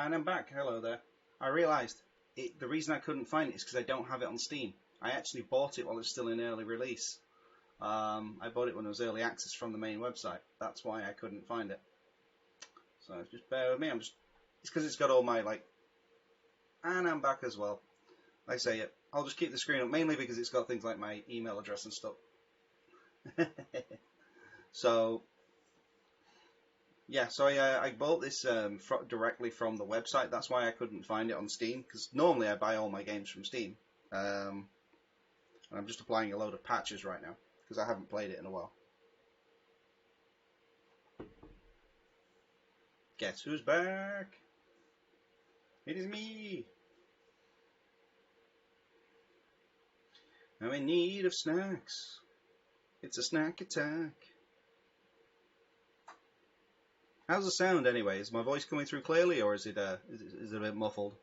And I'm back. Hello there. I realised the reason I couldn't find it is because I don't have it on Steam. I actually bought it while it was still in early release. I bought it when it was early access from the main website. That's why I couldn't find it. So just bear with me. It's because it's got all my and I'm back as well. Like I say, I'll just keep the screen up mainly because it's got things like my email address and stuff. So. Yeah, so I bought this directly from the website. That's why I couldn't find it on Steam, because normally I buy all my games from Steam. And I'm just applying a load of patches right now, because I haven't played it in a while. Guess who's back? It is me! I'm in need of snacks. It's a snack attack. How's the sound anyway? Is my voice coming through clearly, or is it a bit muffled?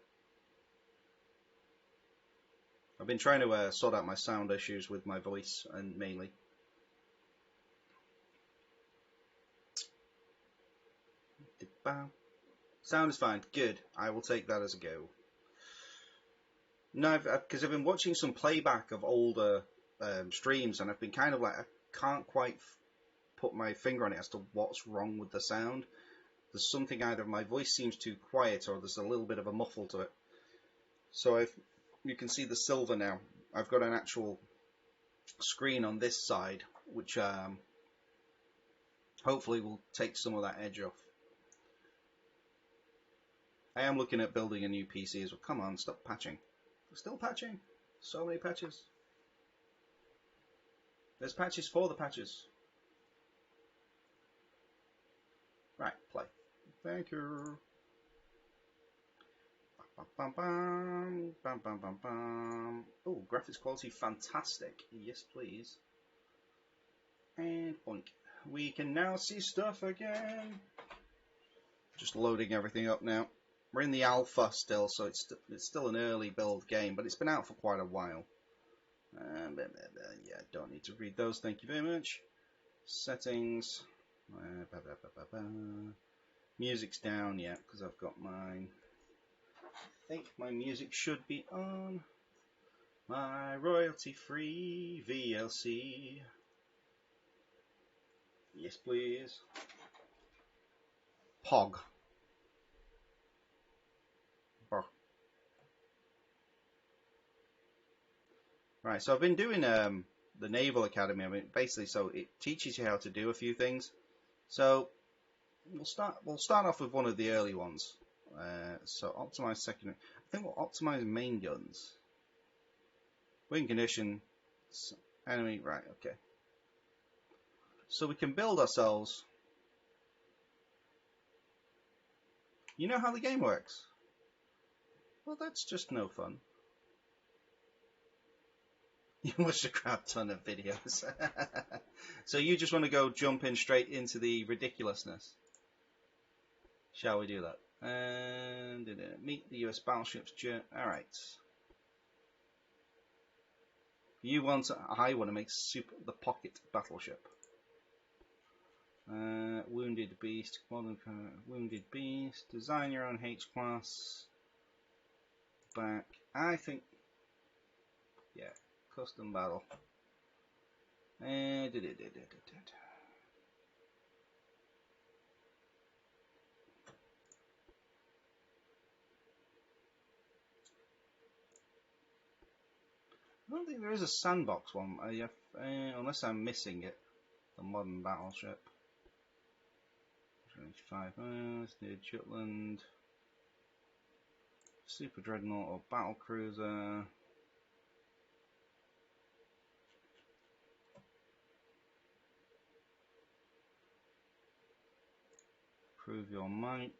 I've been trying to sort out my sound issues with my voice, and mainly. Sound is fine. Good. I will take that as a go. No, because I've been watching some playback of older streams, and I've been kind of like, I can't quite put my finger on it as to what's wrong with the sound. There's something, either my voice seems too quiet or there's a little bit of a muffle to it. So you can see the silver now. I've got an actual screen on this side, which hopefully will take some of that edge off. I am looking at building a new PC as well. Come on, stop patching. Still patching. So many patches. There's patches for the patches. Right, play. Thank you. Bum, bum, bum, bum, bum, bum. Oh, graphics quality fantastic. Yes, please. And boink. We can now see stuff again. Just loading everything up now. We're in the alpha still, so it's still an early build game, but it's been out for quite a while. Yeah, don't need to read those. Thank you very much. Settings. Music's down, yeah, because I've got mine. I think my music should be on. My royalty-free VLC. Yes, please. Pog. Right, so I've been doing the Naval Academy. I mean, basically, so it teaches you how to do a few things. So we'll start off with one of the early ones. So optimize secondary. I think we'll optimize main guns. Wing condition. Enemy. Right. Okay. So we can build ourselves. You know how the game works? Well, that's just no fun. You watched a crap ton of videos. So you just want to go jump in straight into the ridiculousness. Shall we do that? And meet the US battleships. Alright. I want to make the pocket battleship. Wounded Beast. Modern Wounded Beast. Design your own H-class. Back. I think. Yeah. Custom battle. I don't think there is a sandbox one, unless I'm missing it. The modern battleship. 25 hours, near Jutland. Super dreadnaught or battle cruiser. Prove your might.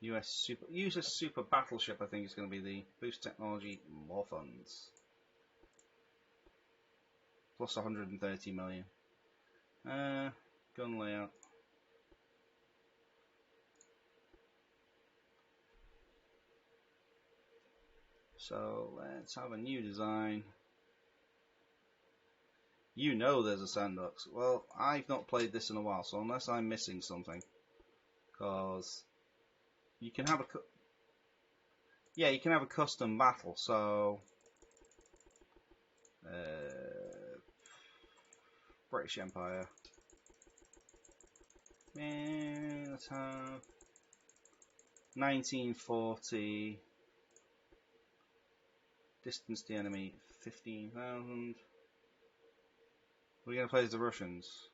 Use a super battleship, I think is going to be the boost technology, more funds. Plus 130 million. Gun layout. So let's have a new design. You know there's a sandbox. Well, I've not played this in a while, so unless I'm missing something, because you can have you can have a custom battle. So British Empire. Let's have 1940. Distance the enemy 15,000. We're going to play as the Russians.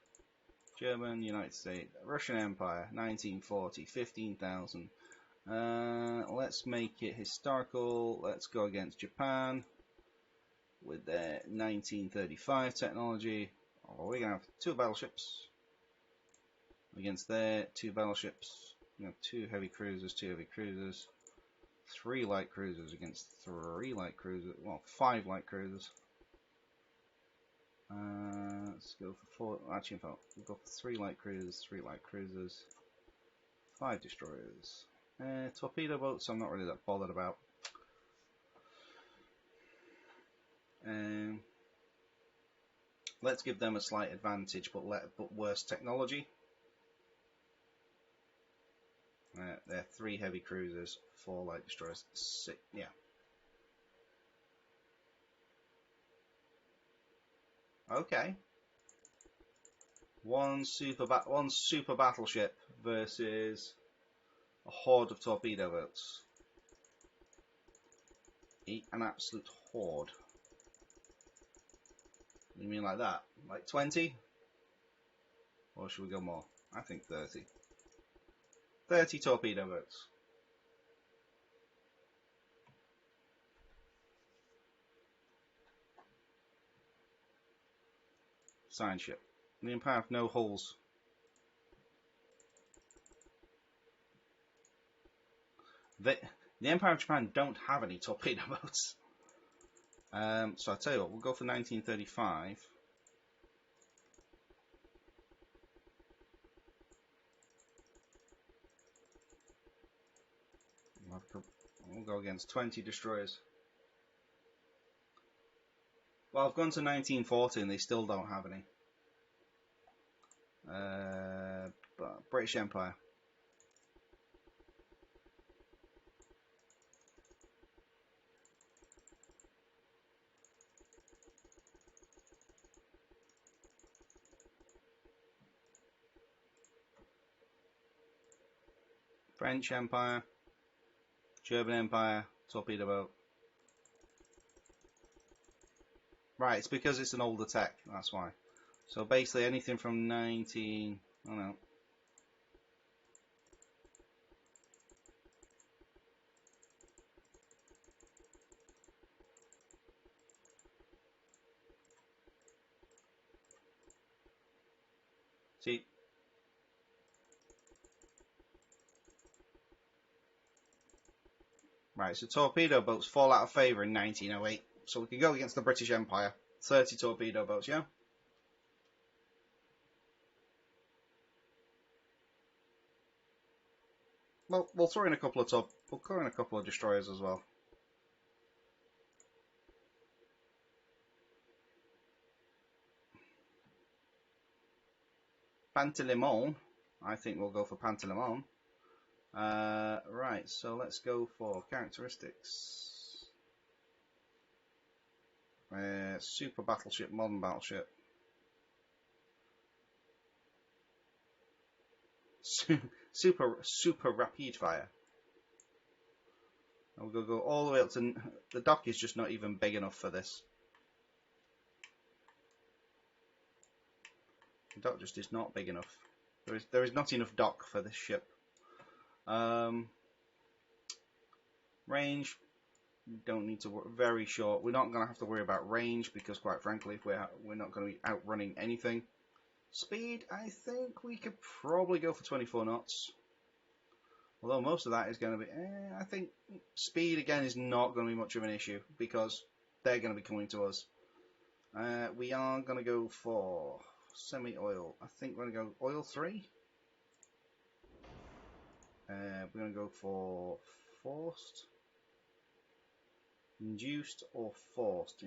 German, United States, Russian Empire, 1940, 15,000. Let's make it historical. Let's go against Japan with their 1935 technology. Oh, we're going to have 2 battleships against their 2 battleships. You know, 2 heavy cruisers, 2 heavy cruisers. 3 light cruisers against 3 light cruisers. Well, 5 light cruisers. Let's go for 4. Actually, we'll go for 3 light cruisers, 3 light cruisers, 5 destroyers. Torpedo boats, I'm not really that bothered about. Let's give them a slight advantage, but worse technology. They're 3 heavy cruisers, 4 light destroyers, 6. Yeah. Okay. One super battleship versus a horde of torpedo boats. An absolute horde. You mean like that? Like 20? Or should we go more? I think 30. 30 torpedo boats. Sign ship. The Empire have no hulls. The Empire of Japan don't have any torpedo boats. So I tell you what, we'll go for 1935. We'll go against 20 destroyers. Well, I've gone to 1940 and they still don't have any. But British Empire. French Empire. German Empire. Torpedo boat. Right, it's because it's an older tech, that's why. So basically anything from 19... Oh no. See? Right, so torpedo boats fall out of favour in 1908. So we can go against the British Empire. 30 torpedo boats, yeah? Well, we'll throw in a couple of destroyers as well. Pantelimon. I think we'll go for Pantelimon. Right, so let's go for characteristics. Super battleship, modern battleship. Super rapid fire. And we'll go all the way up to... The dock is just not even big enough for this. The dock just is not big enough. There is not enough dock for this ship. Range, don't need to worry. Very short. We're not going to have to worry about range because, quite frankly, we're not going to be outrunning anything. Speed, I think we could probably go for 24 knots. Although most of that is going to be... I think speed, again, is not going to be much of an issue because they're going to be coming to us. We are going to go for semi-oil. I think we're going to go oil 3. We're going to go for forced. Induced or forced.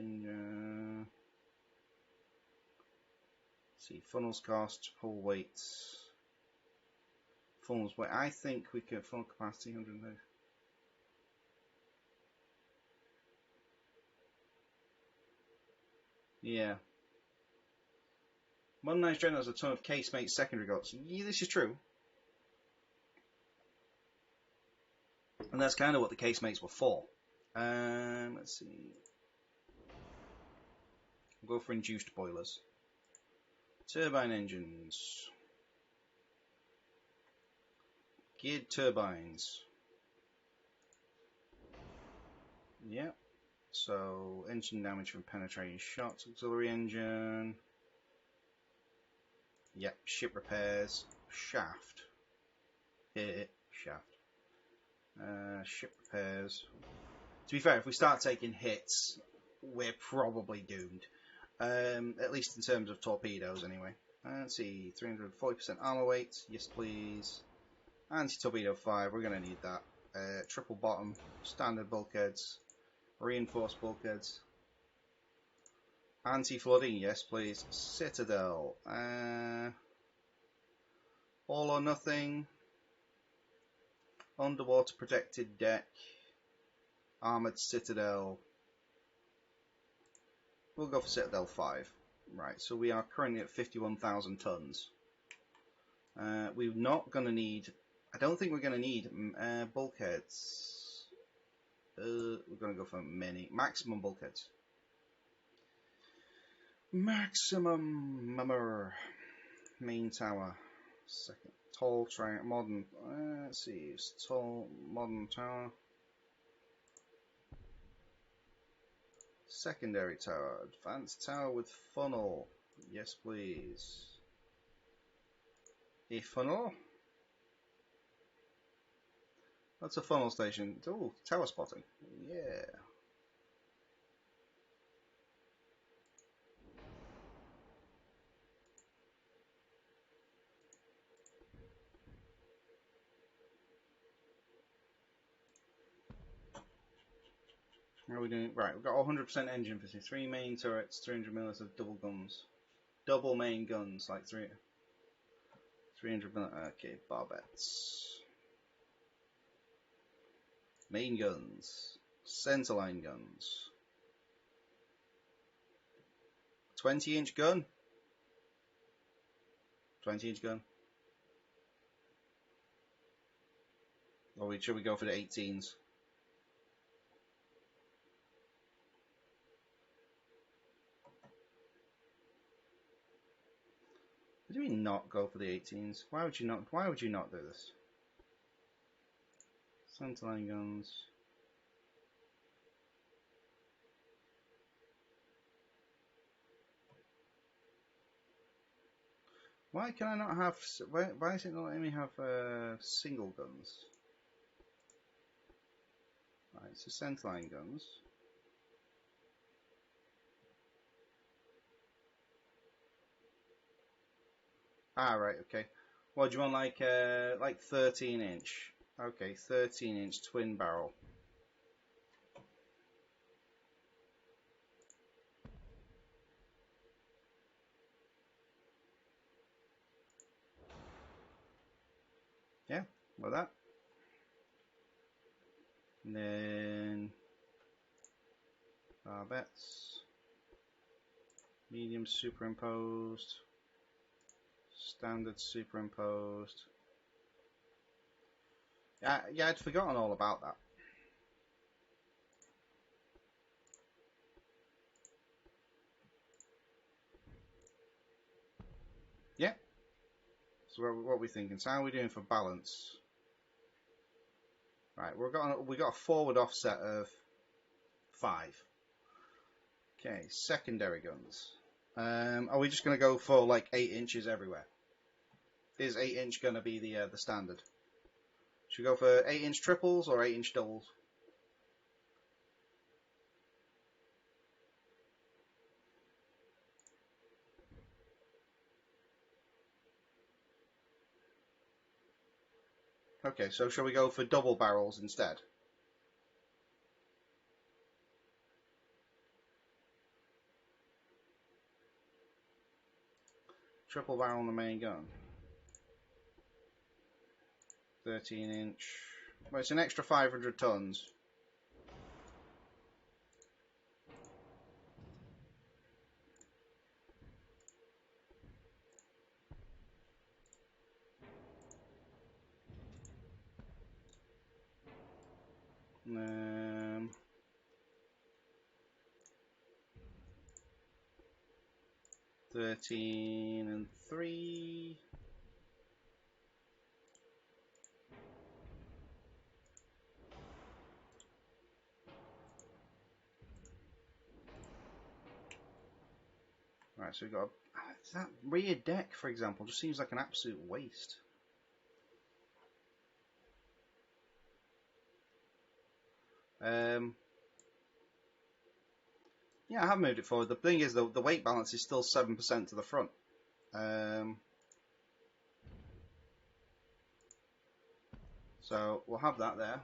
See, funnels cost, hull weights. funnels. Wait, I think we can full capacity 100. Yeah. Modernized Dreadnought has a ton of casemate secondary guns. Yeah, this is true. And that's kind of what the casemates were for. Let's see. We'll go for induced boilers. Turbine engines. Geared turbines. Yep. So, engine damage from penetrating shots. Auxiliary engine. Yep. Ship repairs. Shaft. Shaft. Ship repairs. To be fair, if we start taking hits, we're probably doomed. At least in terms of torpedoes, anyway. Let's see, 340% armor weight. Yes, please. Anti-torpedo 5, we're going to need that. Triple bottom, standard bulkheads, reinforced bulkheads. Anti-flooding, yes, please. Citadel. All or nothing. Underwater protected deck. Armored Citadel. We'll go for Citadel 5. Right, so we are currently at 51,000 tons. We're not going to need... I don't think we're going to need bulkheads. We're going to go for maximum bulkheads. Maximum main tower. Second tall triangle modern. Let's see, it's tall modern tower. Secondary tower, advanced tower with funnel. Yes, please. A funnel. That's a funnel station. Oh, tower spotting. Yeah. How are we doing? Right, we've got 100% engine efficiency. 3 main turrets, 300 mm of double guns. Double main guns, like 300 mm. Okay, barbettes. Main guns. Centerline guns. 20-inch gun. 20-inch gun. Or should we go for the 18s? Do we not go for the 18s? Why would you not? Why would you not do this? Centerline guns. Why can I not have? Why is it not letting me have single guns? Right, so centerline guns. Ah, right, okay. What do you want, like 13-inch? Okay, 13-inch twin barrel. Yeah, like that. And then barbettes. Medium superimposed. Standard superimposed. Yeah, I'd forgotten all about that. Yeah. So what are we thinking? So how are we doing for balance? Right, we got a forward offset of 5. Okay, secondary guns. Are we just going to go for like 8 inches everywhere? Is 8-inch going to be the standard? Should we go for 8-inch triples or 8-inch doubles? Okay, so shall we go for double barrels instead? Triple barrel on the main gun. 13-inch. Well, it's an extra 500 tons. Um, 13 and 3. Right, so we've got that rear deck, for example, just seems like an absolute waste. Yeah, I have moved it forward. The thing is, the weight balance is still 7% to the front. So we'll have that there.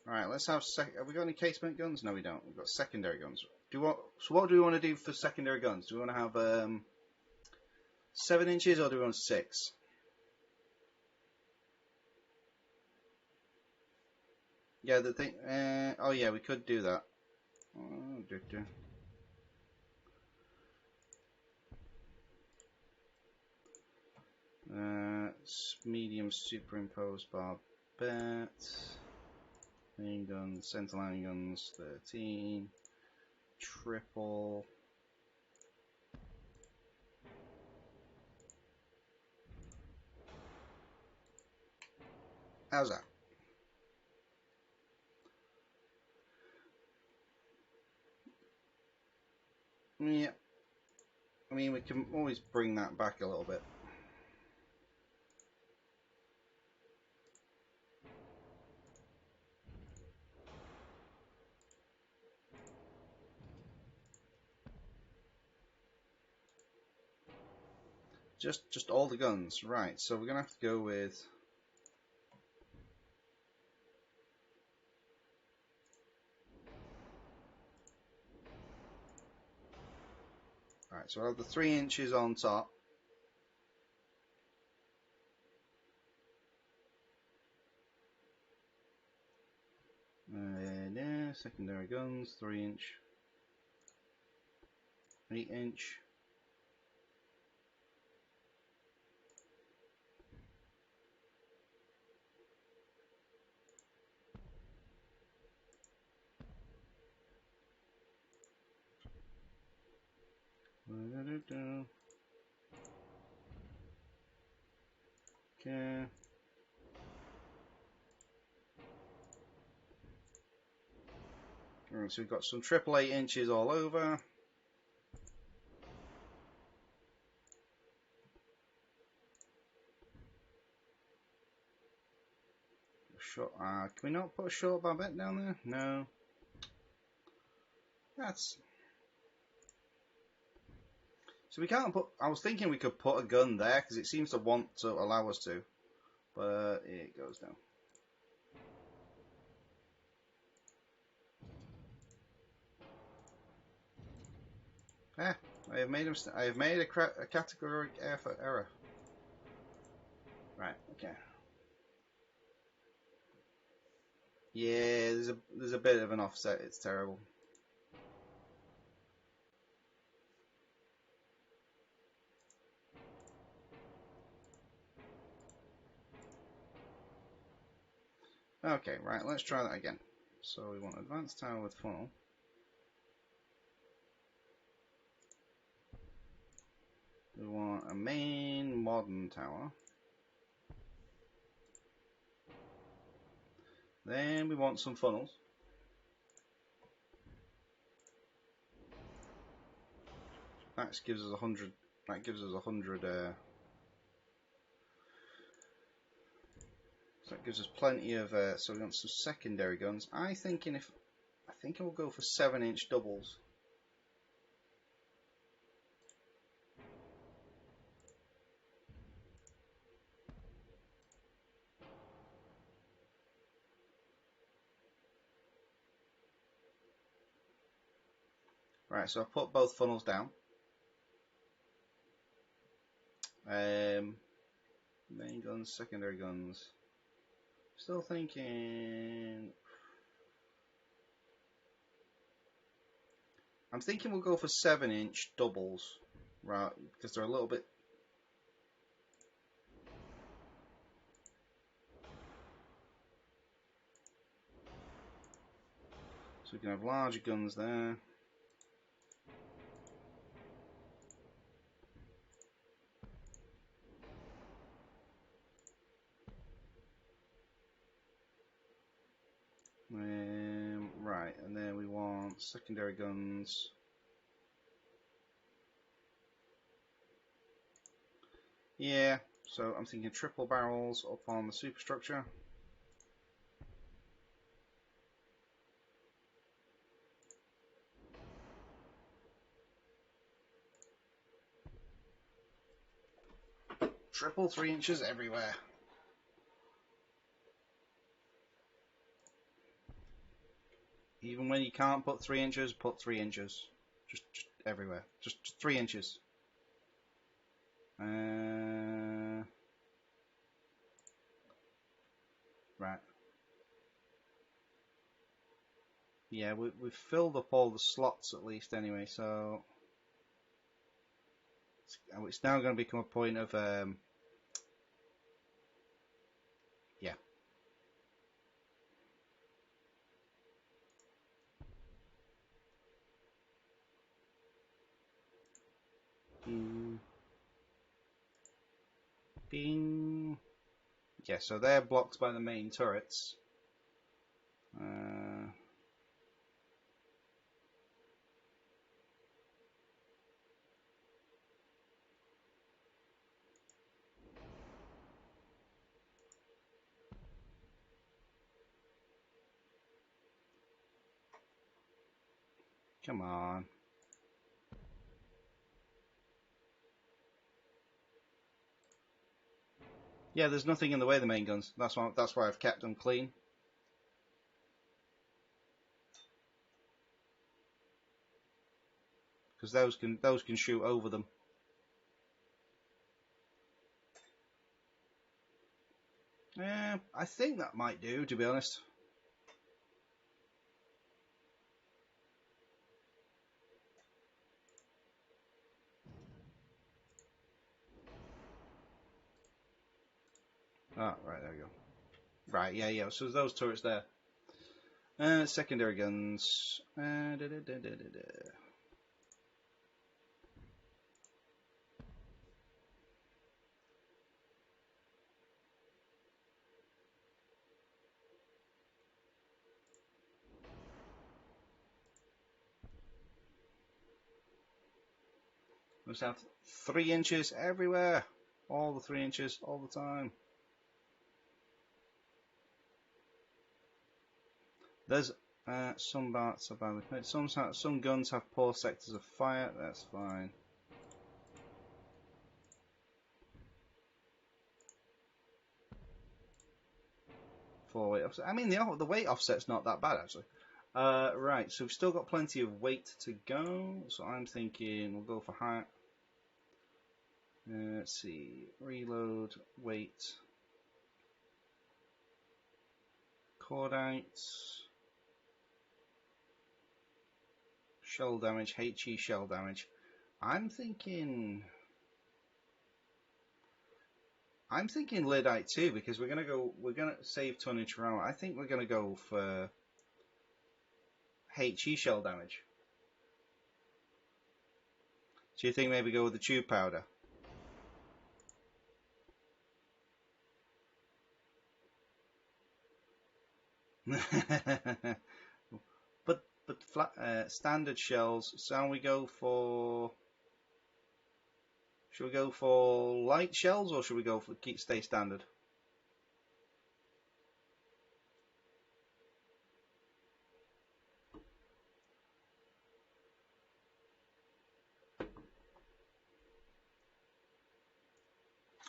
Alright, let's have have we got any casement guns? No, we don't. We've got secondary guns. So what do we want to do for secondary guns? Do we want to have 7 inches or do we want 6? Yeah, the thing. Oh yeah, we could do that. Medium superimposed barbette. Main guns, centerline guns, 13. Triple. How's that? Yeah. I mean, we can always bring that back a little bit. Just all the guns, right? So we're gonna have to go with. Alright, so we'll have the 3 inches on top. Yeah, secondary guns, 3 inch. 8 inch. Okay. Alright, so we've got some 8 inches all over. Can we not put a short barbette down there? No. That's. So we can't put. I was thinking we could put a gun there because it seems to want to allow us to, but it goes down. Ah, I have made a categorical error. Right. Okay. Yeah, there's a bit of an offset. It's terrible. Okay, right. Let's try that again. So we want advanced tower with funnel. We want a main modern tower. Then we want some funnels. That gives us 100. That gives us 100. So that gives us plenty of. So we want some secondary guns. I think I'll go for 7-inch doubles. Right, so I've put both funnels down. Main guns, secondary guns. Still thinking. I'm thinking we'll go for 7-inch doubles, right? Because they're a little bit. So we can have larger guns there. Right, and then we want secondary guns. Yeah, so I'm thinking triple barrels up on the superstructure. Triple 3 inches everywhere. Even when you can't put 3 inches, put 3 inches. Just everywhere. Just 3 inches. Right. Yeah, we've filled up all the slots at least anyway, so it's now going to become a point of yeah. Bing. Bing. Yeah, so they're blocked by the main turrets. Come on. Yeah, there's nothing in the way of the main guns. That's why I've kept them clean. Because those can shoot over them. Yeah, I think that might do, to be honest. Ah, right, there we go. Right, yeah. So those turrets there. Secondary guns. Let's have 3 inches everywhere. All the 3 inches, all the time. There's some parts are badly made. Some guns have poor sectors of fire. That's fine. For weight offset. I mean, the weight offset's not that bad actually. Right, so we've still got plenty of weight to go. So I'm thinking we'll go for high. Let's see. Reload, weight, cordites, shell damage, HE shell damage. I'm thinking Lyddite too, because we're gonna save tonnage for armor. I think we're gonna go for HE shell damage. Do you think maybe go with the tube powder? but flat, standard shells. So we go for. Should we go for light shells or should we go for stay standard?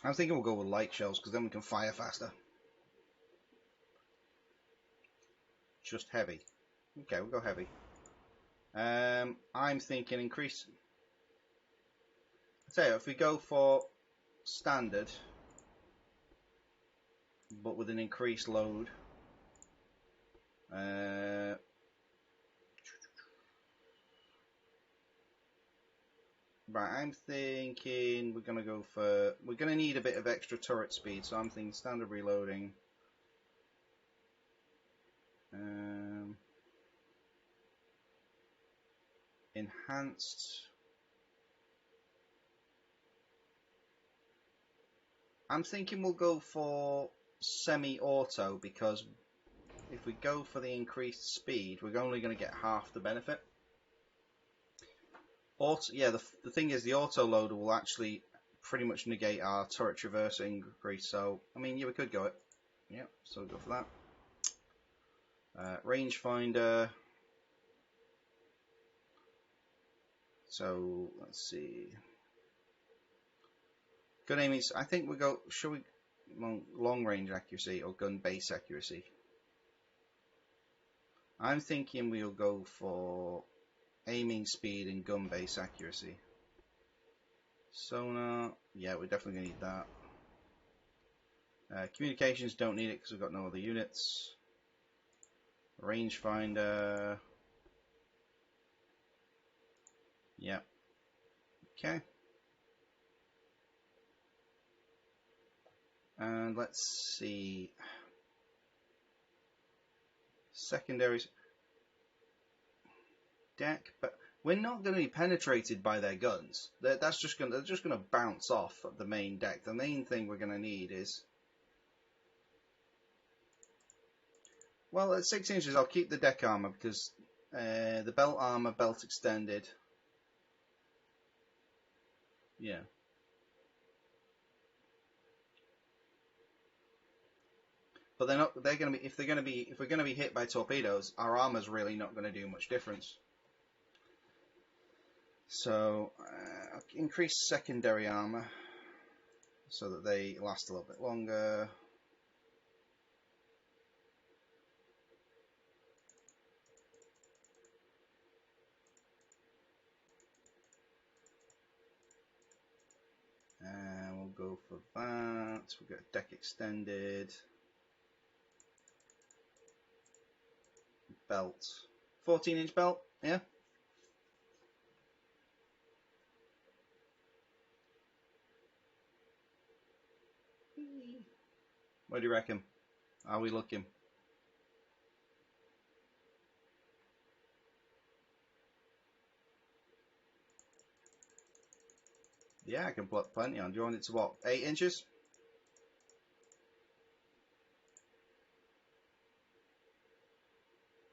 I'm thinking we'll go with light shells because then we can fire faster. Just heavy. Okay, we'll go heavy. I'm thinking increase. So if we go for standard, but with an increased load. Right, I'm thinking we're gonna go for. We're gonna need a bit of extra turret speed, so I'm thinking standard reloading. Enhanced. I'm thinking we'll go for semi-auto because if we go for the increased speed, we're only going to get half the benefit. Auto, yeah, the thing is, the auto loader will actually pretty much negate our turret traverse increase. So, I mean, yeah, we could go it. Yeah, so we'll go for that. Rangefinder. So let's see. Gun aiming. I think we go. Should we long range accuracy or gun base accuracy? I'm thinking we'll go for aiming speed and gun base accuracy. Sonar. Yeah, we're definitely gonna need that. Communications don't need it because we've got no other units. Rangefinder. Yeah. Okay. And let's see. Secondaries. Deck, but we're not going to be penetrated by their guns. They're just going to bounce off at the main deck. The main thing we're going to need is. Well, at 6 inches, I'll keep the deck armor because the belt armor, belt extended. Yeah. But they're not. They're going to be. If they're going to be. If we're going to be hit by torpedoes, our armor's really not going to do much difference. So increase secondary armor so that they last a little bit longer. And we'll go for that. We'll get deck extended. Belt. 14-inch belt, yeah? What do you reckon? Are we looking? Yeah, I can put plenty on. Do you want it to what? 8 inches?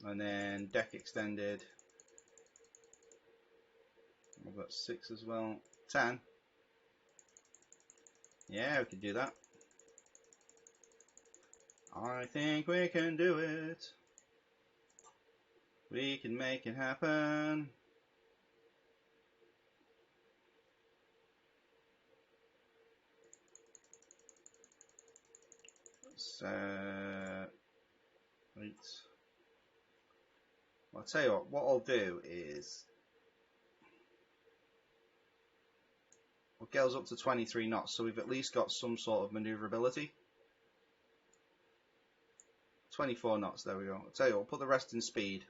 And then deck extended. We've got 6 as well. 10. Yeah, we can do that. I think we can do it. We can make it happen. So, right. Well, I'll tell you what I'll do is we'll get us up to 23 knots, so we've at least got some sort of maneuverability. 24 knots, there we go. I'll tell you what, we'll put the rest in speed.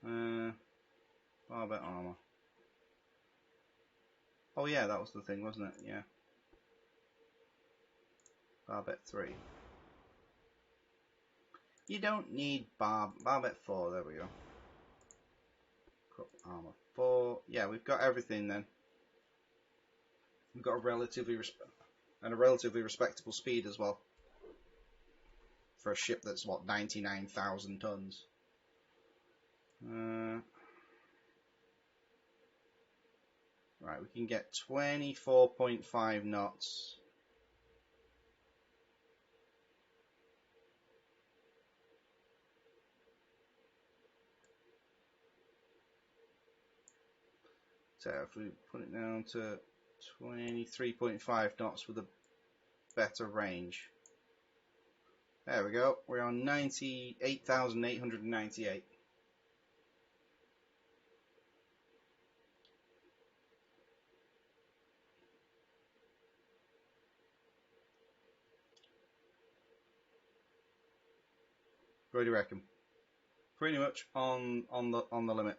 Barbette armor. Oh yeah, that was the thing, wasn't it? Yeah. Barbette 3. You don't need Barbette 4, there we go. Armor 4. Yeah, we've got everything then. We've got a relatively respectable speed as well. For a ship that's what, 99,000 tons. Right, we can get 24.5 knots. So if we put it down to 23.5 knots with a better range. There we go. We're on 98,898. What do you reckon? Pretty much on the limit.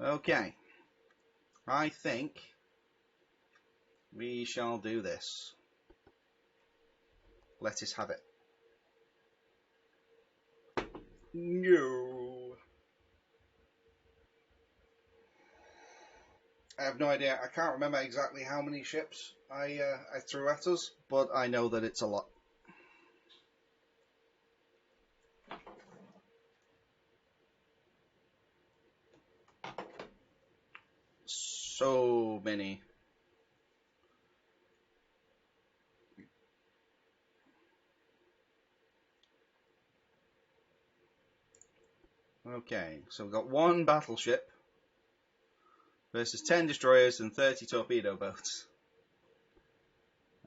Okay. I think we shall do this. Let us have it. No. I have no idea. I can't remember exactly how many ships I threw at us, but I know that it's a lot. So many. Okay, so we've got one battleship versus 10 destroyers and 30 torpedo boats.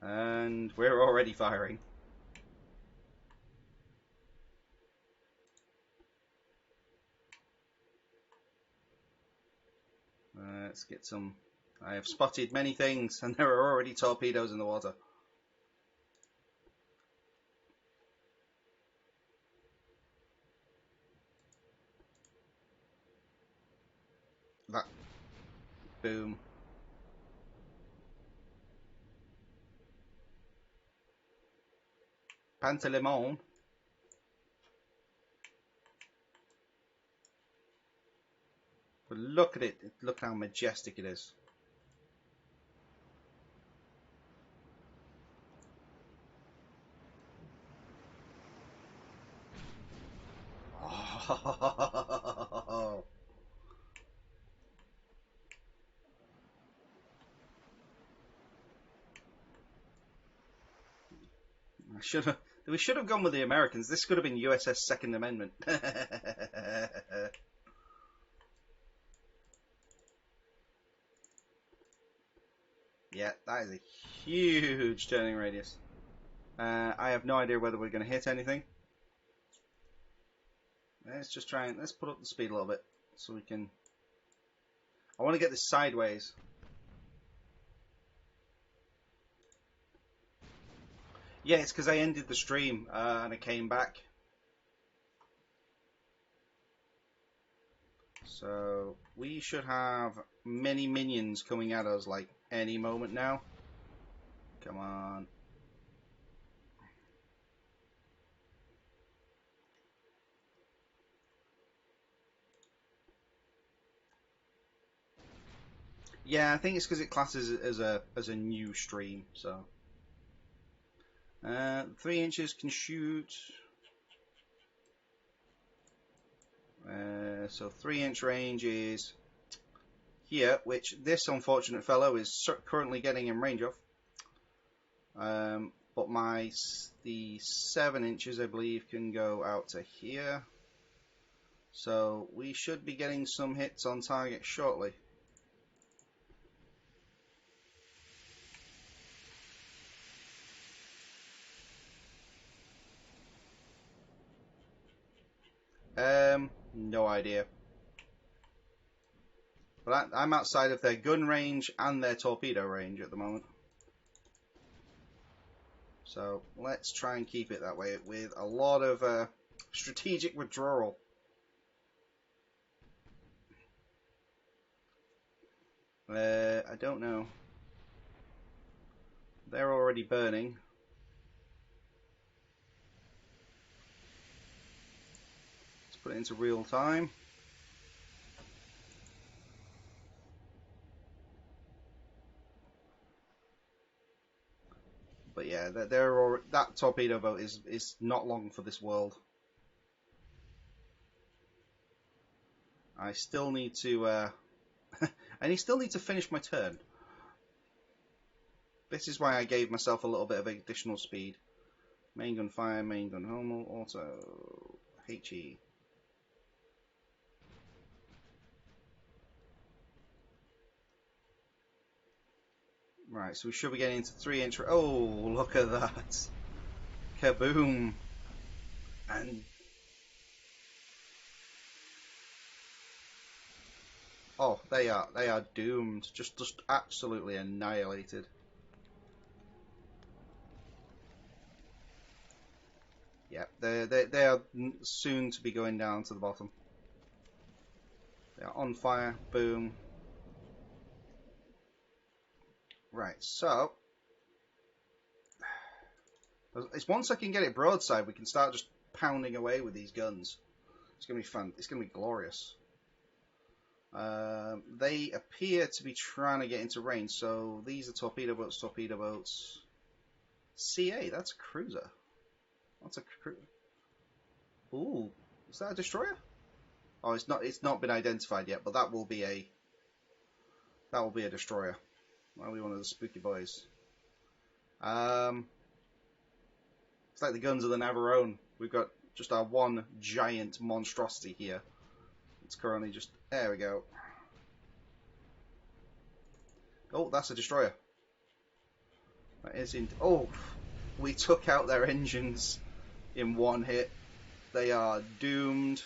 And we're already firing. Let's get some... I have spotted many things, and there are already torpedoes in the water. That... Boom. Pantelimon. But look at it. Look how majestic it is. Oh. We should have gone with the Americans. This could have been USS Second Amendment. Yeah, that is a huge turning radius. I have no idea whether we're going to hit anything. Let's just try and let's put up the speed a little bit so we can. I want to get this sideways. Yeah, it's because I ended the stream and I came back. So we should have many minions coming at us like any moment now. Come on. Yeah, I think it's because it classes as a new stream. So 3 inches can shoot. So 3-inch range is here, which this unfortunate fellow is currently getting in range of. But the 7 inches, I believe, can go out to here. So we should be getting some hits on target shortly. No idea. But I'm outside of their gun range and their torpedo range at the moment. So let's try and keep it that way with a lot of strategic withdrawal. I don't know. They're already burning. Let's put it into real time. But yeah, that torpedo boat is not long for this world. I still need to I still need to finish my turn. This is why I gave myself a little bit of additional speed. Main gun fire, main gun home, auto, HE. Right, so we should be getting into 3-inch. Oh, look at that! Kaboom! And oh, they are doomed. Just absolutely annihilated. Yeah, they are soon to be going down to the bottom. They are on fire. Boom. Right, so it's once I can get it broadside, we can start just pounding away with these guns. It's gonna be fun. It's gonna be glorious. They appear to be trying to get into range, so these are torpedo boats. Torpedo boats. CA, that's a cruiser. That's a Ooh, is that a destroyer? Oh, it's not. It's not been identified yet, but that will be a destroyer. That'll be one of the spooky boys. It's like the guns of the Navarone. We've got just our one giant monstrosity here. It's currently just there. We go. Oh, that's a destroyer. That is in. Oh, we took out their engines in one hit. They are doomed.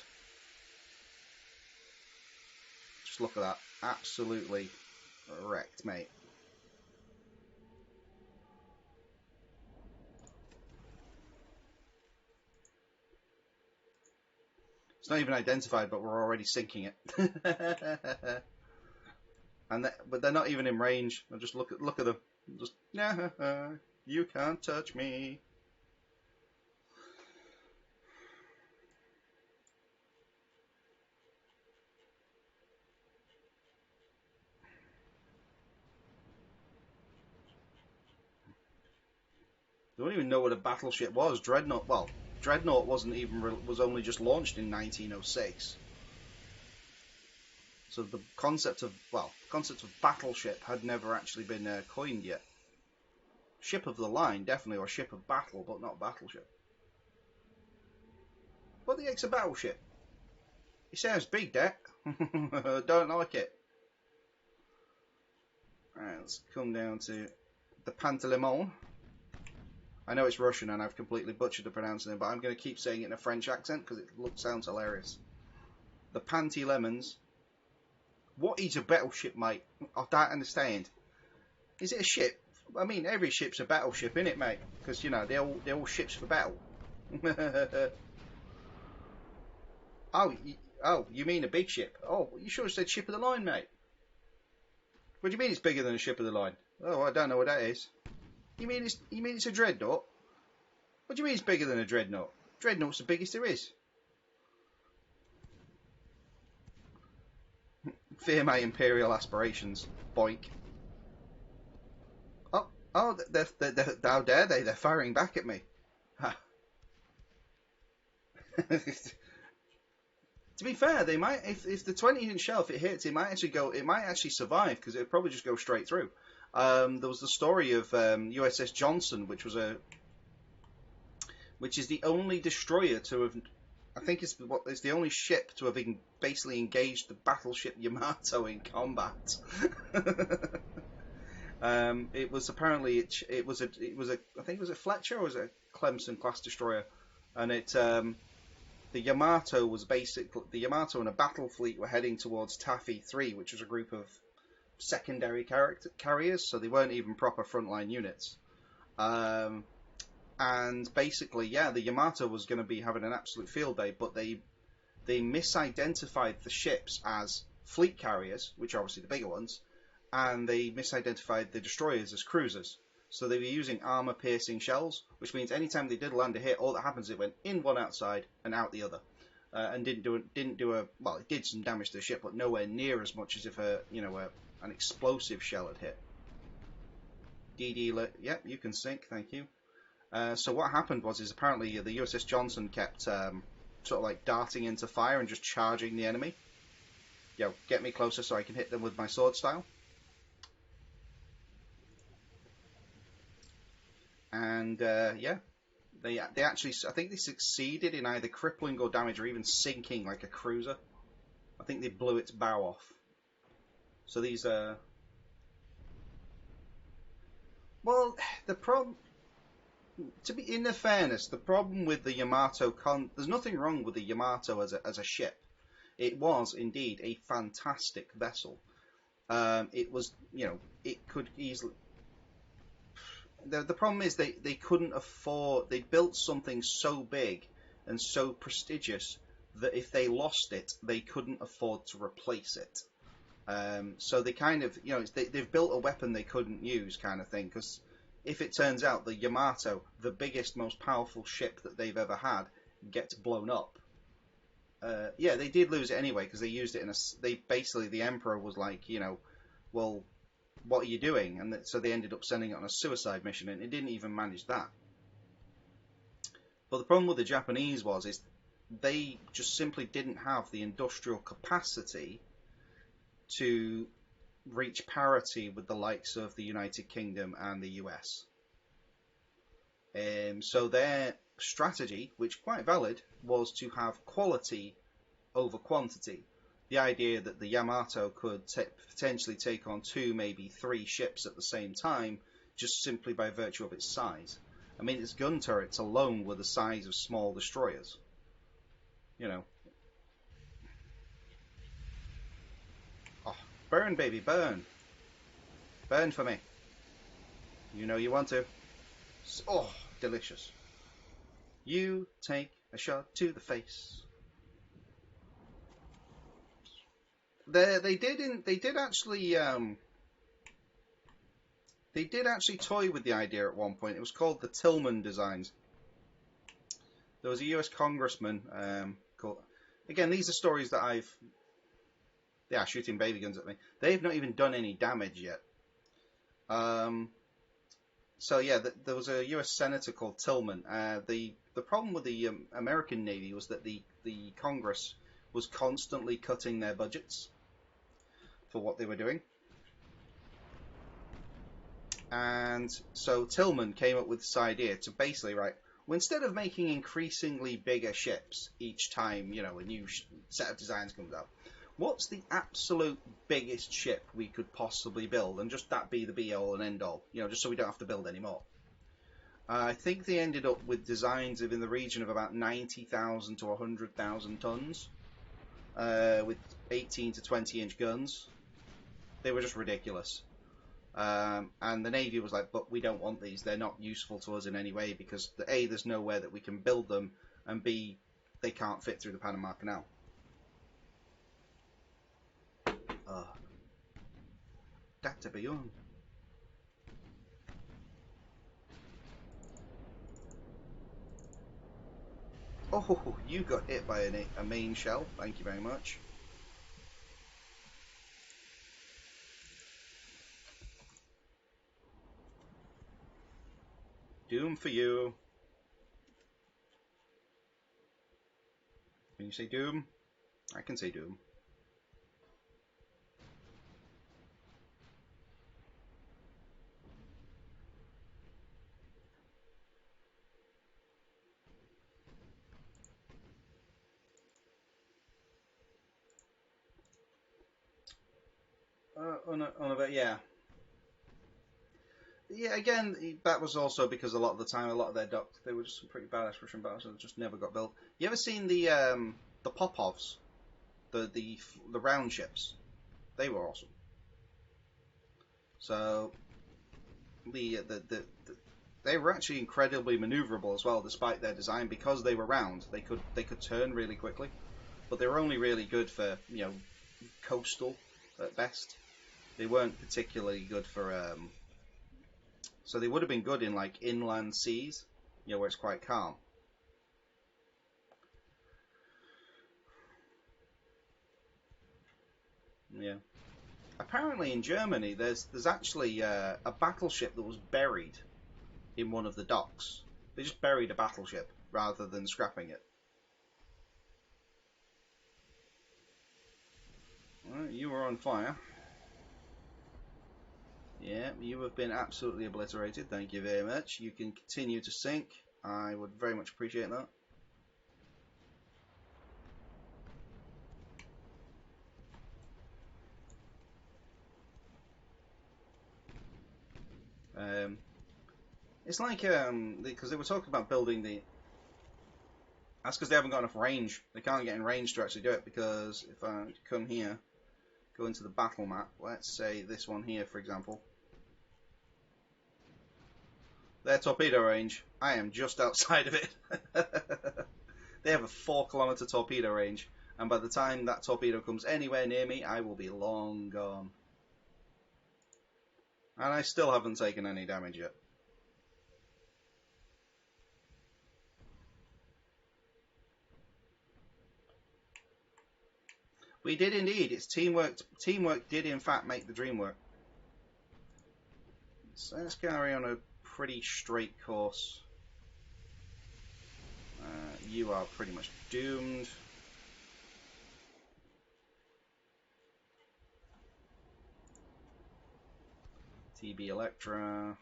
Just look at that. Absolutely wrecked, mate. It's not even identified, but we're already sinking it. But they're not even in range. I just look at them. Just you can't touch me. They don't even know what a battleship was. Dreadnought. Well, Dreadnought was only just launched in 1906. So the concept of battleship had never actually been coined yet. Ship of the line, definitely, or ship of battle, but not battleship. What the heck's a battleship? It sounds big, Dad. Don't like it. Alright, let's come down to the Pantelimon. I know it's Russian and I've completely butchered the pronouncing it, but I'm going to keep saying it in a French accent because it sounds hilarious. The Panty Lemons. What is a battleship, mate? I don't understand. Is it a ship? I mean, every ship's a battleship, innit, mate? Because, you know, they're all ships for battle. Oh, you mean a big ship? Oh, you sure said ship of the line, mate. What do you mean it's bigger than a ship of the line? Oh, I don't know what that is. You mean it's a dreadnought? What do you mean it's bigger than a dreadnought? Dreadnought's the biggest there is. Fear my imperial aspirations, boink. Oh, how dare they? They're firing back at me. To be fair, they might, if the 20-inch shell, if it hits, it might actually survive because it would probably just go straight through. There was the story of USS Johnson, which is the only destroyer to have, I think it's the only ship to have basically engaged the battleship Yamato in combat. It was apparently I think it was a Fletcher or was it a Clemson class destroyer, and the Yamato and a battle fleet were heading towards Taffy 3, which was a group of secondary carriers, so they weren't even proper frontline units. And basically, yeah, the Yamato was going to be having an absolute field day, but they misidentified the ships as fleet carriers, which are obviously the bigger ones, and they misidentified the destroyers as cruisers. So they were using armor-piercing shells, which means anytime they did land a hit, all that happens is it went in one outside and out the other, and it did some damage to the ship, but nowhere near as much as if an explosive shell had hit. Yep, you can sink, thank you. So what happened is apparently the USS Johnson kept sort of like darting into fire and just charging the enemy. Yo, get me closer so I can hit them with my sword style. And yeah, they actually, I think they succeeded in either crippling or damage or even sinking like a cruiser. I think they blew its bow off. So these are... Well, the problem... To be in their fairness, the problem with the Yamato there's nothing wrong with the Yamato as a ship. It was indeed a fantastic vessel. It was, it could easily... the problem is they couldn't afford. They built something so big and so prestigious that if they lost it, they couldn't afford to replace it. So they kind of, they've built a weapon they couldn't use, kind of thing. Because if it turns out the Yamato, the biggest, most powerful ship that they've ever had, gets blown up, yeah, they did lose it anyway because they used it in a. They basically the Emperor was like, well, what are you doing? And so they ended up sending it on a suicide mission, and it didn't even manage that. But the problem with the Japanese is they just simply didn't have the industrial capacity to reach parity with the likes of the United Kingdom and the US. So their strategy, which quite valid, was to have quality over quantity. The idea that the Yamato could potentially take on 2, maybe 3 ships at the same time, just simply by virtue of its size. I mean, its gun turrets alone were the size of small destroyers. Oh, burn, baby, burn. Burn for me. You know you want to. Oh, delicious. You take a shot to the face. They did actually toy with the idea at one point. It was called the Tillman designs. There was a US congressman called. Again, these are stories that shooting baby guns at me. They've not even done any damage yet. So yeah, there was a US senator called Tillman. The problem with the American Navy was that the Congress was constantly cutting their budgets for what they were doing. And so Tillman came up with this idea to basically, well, instead of making increasingly bigger ships each time, a new set of designs comes out, what's the absolute biggest ship we could possibly build? And just that be the be-all and end-all, just so we don't have to build any more. I think they ended up with designs in the region of about 90,000 to 100,000 tons, with 18 to 20-inch guns. They were just ridiculous. And the Navy was like, but we don't want these. They're not useful to us in any way because, A, there's nowhere that we can build them, and B, they can't fit through the Panama Canal. Dr. Beyond. Oh, you got hit by a main shell. Thank you very much. Doom for you. Can you say Doom? I can say Doom. Yeah. Yeah, again, that was also because a lot of the time, a lot of their docks, they were just some pretty badass Russian battles that just never got built. You ever seen the Popovs? The round ships? They were awesome. So, they were actually incredibly maneuverable as well, despite their design, because they were round. They could turn really quickly, but they were only really good for coastal at best. They weren't particularly good for. So they would have been good in like inland seas, where it's quite calm. Yeah. Apparently in Germany, there's actually a battleship that was buried in one of the docks. They just buried a battleship rather than scrapping it. Well, you were on fire. Yeah, you have been absolutely obliterated. Thank you very much. You can continue to sink. I would very much appreciate that. It's like because they were talking about building the. That's because they haven't got enough range. They can't get in range to actually do it. Because if I come here, go into the battle map. Let's say this one here, for example. Their torpedo range, I am just outside of it. They have a 4-kilometer torpedo range, and by the time that torpedo comes anywhere near me, I will be long gone. And I still haven't taken any damage yet. We did indeed. It's teamwork. Teamwork did in fact make the dream work. So let's carry on a pretty straight course. You are pretty much doomed. TB Electra.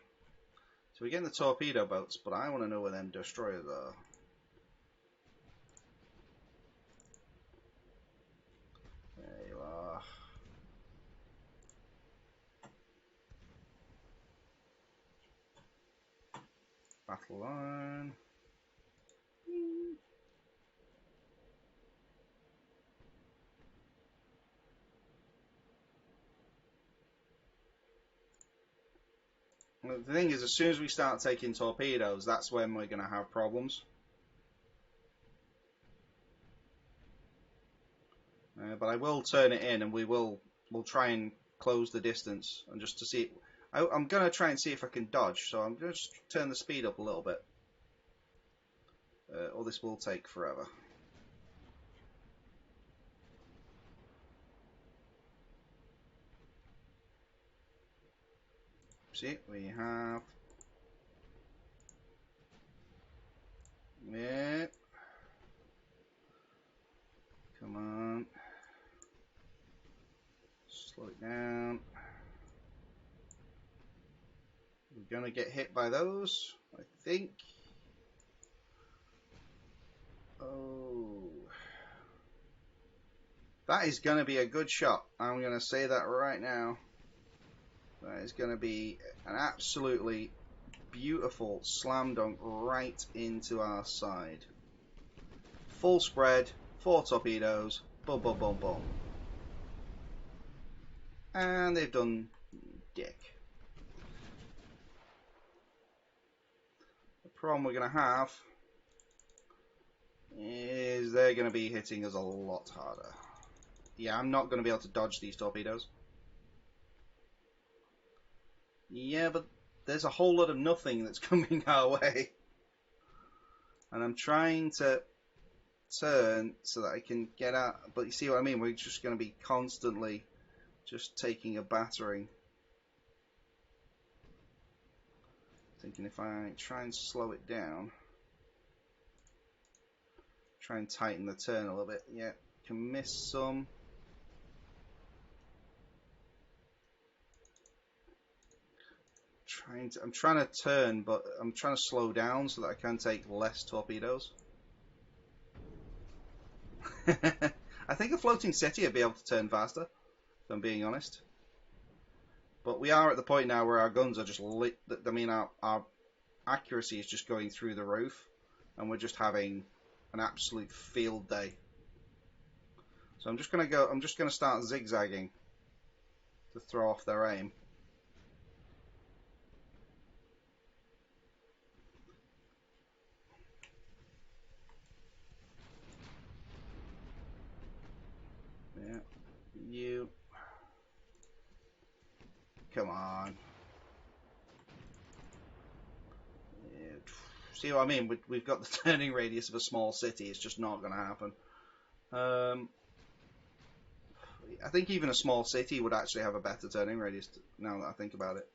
So we're getting the torpedo boats, but I want to know where them destroyers are. There you are. Battle line. The thing is, as soon as we start taking torpedoes, that's when we're going to have problems. But I will turn it in, and we'll try and close the distance, and just to see. I'm going to try and see if I can dodge. So I'm going to just turn the speed up a little bit. Or this will take forever. See, we have. Yeah. Come on. Slow it down. We're gonna get hit by those, I think. Oh. That is gonna be a good shot. I'm gonna say that right now. That is gonna be an absolutely beautiful slam dunk right into our side. Full spread, 4 torpedoes, boom, boom, boom, boom. And they've done dick. The problem we're going to have is they're going to be hitting us a lot harder. Yeah, I'm not going to be able to dodge these torpedoes. Yeah, but there's a whole lot of nothing that's coming our way. And I'm trying to turn so that I can get out. But you see what I mean? We're just going to be constantly just taking a battering. Thinking if I try and slow it down, try and tighten the turn a little bit. Yeah, can miss some. I'm trying to turn, but I'm trying to slow down so that I can take less torpedoes. I think a floating city would be able to turn faster, if I'm being honest. But we are at the point now where our guns are just lit. I mean, our accuracy is just going through the roof, and we're just having an absolute field day. So I'm just gonna start zigzagging to throw off their aim. Yeah, you. Come on. Yeah. See what I mean? We've got the turning radius of a small city. It's just not going to happen. I think even a small city would actually have a better turning radius now that I think about it.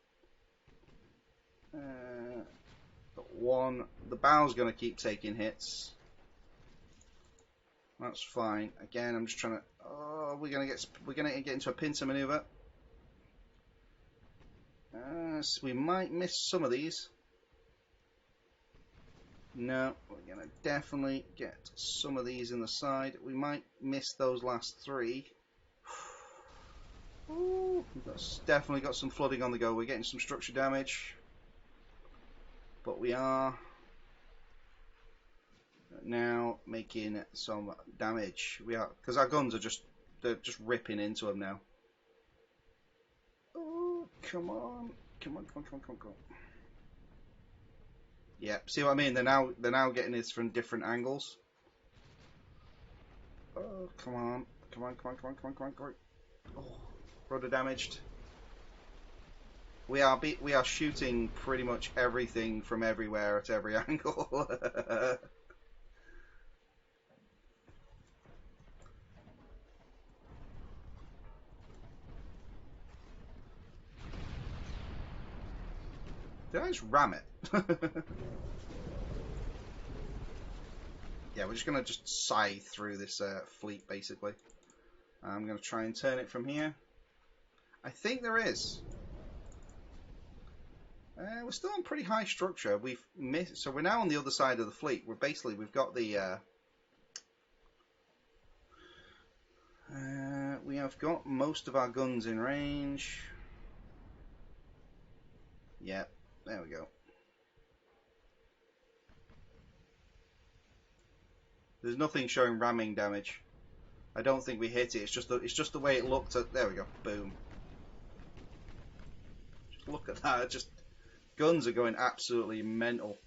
But the bow's going to keep taking hits. That's fine. Again, I'm just trying to. Oh, we're gonna get into a pincer maneuver. So we might miss some of these. No, we're gonna definitely get some of these in the side. We might miss those last 3. Ooh, we've definitely got some flooding on the go. We're getting some structure damage, but we are now making some damage. We are, because our guns are they're just ripping into them now. Oh, come on. Come on. Yeah, see what I mean? They're now getting this from different angles. Oh, come on. Come on, come on, come on, come on, come on, come on. Oh, rudder damaged. We are shooting pretty much everything from everywhere at every angle. Did I just ram it? Yeah, we're just gonna just scythe through this fleet basically. I'm gonna try and turn it from here. I think there is. We're still on pretty high structure. We've missed, so we're now on the other side of the fleet. We've got the we have got most of our guns in range. Yep, there we go. There's nothing showing ramming damage. I don't think we hit it. It's just the way it looked at. There we go. Boom. Just look at that. Just guns are going absolutely mental.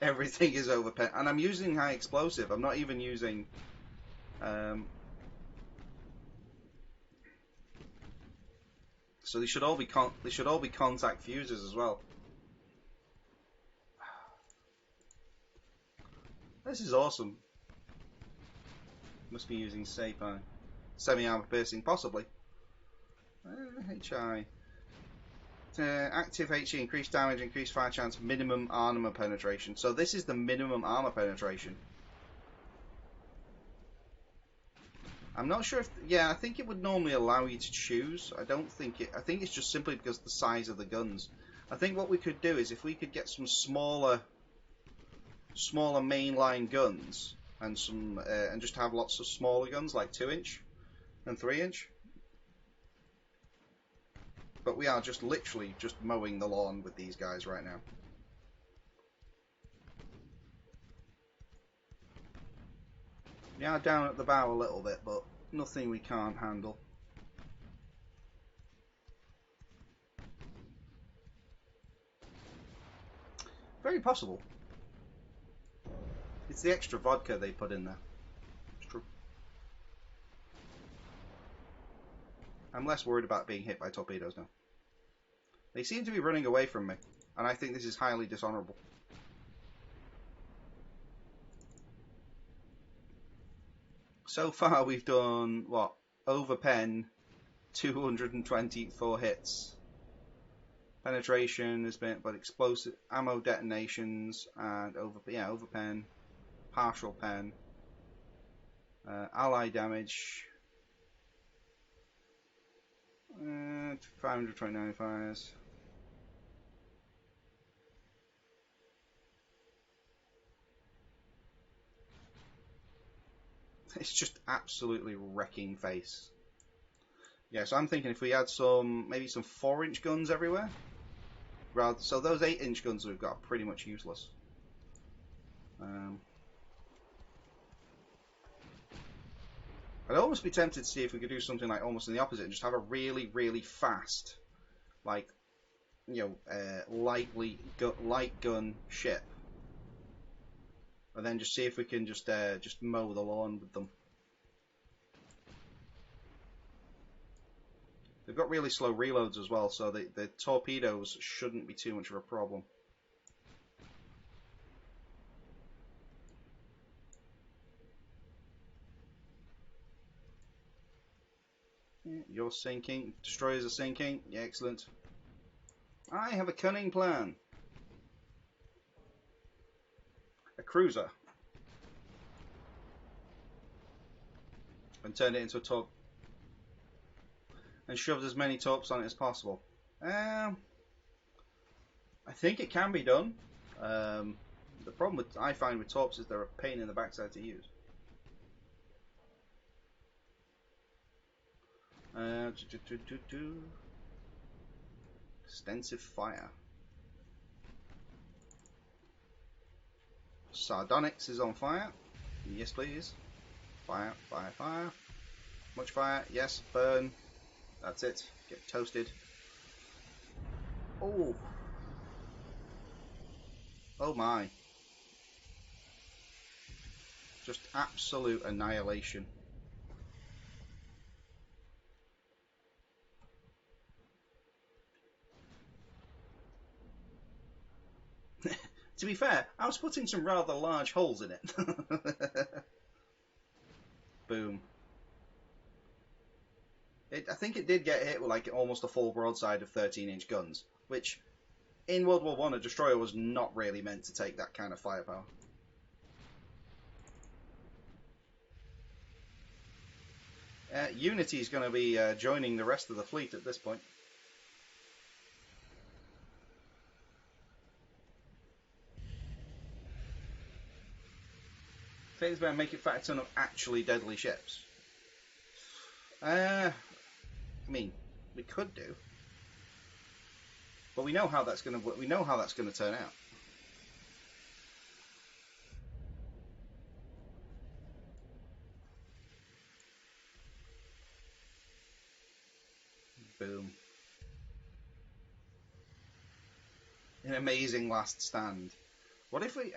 Everything is overpen, and I'm using high explosive. I'm not even using. So they should all be contact fuses as well. This is awesome. Must be using SAPI. Semi-armor piercing, possibly. HI. Active HE, increased damage, increased fire chance, minimum armor penetration. So this is the minimum armor penetration. I'm not sure if... Yeah, I think it would normally allow you to choose. I don't think it... I think it's just simply because of the size of the guns. I think what we could do is if we could get some smaller mainline guns and some and just have lots of smaller guns like 2-inch and 3-inch. But we are just literally just mowing the lawn with these guys right now. We are down at the bow a little bit, but nothing we can't handle. Very possible. It's the extra vodka they put in there. It's true. I'm less worried about being hit by torpedoes now. They seem to be running away from me, and I think this is highly dishonourable. So far we've done, what, over pen, 224 hits. Penetration has been, but explosive ammo detonations and over pen, partial pen, ally damage, 529 fires. It's just absolutely wrecking face. Yeah, so I'm thinking if we had maybe some 4-inch guns everywhere. So those 8-inch guns we've got are pretty much useless. I'd almost be tempted to see if we could do something like almost in the opposite and just have a really, really fast, like, light gun ship, and then just see if we can just mow the lawn with them. They've got really slow reloads as well, so the torpedoes shouldn't be too much of a problem. You're sinking. Destroyers are sinking. Yeah, excellent. I have a cunning plan. A cruiser. And turn it into a torp. And shoved as many torps on it as possible. I think it can be done. The problem I find with torps is they're a pain in the backside to use. Extensive fire. Sardonyx is on fire. Yes, please. Fire, fire, fire. Much fire. Yes, burn. That's it. Get toasted. Oh. Oh my. Just absolute annihilation. To be fair, I was putting some rather large holes in it. Boom. I think it did get hit with like almost a full broadside of 13-inch guns, which in World War I, a destroyer was not really meant to take that kind of firepower. Unity is going to be joining the rest of the fleet at this point. Things better make it fat a ton of actually deadly ships. I mean, we could do, but we know how that's going to. We know how that's going to turn out. Boom. An amazing last stand. What if we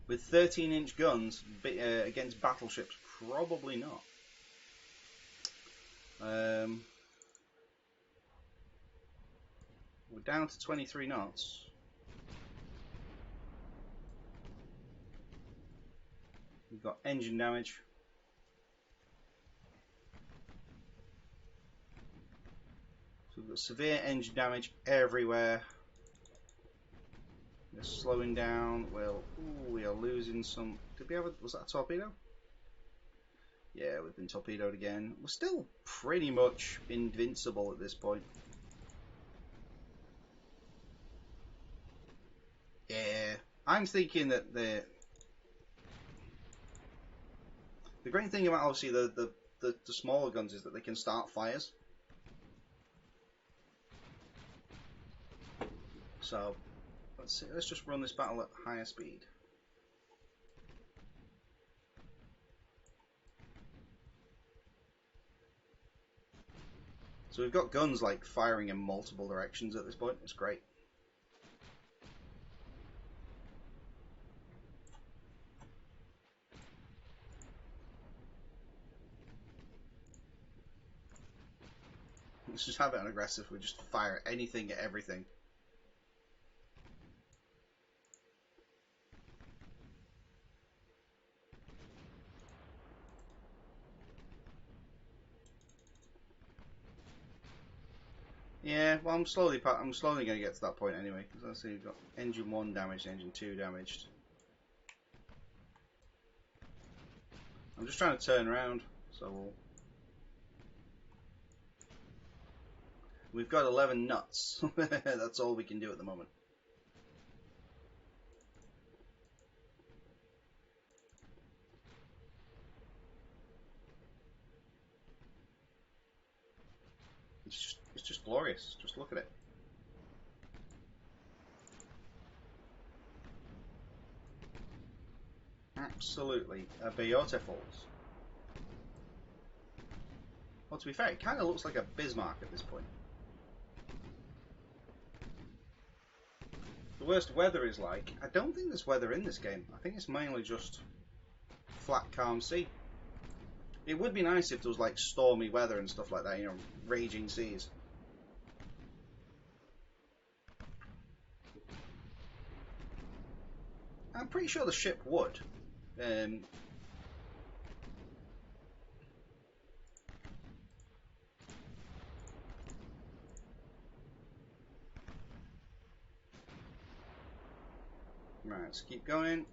with 13-inch guns against battleships? Probably not. We're down to 23 knots. We've got engine damage. So we've got severe engine damage everywhere. We're slowing down. Well, ooh, we are losing some. Did we have a, was that a torpedo? Yeah, we've been torpedoed again. We're still pretty much invincible at this point. Yeah, I'm thinking that the great thing about obviously the smaller guns is that they can start fires. So let's see. Let's just run this battle at higher speed. So we've got guns like firing in multiple directions at this point. It's great. Let's just have it on aggressive. We just fire anything at everything. Yeah, well, I'm slowly going to get to that point anyway. Because let's see, we've got engine 1 damaged, engine 2 damaged. I'm just trying to turn around, so we've got 11 nuts. That's all we can do at the moment. It's just glorious. Just look at it. Absolutely beautiful. Well, to be fair, it kind of looks like a Bismarck at this point. The worst weather is like, I don't think there's weather in this game. I think it's mainly just flat, calm sea. It would be nice if there was like stormy weather and stuff like that, you know, raging seas. I'm pretty sure the ship would. Right, let's keep going.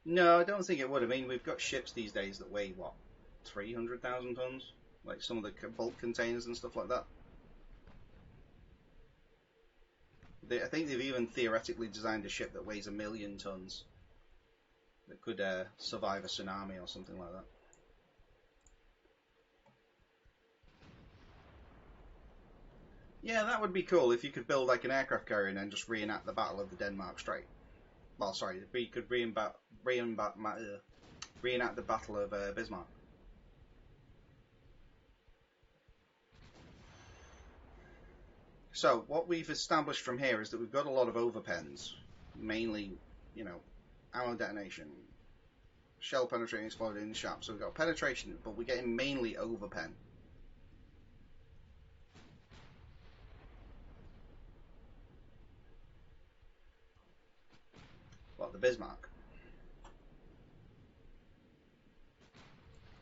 No, I don't think it would. I mean, we've got ships these days that weigh, what, 300,000 tons? Like some of the bulk containers and stuff like that. I think they've even theoretically designed a ship that weighs 1,000,000 tons that could survive a tsunami or something like that. Yeah, that would be cool if you could build like an aircraft carrier and then just reenact the Battle of the Denmark Strait. Well, sorry, we could reenact the Battle of Bismarck. So what we've established from here is that we've got a lot of overpens, mainly, you know, ammo detonation, shell penetrating, exploding in the shaft. So we've got penetration, but we're getting mainly overpen. What, the Bismarck?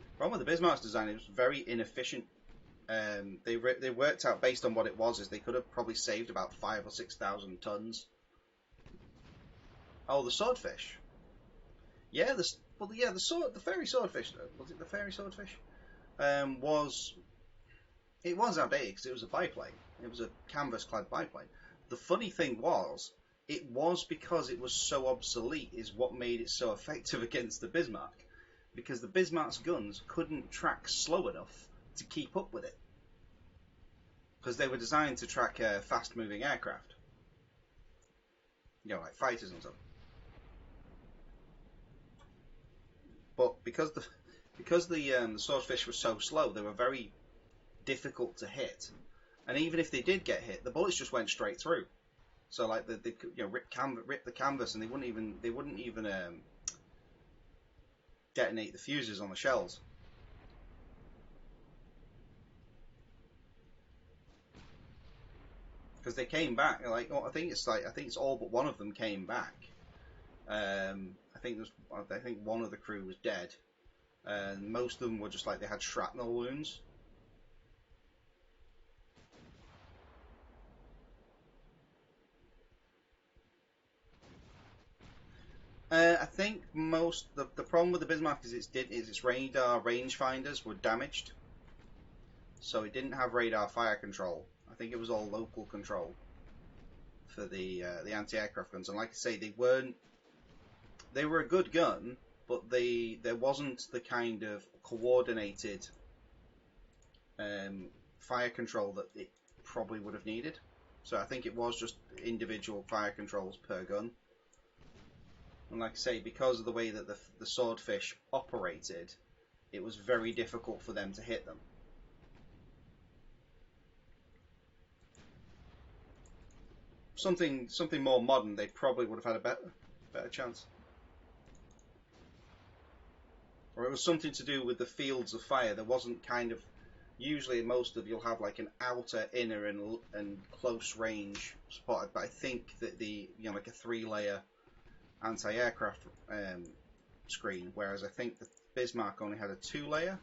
The problem with the Bismarck's design, it was very inefficient. They worked out based on what it was is they could have probably saved about 5,000 or 6,000 tons. Oh, the swordfish. Yeah, the fairy swordfish. Was it the fairy swordfish? Was outdated because it was a biplane. It was a canvas-clad biplane. The funny thing was, it was because it was so obsolete is what made it so effective against the Bismarck. Because the Bismarck's guns couldn't track slow enough to keep up with it. Because they were designed to track fast-moving aircraft. You know, like fighters and stuff. But because the swordfish was so slow, they were very difficult to hit. And even if they did get hit, the bullets just went straight through. So like they rip the canvas, and they wouldn't even detonate the fuses on the shells. Because they came back, like I think it's all but one of them came back. I think one of the crew was dead, and most of them were just like they had shrapnel wounds. I think the problem with the Bismarck is its radar rangefinders were damaged, so it didn't have radar fire control. I think it was all local control for the anti-aircraft guns, and like I say, they were a good gun, but there wasn't the kind of coordinated fire control that it probably would have needed. So I think it was just individual fire controls per gun. And like I say, because of the way that the swordfish operated, it was very difficult for them to hit them. Something more modern, they probably would have had a better chance. Or it was something to do with the fields of fire. There wasn't kind of, usually most of you'll have like an outer, inner, and close range spotted. But I think that like a 3-layer anti-aircraft screen, whereas I think the Bismarck only had a 2-layer.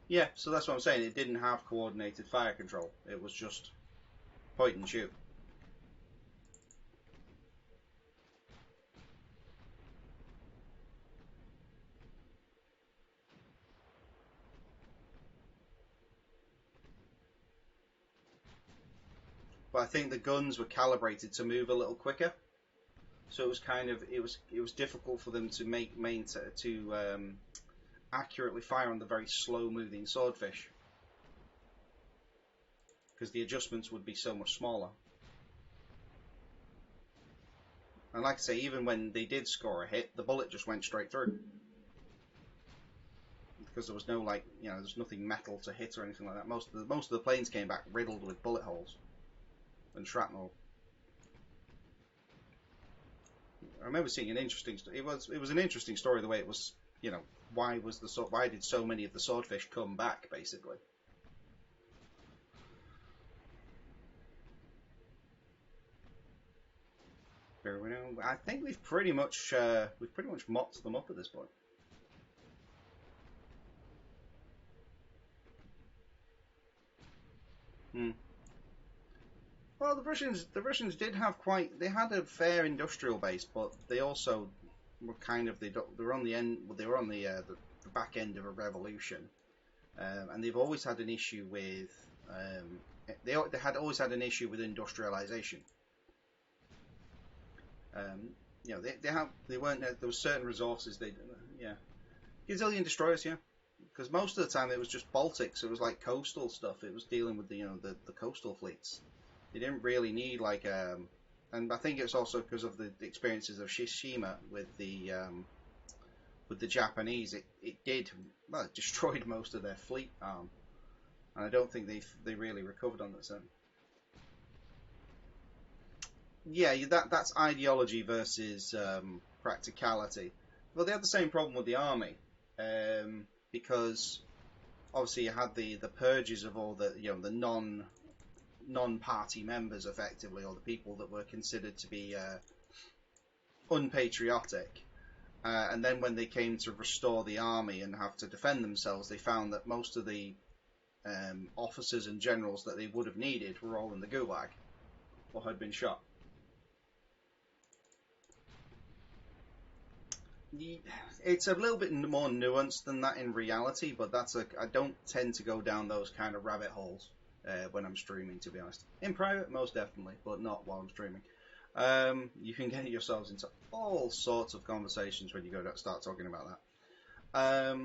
Yeah, so that's what I'm saying. It didn't have coordinated fire control. It was just point and shoot. But I think the guns were calibrated to move a little quicker, so it was it was difficult for them to accurately fire on the very slow-moving swordfish because the adjustments would be so much smaller. And like I say, even when they did score a hit, the bullet just went straight through because there was no there's nothing metal to hit or anything like that. Most of the planes came back riddled with bullet holes and shrapnel. I remember seeing an interesting. It was an interesting story the way it was. Why did so many of the swordfish come back basically? I think we've pretty much mopped them up at this point. Well, the Russians did have they had a fair industrial base, but they also were they were on the end. They were on the back end of a revolution, and they've always had an issue with they had always had an issue with industrialization. There were certain resources Yeah. Gazillion destroyers, yeah. Because most of the time it was just Baltics. It was like coastal stuff. It was dealing with the coastal fleets. They didn't really need like and I think it's also because of the experiences of Shishima with the Japanese. It did well. It destroyed most of their fleet arm, and I don't think they really recovered on that. So yeah, that's ideology versus practicality. Well, they had the same problem with the army because obviously you had the purges of all the the non-party members effectively, or the people that were considered to be unpatriotic. And then when they came to restore the army and have to defend themselves, they found that most of the officers and generals that they would have needed were all in the gulag or had been shot. It's a little bit more nuanced than that in reality, but I don't tend to go down those kind of rabbit holes when I'm streaming, to be honest. In private, most definitely, but not while I'm streaming. You can get yourselves into all sorts of conversations when you go to start talking about that.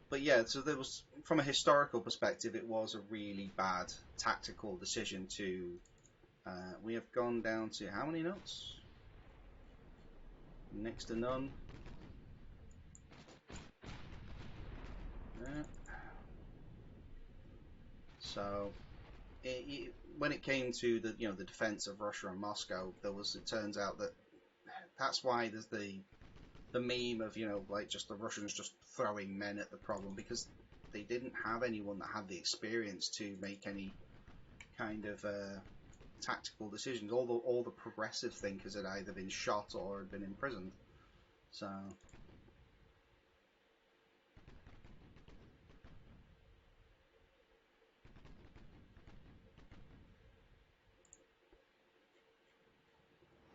But yeah, so there was, from a historical perspective, it was a really bad tactical decision to. We have gone down to how many knots? Next to none. So, when it came to the defense of Russia and Moscow, it turns out that's why there's the meme of like just the Russians just throwing men at the problem, because they didn't have anyone that had the experience to make any kind of tactical decisions. All the progressive thinkers had either been shot or had been imprisoned. So.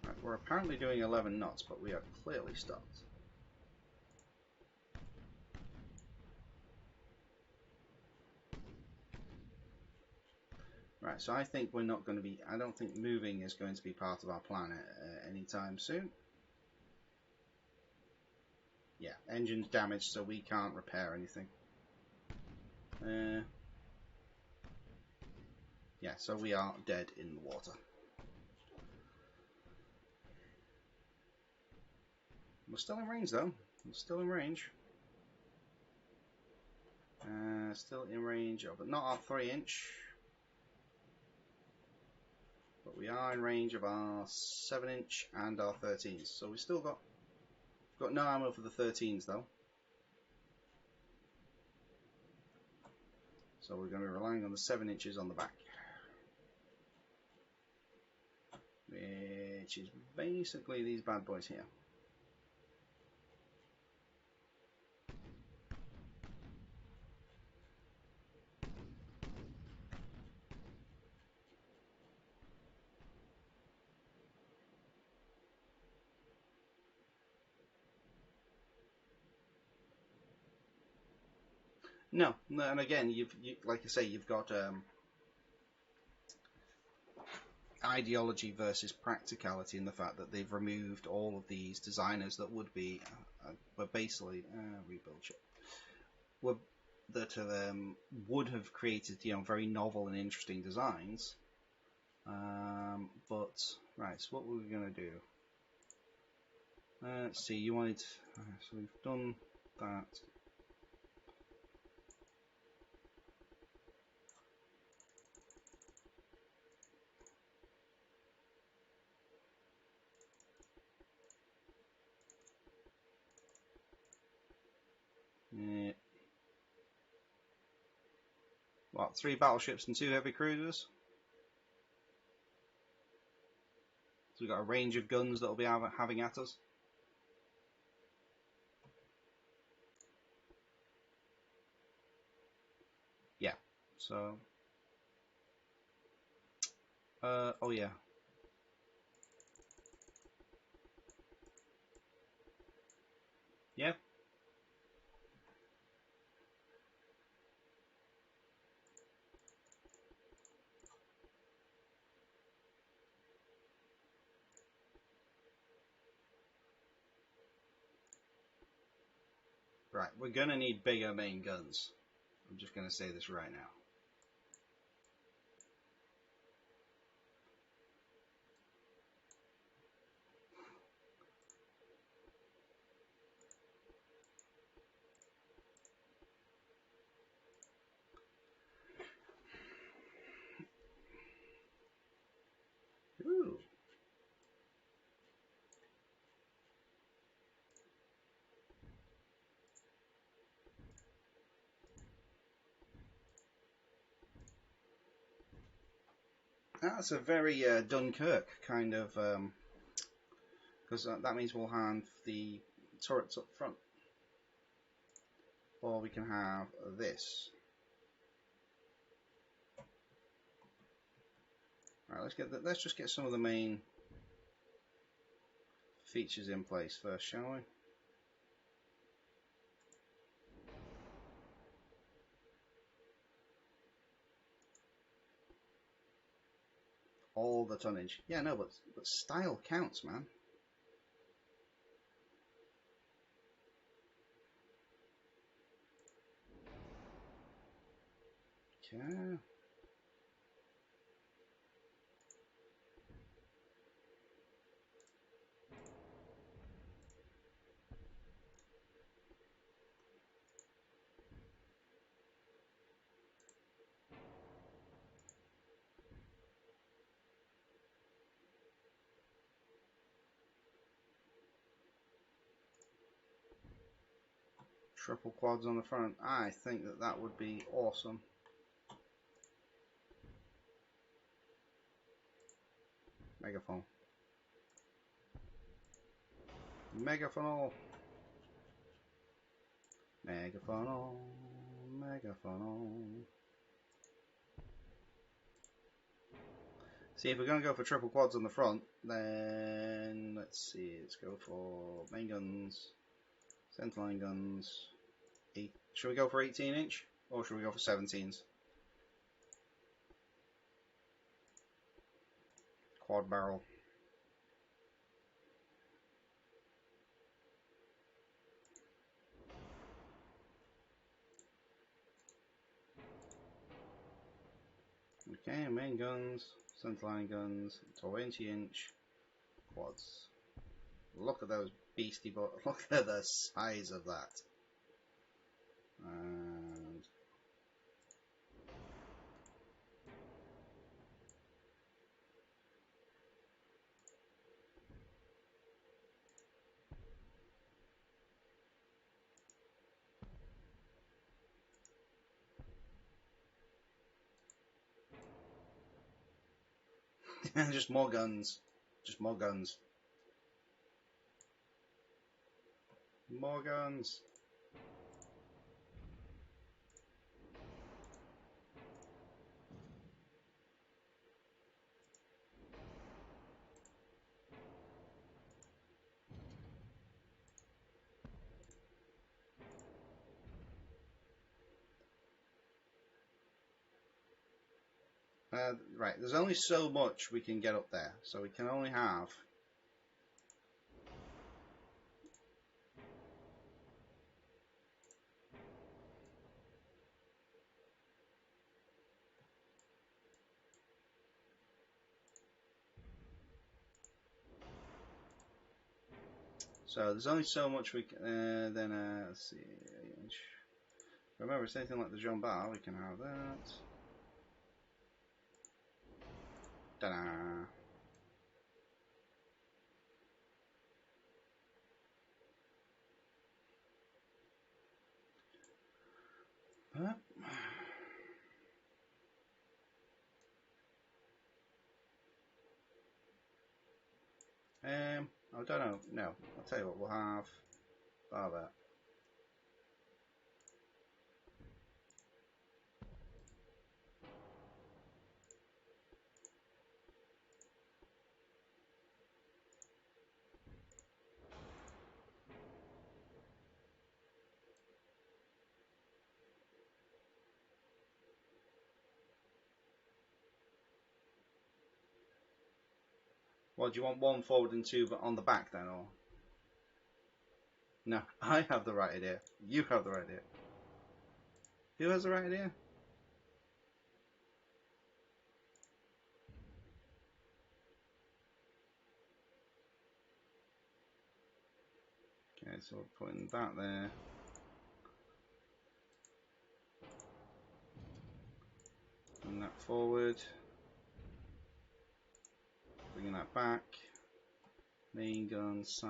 Right, we're apparently doing 11 knots, but we are clearly stopped. Right, so I think we're not going to be. I don't think moving is going to be part of our plan anytime soon. Yeah, engine's damaged, so we can't repair anything. Yeah, so we are dead in the water. We're still in range, though. We're still in range. Still in range of, not our 3-inch. But we are in range of our 7-inch and our 13s. So we've still got no ammo for the 13s, though. So we're going to be relying on the 7 inches on the back. Which is basically these bad boys here. No, and again, like I say, you've got ideology versus practicality in the fact that they've removed all of these designers that would be, were basically rebuild ship, would have created very novel and interesting designs. But right, so what were we gonna do? Let's see. You wanted, so we've done that. What, 3 battleships and 2 heavy cruisers? So we've got a range of guns that will be having at us. Yeah. So. Oh yeah. Yeah. Right, we're going to need bigger main guns. I'm just going to say this right now. Ooh. That's a very Dunkirk kind of, because that means we'll have the turrets up front, or we can have this. Right, let's just get some of the main features in place first, shall we? All the tonnage. Yeah, no, but style counts, man. Yeah. Triple quads on the front. I think that would be awesome. Megaphone. Megaphone. Megaphone. Megaphone. See, if we're going to go for triple quads on the front, then let's see. Let's go for main guns, centerline guns. Should we go for 18-inch or should we go for 17s? Quad barrel. Okay, main guns, centerline guns, 20-inch quads. Look at those beastie but look at the size of that. And just more guns. Just more guns. More guns. Right, there's only so much we can get up there, so we can only have there's only so much we can, let's see, remember it's anything like the Jean Bar, we can have that. Ta-da! I don't know. No, I'll tell you what. We'll have that. Well, do you want one forward and two but on the back then, or? No, I have the right idea. You have the right idea. Who has the right idea? Okay, so we're putting that there. Bring that forward. Bringing that back. Main guns,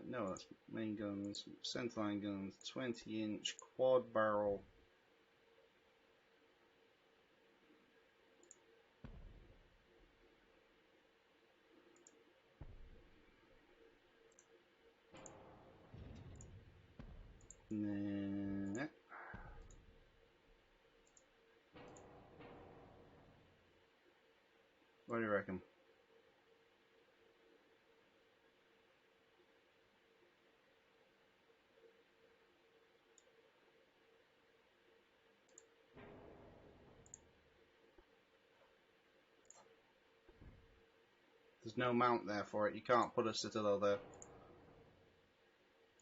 no, that's main guns, centerline guns, 20-inch quad barrel. Nah. What do you reckon? There's no mount there for it. You can't put a citadel there.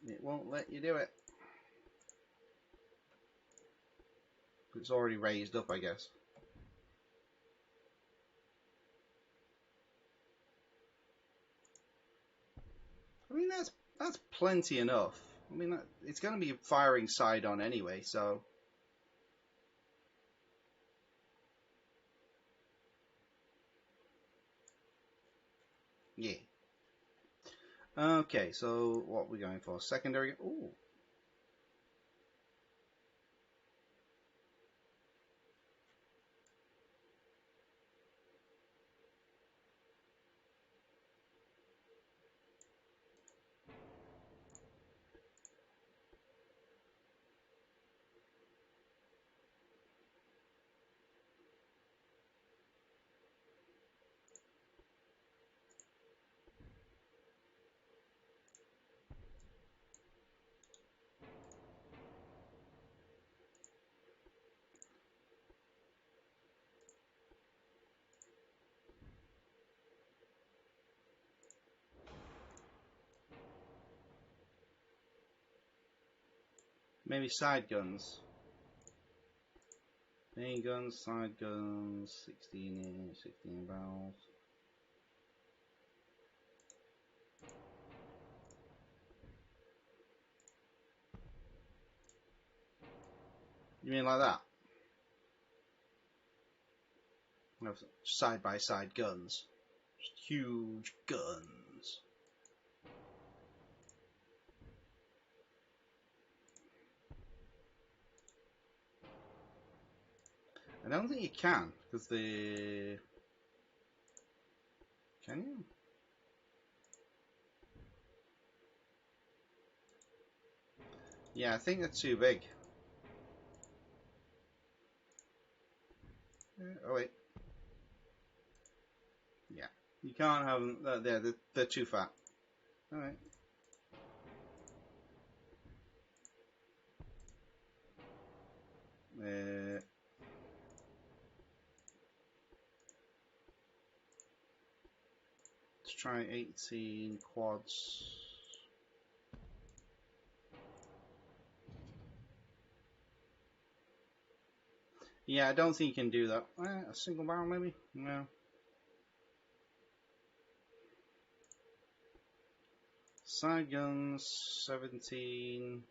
It won't let you do it. It's already raised up, I guess. I mean, that's plenty enough. I mean, it's going to be firing side on anyway, so. Yeah. Okay, so what are we going for? Secondary. Ooh. Maybe side guns. Main guns, side guns, 16-inch, 16 barrels. You mean like that? Side by side guns. Just huge guns. I don't think you can, because the... Can you? Yeah, I think they're too big. Oh wait. Yeah. You can't have them, they're too fat. Alright. Let's try 18 quads. Yeah, I don't think you can do that. A single barrel maybe? No. Side guns, 17.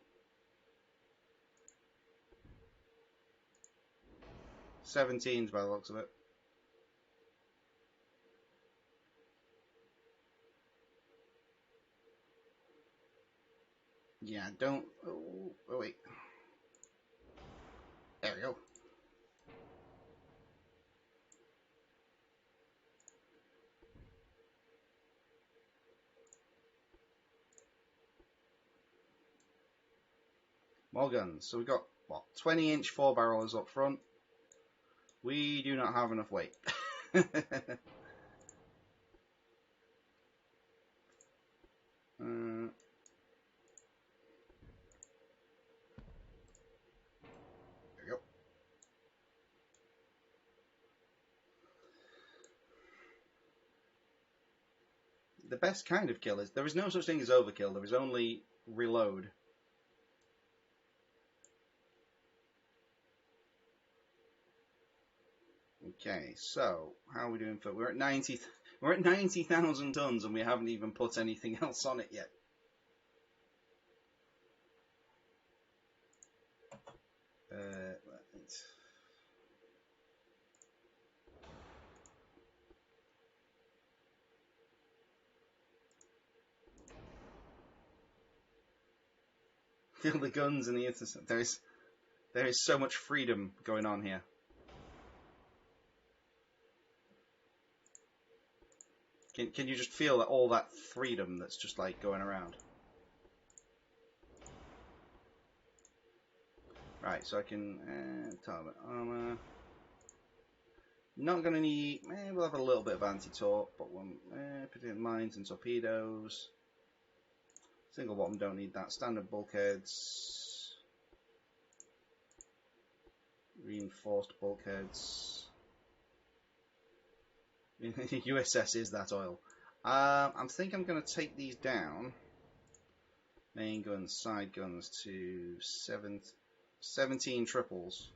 17s by the looks of it. Yeah, don't... Oh, wait. There we go. More guns. So we've got, what, 20-inch 4-barrels up front. We do not have enough weight. There we go. the best kind of kill is there is no such thing as overkill. There is only reload. Okay, so how are we doing for? We're at 90,000 tons, and we haven't even put anything else on it yet. Feel the guns and the intercept. There is so much freedom going on here. Can you just feel that all that freedom that's just like going around? Right, so I can target armor. Not gonna need. We'll have a little bit of anti-torp, but one mines and torpedoes. Single bottom don't need that. Standard bulkheads. Reinforced bulkheads. USS is that oil. I think I'm going to take these down. Main guns, side guns to 17 triples.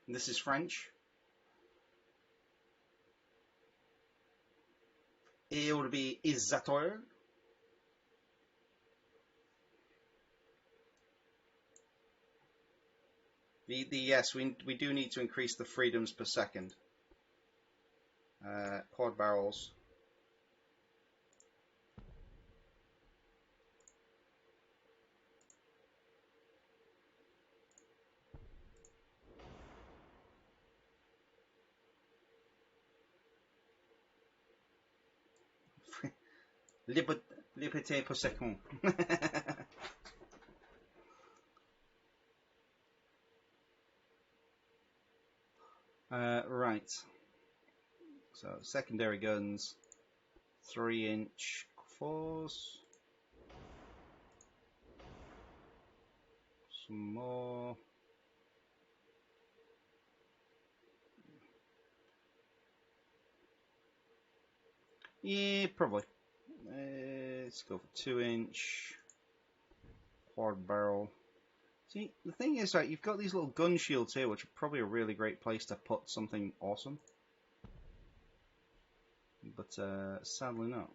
This is French. It would be is that oil? Yes, we do need to increase the freedoms per second. Quad barrels. Liberté per second. Right. So secondary guns, 3-inch fours. Some more. Yeah, probably. Let's go for 2-inch quad barrel. See, the thing is, right, you've got these little gun shields here, which are probably a really great place to put something awesome. But sadly not.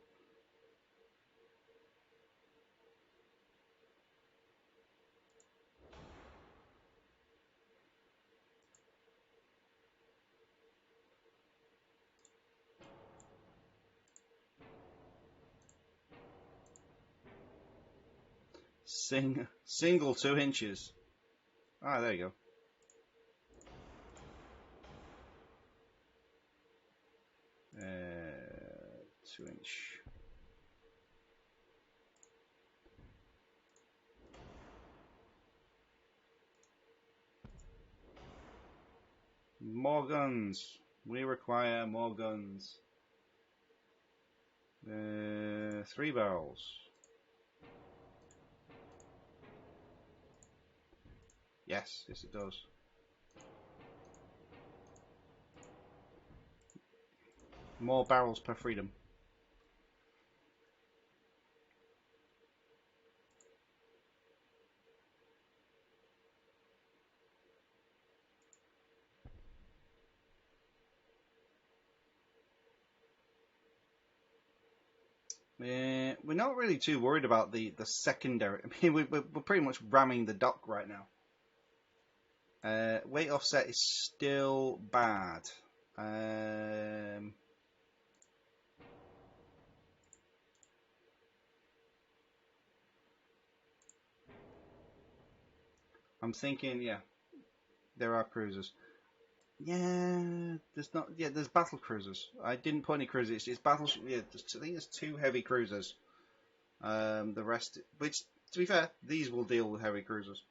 Single 2 inches. Ah, there you go. 2-inch. More guns. We require more guns. 3 barrels. Yes, yes it does. More barrels per freedom. We're not really too worried about the secondary. I mean, we're pretty much ramming the dock right now. Weight offset is still bad. I'm thinking, yeah, there are cruisers. Yeah, there's not. Yeah, there's battle cruisers. I didn't put any cruisers. It's battle. Yeah, I think there's 2 heavy cruisers. The rest, which to be fair, these will deal with heavy cruisers.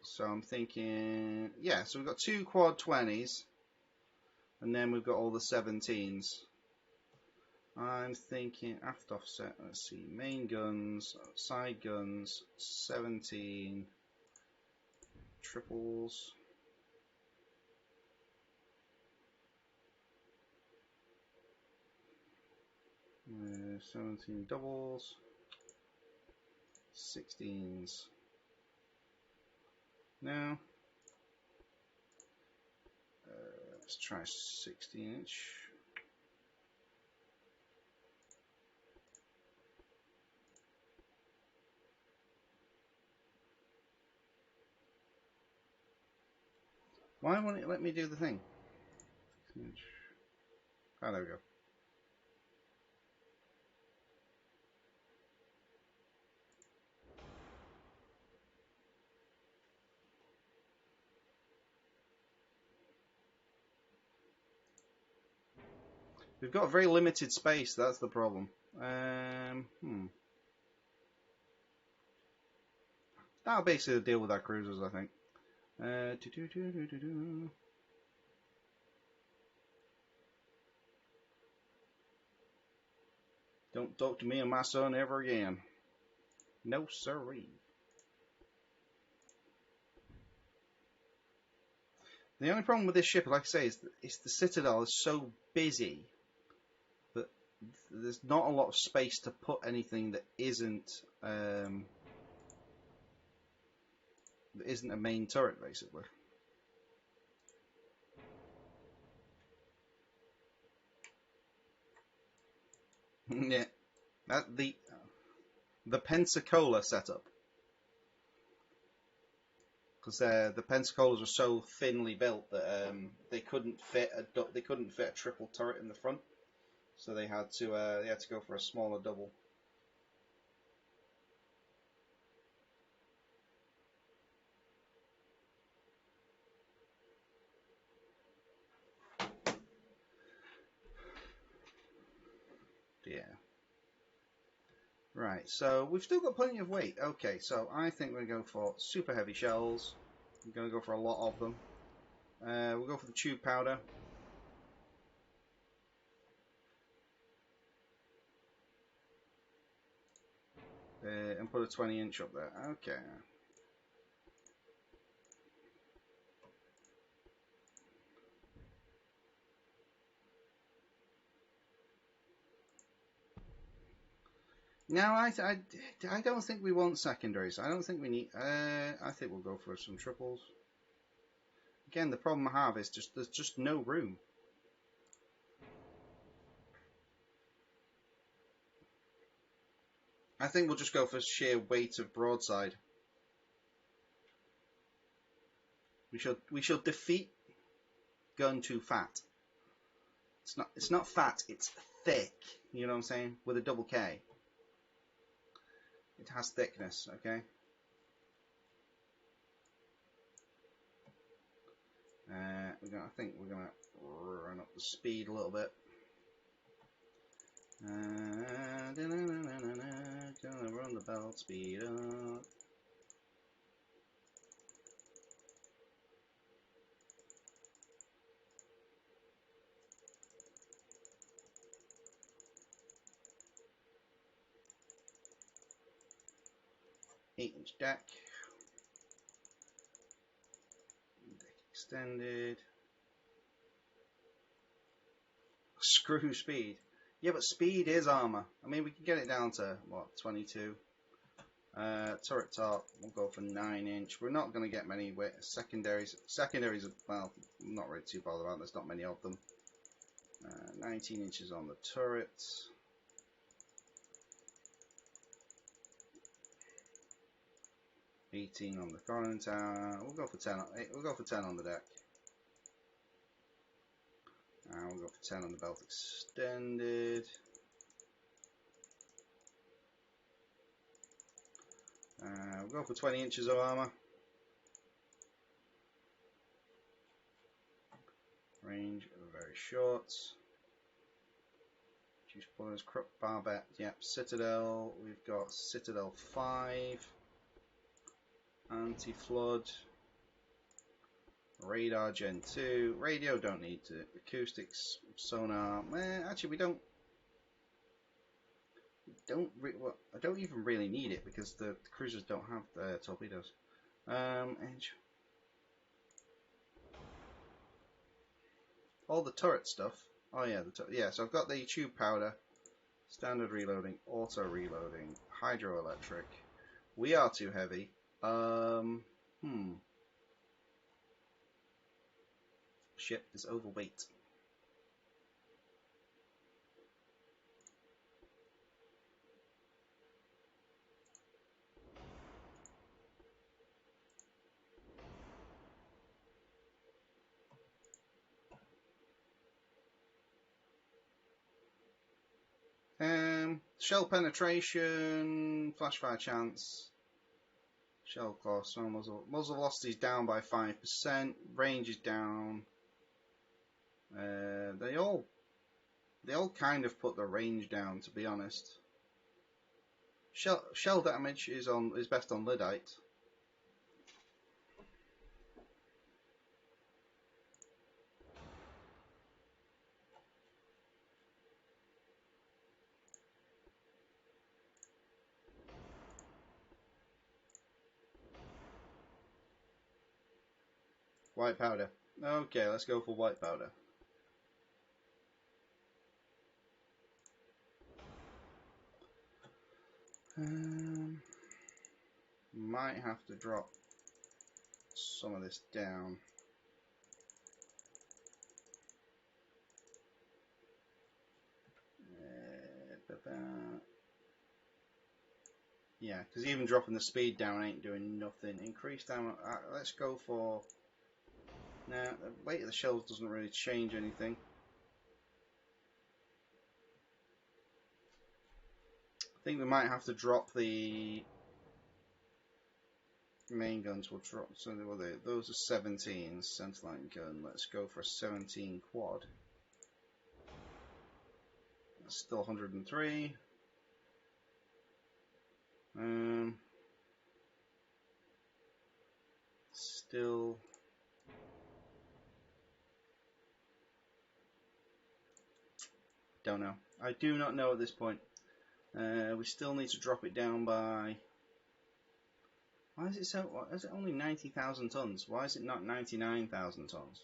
So I'm thinking, yeah. So we've got 2 quad 20s, and then we've got all the 17s. I'm thinking aft offset. Let's see, main guns, side guns, 17 triples. 17 doubles, 16s. Now, let's try 16-inch. Why won't it let me do the thing? 16-inch. Oh, there we go. We've got very limited space, that's the problem. That'll basically deal with our cruisers, I think. Don't talk to me and my son ever again. No siree. The only problem with this ship, like I say, is the Citadel is so busy that there's not a lot of space to put anything that isn't a main turret, basically. Yeah, that the Pensacola setup, because the Pensacola's were so thinly built that they couldn't fit a triple turret in the front, so they had to go for a smaller double. Yeah. Right, so we've still got plenty of weight. Okay, so I think we're going to go for super heavy shells. We're going to go for a lot of them. We'll go for the tube powder. And put a 20-inch up there. Okay. Now, I don't think we want secondaries. I don't think we need... I think we'll go for some triples. Again, the problem I have is there's just no room. I think we'll just go for sheer weight of broadside. We shall defeat gun too fat. It's not fat, it's thick. You know what I'm saying? With a double K. It has thickness, okay? I think we're gonna run up the speed a little bit. Gonna run the belt speed up. Eight-inch deck. Deck extended. Screw speed. Yeah, but speed is armor. I mean, we can get it down to, what, 22. Turret top, we'll go for 9-inch. We're not going to get many secondaries. Secondaries, well, I'm not really too bothered about. There's not many of them. 19 inches on the turrets. $18 on the conning tower. We'll go for 10. We'll go for 10 on the deck. We'll go for 10 on the belt extended. We'll go for 20 inches of armor. Range very short. Juice pullers, crook barbette. Yep, Citadel. We've got Citadel 5. Anti-flood. Radar Gen 2. Radio don't need to. Acoustics, sonar. Actually, we don't. Well, I don't even really need it because the cruisers don't have the torpedoes. Edge. All the turret stuff. Oh yeah, yeah. So I've got the tube powder, standard reloading, auto reloading, hydroelectric. We are too heavy. Ship is overweight. Shell penetration, flash fire chance, shell cost, muzzle velocity is down by 5%, range is down. They all kind of put the range down, to be honest. Shell damage is best on Lyddite. White powder. Okay, let's go for white powder. Might have to drop some of this down. Yeah, because even dropping the speed down ain't doing nothing. Increase down. Let's go for. Now, the weight of the shells doesn't really change anything. I think we might have to drop the main guns. We'll drop. So those are 17s. Centerline gun. Let's go for a 17 quad. That's still 103. Still. Don't know. I do not know at this point. We still need to drop it down by. Why is it so? Is it only 90,000 tons? Why is it not 99,000 tons?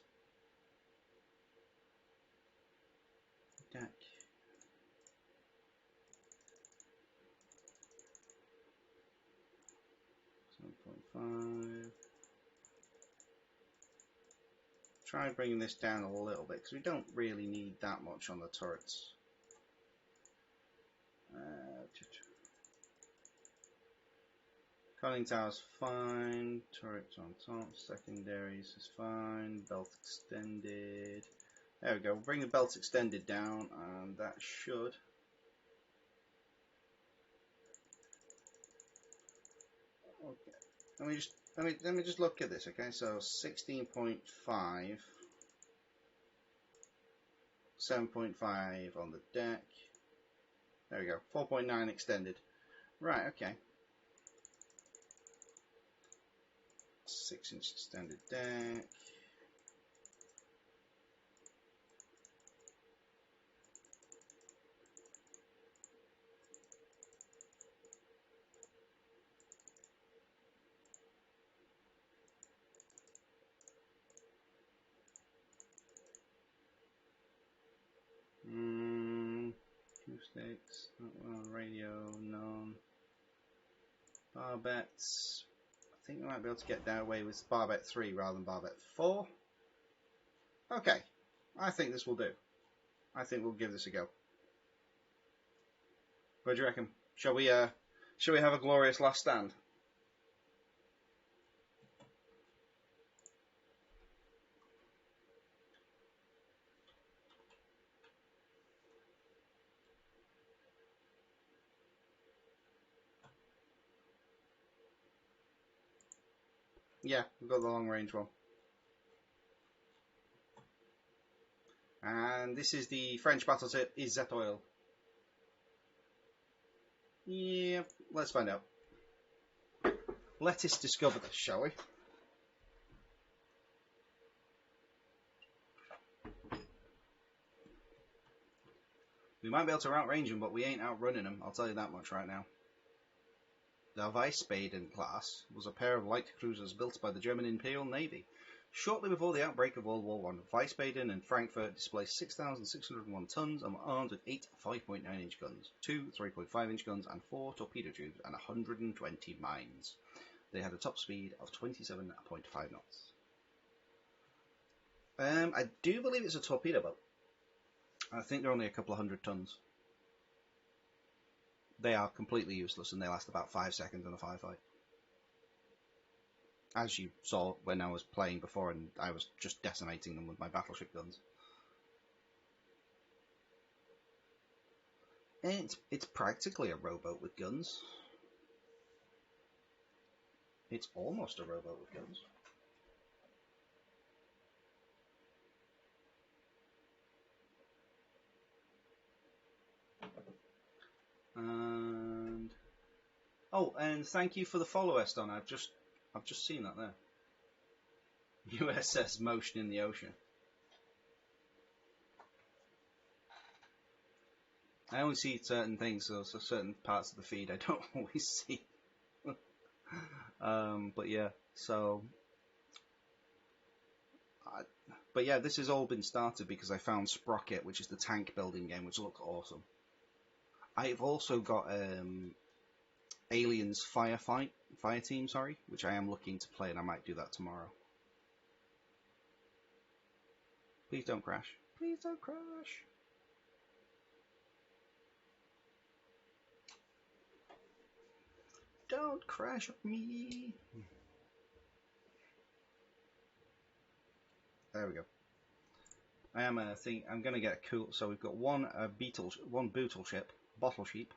Deck. Try bringing this down a little bit because we don't really need that much on the turrets. Conning tower's fine. Turrets on top. Secondaries is fine. Belt extended. There we go. Bring the belt extended down, and that should. Okay. Let me just look at this. Okay, so 16.5, 7.5 on the deck. There we go. 4.9 extended. Right. Okay. 6-inch extended deck. Acoustics, radio, none. Barbettes. I think we might be able to get that away with Barbette 3 rather than Barbette 4. Okay, I think this will do. I think we'll give this a go. What do you reckon? Shall we have a glorious last stand? Yeah, we've got the long range one. And this is the French battleship, is that oil? Yep, let's find out. Let us discover this, shall we? We might be able to outrange them, but we ain't outrunning them. I'll tell you that much right now. The Wiesbaden class was a pair of light cruisers built by the German Imperial Navy. Shortly before the outbreak of World War I, Wiesbaden and Frankfurt displaced 6,601 tons and were armed with 8 5.9-inch guns, 2 3.5-inch guns, and 4 torpedo tubes, and 120 mines. They had a top speed of 27.5 knots. I do believe it's a torpedo boat. I think they're only a couple of hundred tons. They are completely useless and they last about 5 seconds in a firefight. As you saw when I was playing before and I was just decimating them with my battleship guns. It's practically a rowboat with guns. It's almost a rowboat with guns. And oh, and thank you for the follow, Eston. I've just seen that there. USS Motion in the ocean. I only see certain things, so certain parts of the feed I don't always see. But yeah, so. But yeah, this has all been started because I found Sprocket, which is the tank building game, which looks awesome. I've also got Aliens Fire Team, which I am looking to play, and I might do that tomorrow. Please don't crash. Please don't crash. Don't crash on me. There we go. I'm gonna get a cool. So we've got one bootle ship, bottle sheep.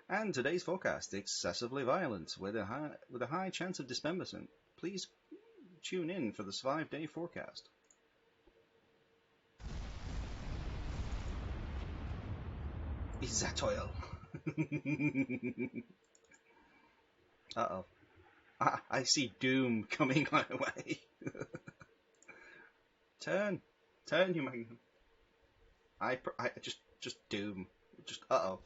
And today's forecast: excessively violent with a high chance of dismemberment. Please tune in for this 5-day forecast. Is that oil? Uh-oh. I see doom coming my way. Turn, you magnum. I just doom. Just uh-oh.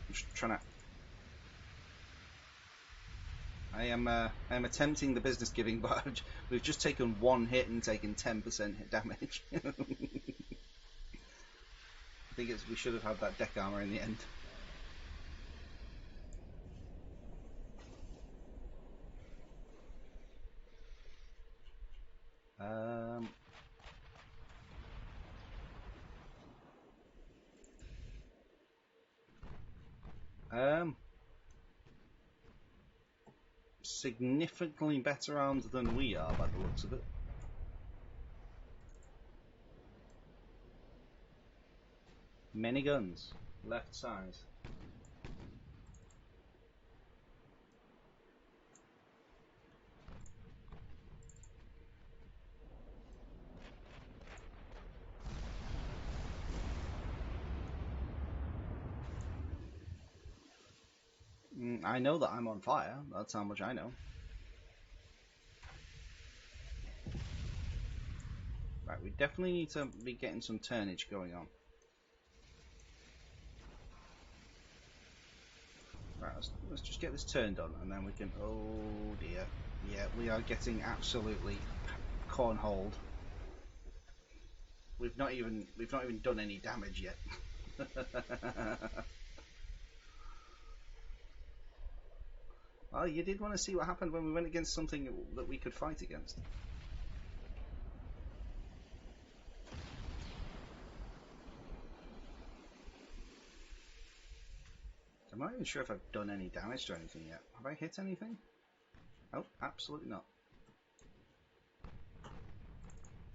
I'm just trying to. I am attempting the business giving, but we've just taken one hit and taken 10% hit damage. I think we should have had that deck armor in the end. Significantly better armed than we are by the looks of it. Many guns, left side. I know that I'm on fire, that's how much I know. Right, we definitely need to be getting some turnage going on. Right, let's just get this turned on and then we can... Oh dear. Yeah, we are getting absolutely cornholed. We've not even done any damage yet. Well, you did want to see what happened when we went against something that we could fight against. I'm not even sure if I've done any damage to anything yet. Have I hit anything? Oh, absolutely not.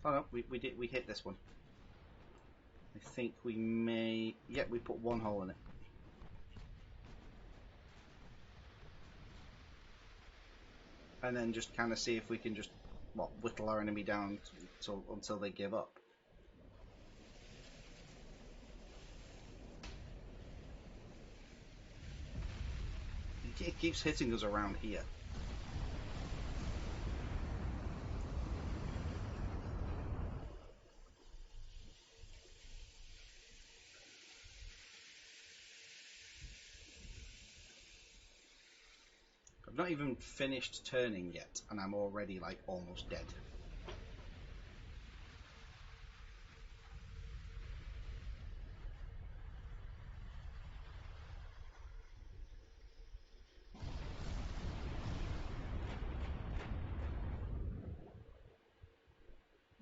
Oh no, we hit this one. I think we may... Yeah, we put one hole in it. And then just kind of see if we can just what, whittle our enemy down until they give up. It keeps hitting us around here. I've not even finished turning yet, and I'm already like almost dead.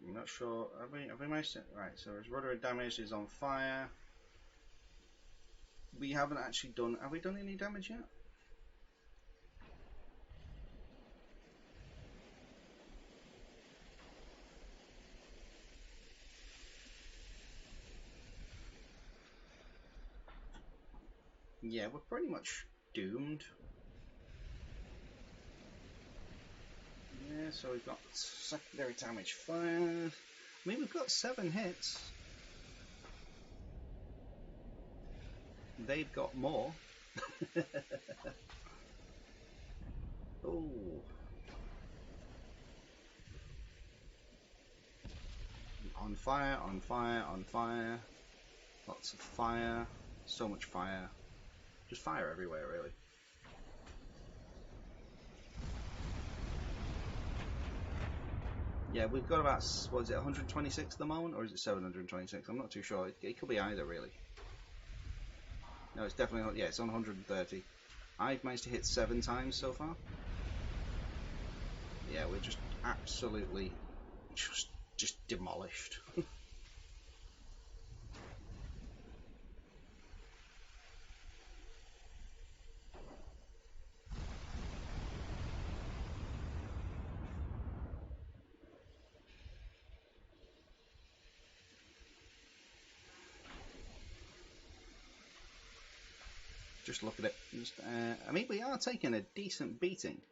I'm not sure. Have we managed to? Right, so his rudder damage is on fire. We haven't actually done. Have we done any damage yet? Yeah, we're pretty much doomed. Yeah, so we've got secondary damage 5. I mean, we've got 7 hits. They've got more. Oh. On fire, on fire, on fire. Lots of fire. So much fire. Just fire everywhere, really. Yeah, we've got about, what is it, 126 at the moment? Or is it 726? I'm not too sure. It could be either, really. No, it's definitely, yeah, it's on 130. I've managed to hit 7 times so far. Yeah, we're just absolutely just demolished. Just look at it. I mean, we are taking a decent beating.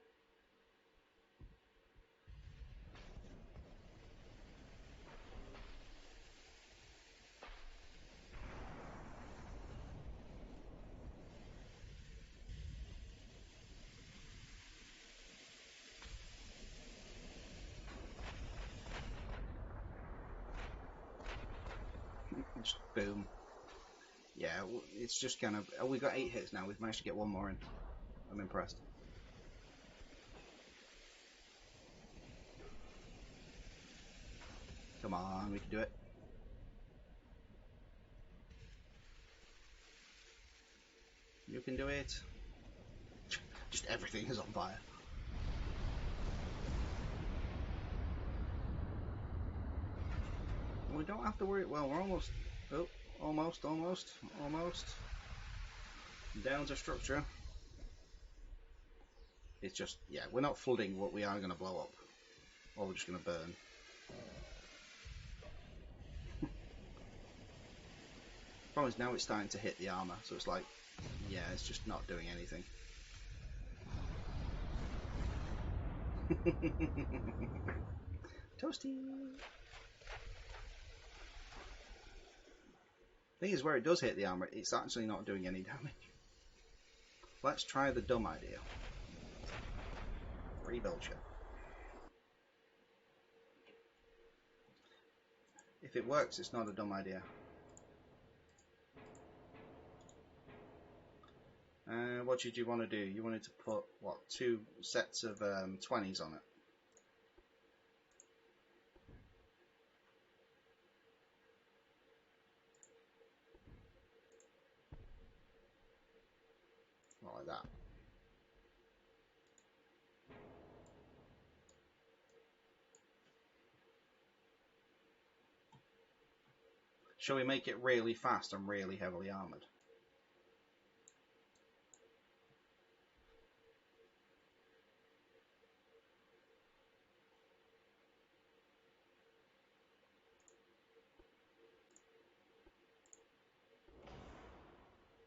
Just boom. Yeah, it's just kind of. Oh, we've got 8 hits now. We've managed to get 1 more in. I'm impressed. Come on, we can do it. You can do it. Just everything is on fire. We don't have to worry. Well, we're almost. Oh, almost. Down to structure. It's just, yeah, we're not flooding what we are going to blow up. Or we're just going to burn. Problem is now it's starting to hit the armor, so it's like, yeah, it's just not doing anything. Toasty! Thing is, where it does hit the armor, it's actually not doing any damage. Let's try the dumb idea. Rebuild ship. If it works, it's not a dumb idea. What did you want to do? You wanted to put, what, 2 sets of 20s on it? Not like that. Shall we make it really fast and really heavily armoured?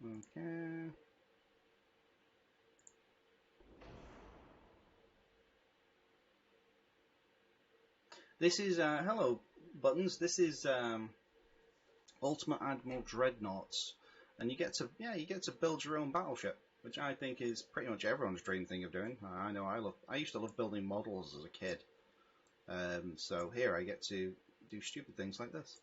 Okay. This is hello buttons. This is Ultimate Admiral Dreadnaughts, and you get to build your own battleship, which I think is pretty much everyone's dream thing of doing. I know I used to love building models as a kid, so here I get to do stupid things like this.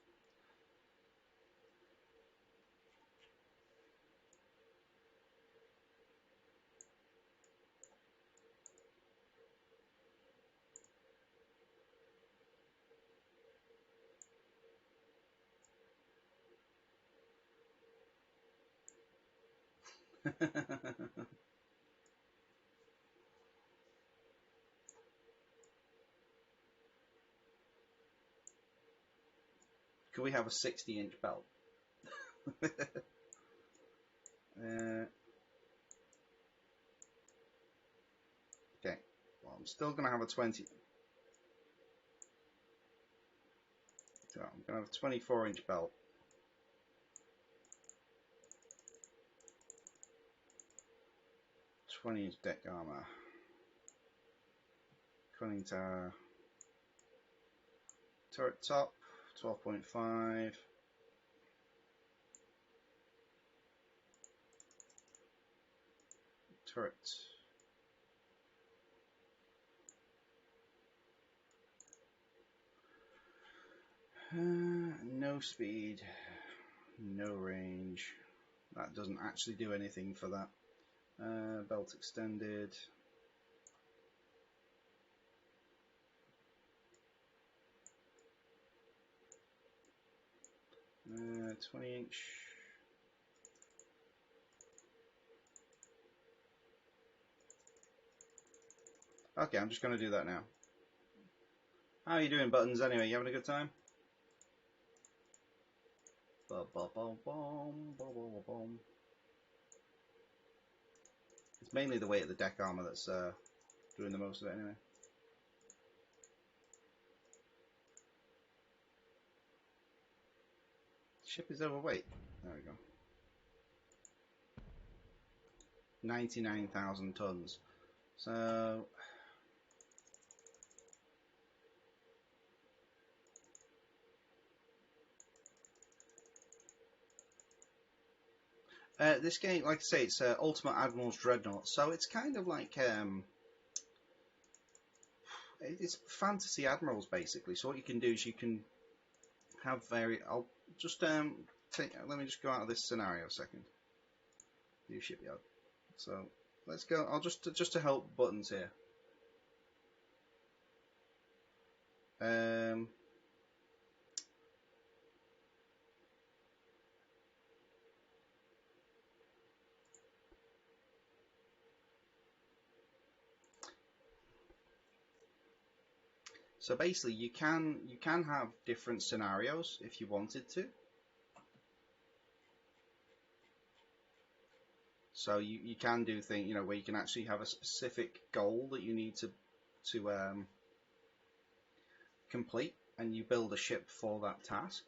Could we have a 60-inch belt? Okay, well, I'm still going to have a 20. So I'm going to have a 24-inch belt. 20-inch deck armor. Conning tower. Turret top, 12.5. Turret. No speed, no range. That doesn't actually do anything for that. Belt extended. Uh, 20-inch. Okay, I'm just going to do that now. How are you doing, buttons? Anyway, you having a good time? It's mainly the weight of the deck armor that's doing the most of it anyway. Ship is overweight. There we go. 99,000 tons. So this game, like I say, it's Ultimate Admiral's Dreadnought. So it's kind of like it's fantasy admirals basically. So what you can do is you can have I'll just let me just go out of this scenario a second. New shipyard. So let's go. I'll just to help buttons here. So basically, you can have different scenarios if you wanted to. So you can do things, where you can actually have a specific goal that you need to complete, and you build a ship for that task.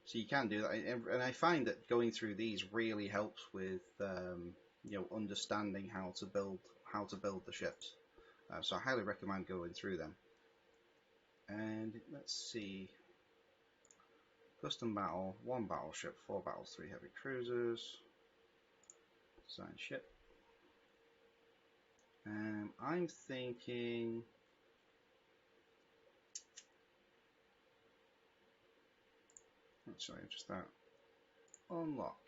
So you can do that, and I find that going through these really helps with understanding how to build the ships. So I highly recommend going through them. And let's see. Custom battle, 1 battleship, 4 battles, 3 heavy cruisers. Design ship. I'm thinking. Actually, just that. Unlock.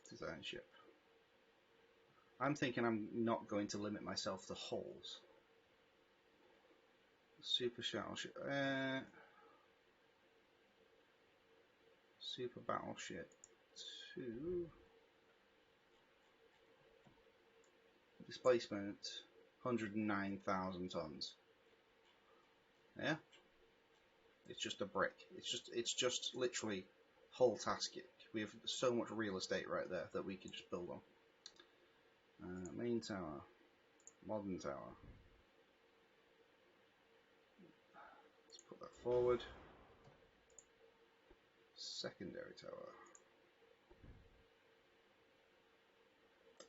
Design ship. I'm thinking I'm not going to limit myself to hulls. Super battleship. Super battleship 2. Displacement 109,000 tons. Yeah. It's just a brick. It's just literally hull-tastic. We have so much real estate right there that we can just build on. Main tower, modern tower. Let's put that forward. Secondary tower.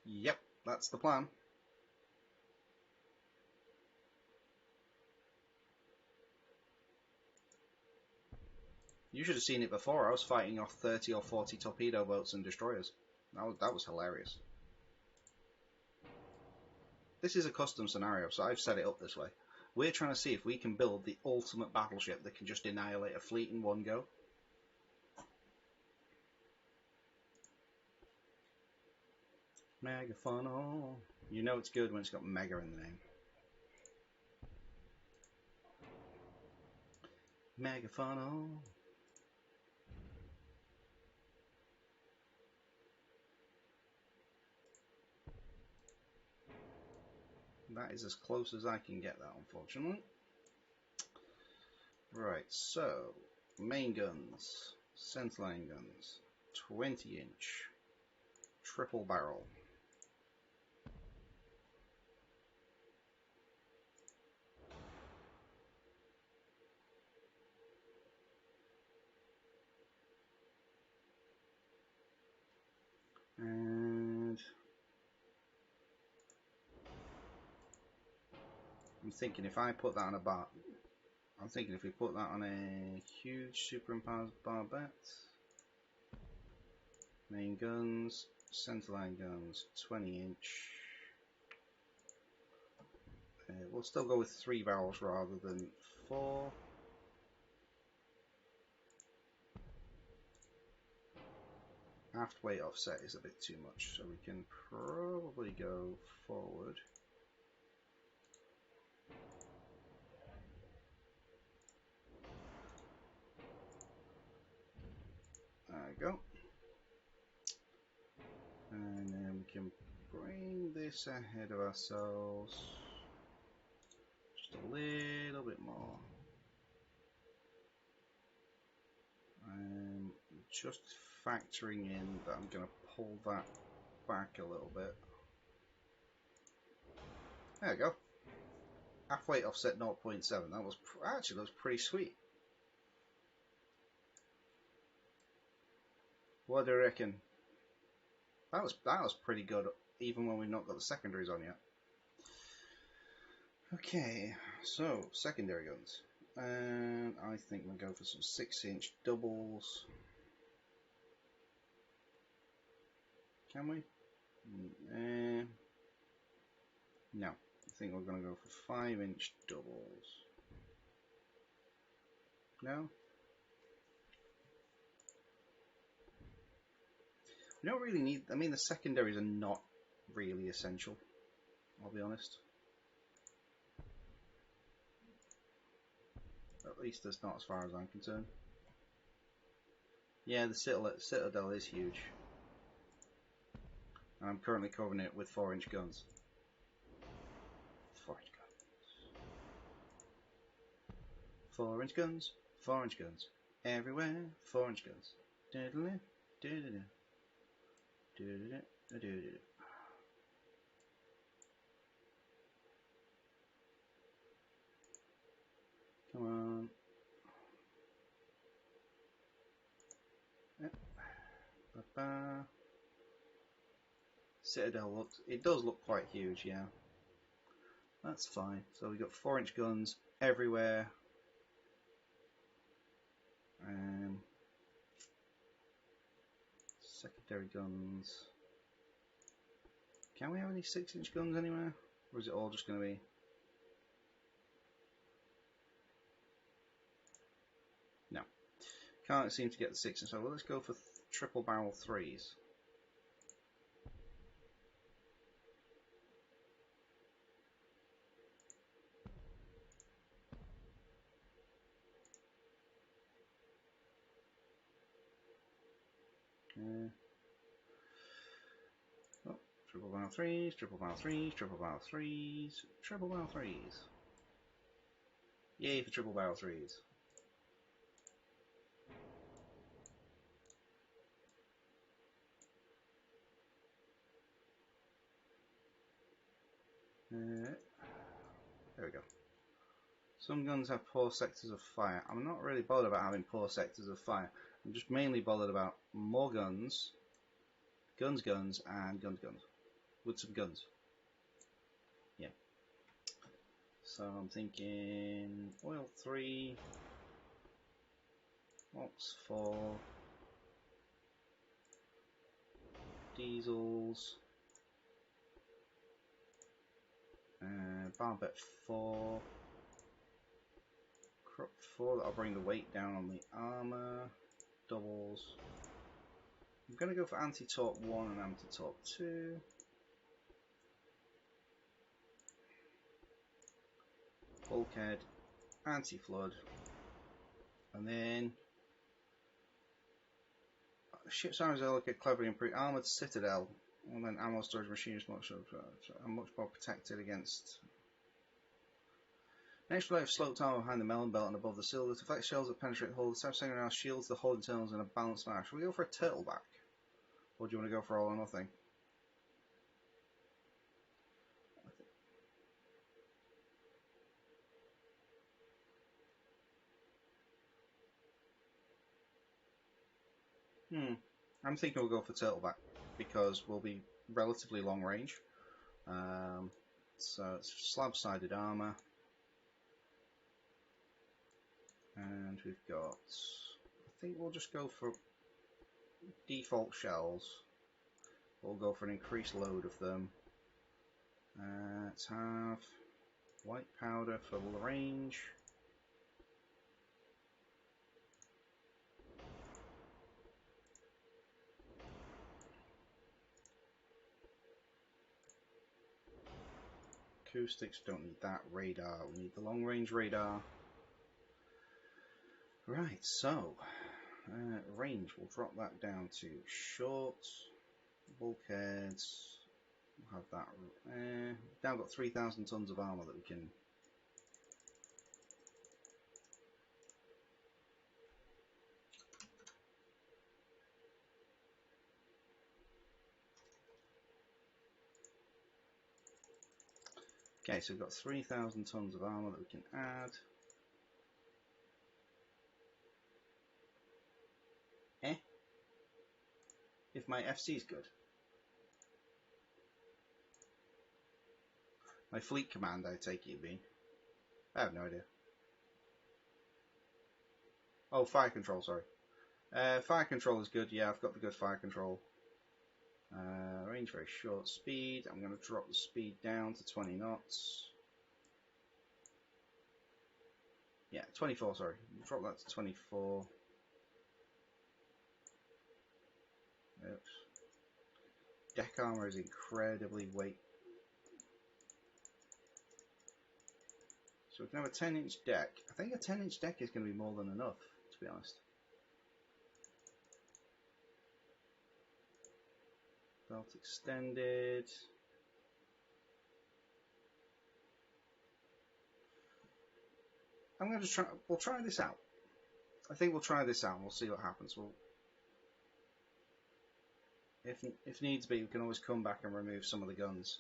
Yep, that's the plan. You should have seen it before. I was fighting off 30 or 40 torpedo boats and destroyers. That was hilarious. This is a custom scenario, so I've set it up this way. We're trying to see if we can build the ultimate battleship that can just annihilate a fleet in one go. Megafunnel. You know it's good when it's got mega in the name. Megafunnel. That is as close as I can get that, unfortunately. Right, so main guns, centerline guns, 20-inch, triple barrel. And I'm thinking if I put that on a bar, I'm thinking if we put that on a huge superimposed barbette, main guns, centerline guns, 20-inch. We'll still go with 3 barrels rather than 4. Aft weight offset is a bit too much, so we can probably go forward. There we go. And then we can bring this ahead of ourselves just a little bit more. Just factoring in that I'm going to pull that back a little bit. There we go. Half weight offset 0.7. That was actually looks pretty sweet. What do you reckon? That was pretty good, even when we've not got the secondaries on yet. Okay, so secondary guns, and I think we'll go for some 6-inch doubles. Can we? No. I think we're going to go for 5-inch doubles. No? We don't really need... I mean, the secondaries are not really essential, I'll be honest. At least that's not as far as I'm concerned. Yeah, the Citadel is huge. I'm currently covering it with 4-inch guns. 4-inch guns. 4-inch guns. 4-inch guns. Everywhere. 4-inch guns. Come on. Yep. Ba-ba. Citadel looks, it does look quite huge, yeah. That's fine. So we've got 4-inch guns everywhere. Secondary guns. Can we have any 6-inch guns anywhere? Or is it all just going to be... No. Can't seem to get the 6-inch. So well, let's go for triple barrel 3s. Oh, triple barrel 3s, triple barrel 3s, triple barrel 3s, triple barrel 3s. Yay for triple barrel 3s. There we go. Some guns have poor sectors of fire. I'm not really bothered about having poor sectors of fire. I'm just mainly bothered about more guns, guns, and guns. With some guns. Yeah. So I'm thinking oil 3. What's for diesels? Barbet 4. Crop 4, that'll bring the weight down on the armour. Doubles. I'm going to go for anti-torp 1 and anti-torp 2. Bulkhead, anti-flood. And then ship's armor is allocated cleverly improved. Armoured citadel. And then ammo storage machine is much more protected against. An extra layer of sloped armor behind the melon belt and above the cylinder. To affect shells that penetrate the hull, the second round shields the hull internals in a balanced manner. Should we go for a turtleback? Or do you want to go for all or nothing? I'm thinking we'll go for turtleback because we'll be relatively long range. So it's slab-sided armor, and we've got. I think we'll just go for default shells. We'll go for an increased load of them. Let's have white powder for the range. Acoustics, don't need that. Radar, we need the long range radar. Right, so range, we'll drop that down to short. Bulkheads, we'll have that. Now got 3,000 tons of armour that we can. Okay, so we've got 3,000 tons of armour that we can add. If my FC is good. My fleet command, I take it, being. I have no idea. Oh, fire control, sorry. Fire control is good, yeah, I've got the good fire control. Range very short. Speed, I'm going to drop the speed down to 20 knots. Yeah, 24, sorry. Drop that to 24. Oops. Deck armor is incredibly weight. So we can have a 10-inch deck. I think a 10-inch deck is going to be more than enough, to be honest. Belt extended. I'm going to try. We'll try this out. I think we'll try this out and we'll see what happens. We'll, if needs be, we can always come back and remove some of the guns.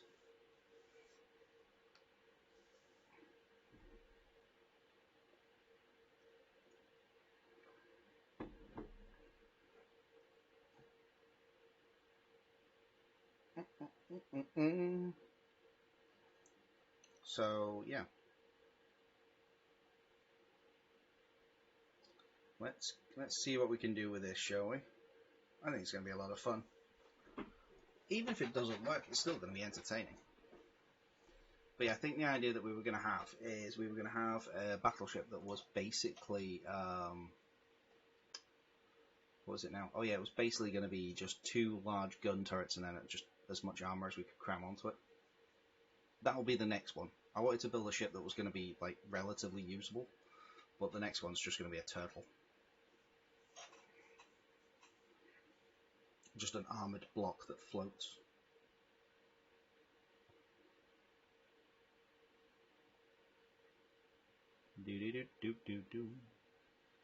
So yeah, let's see what we can do with this, shall we? I think it's going to be a lot of fun. Even if it doesn't work, it's still going to be entertaining. But yeah, I think the idea that we were going to have is we were going to have a battleship that was basically what was it now? Oh yeah, it was basically going to be just 2 large gun turrets and then just as much armor as we could cram onto it. That will be the next one. I wanted to build a ship that was going to be like relatively usable, but the next one's just going to be a turtle. Just an armoured block that floats. Do do do do do do.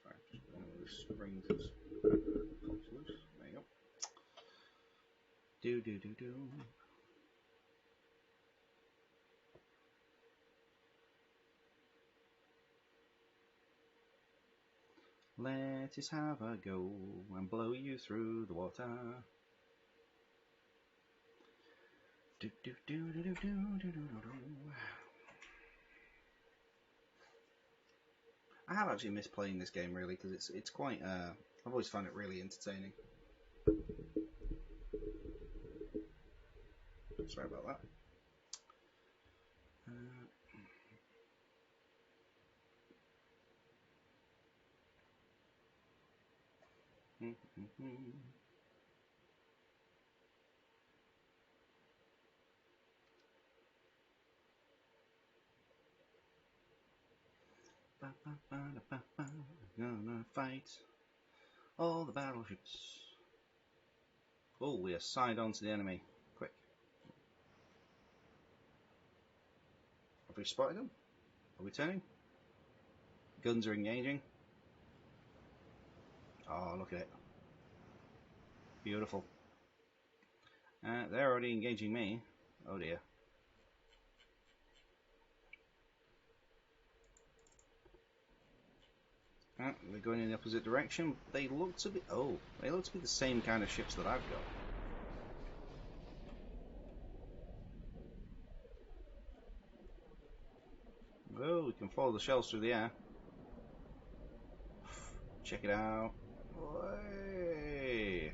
Sorry, just one of those springs is pops loose. There you go. Do do do do. Let us have a go and blow you through the water. Do do do do do do do do do. I have actually missed playing this game really because it's quite. I've always found it really entertaining. Sorry about that. Gonna fight all the battleships. Oh, we are signed on to the enemy. Quick. Have we spotted them? Are we turning? Guns are engaging. Oh, look at it. Beautiful. They're already engaging me. Oh dear. They're going in the opposite direction. They look to be. Oh, they look to be the same kind of ships that I've got. Oh, we can follow the shells through the air. Check it out. Way.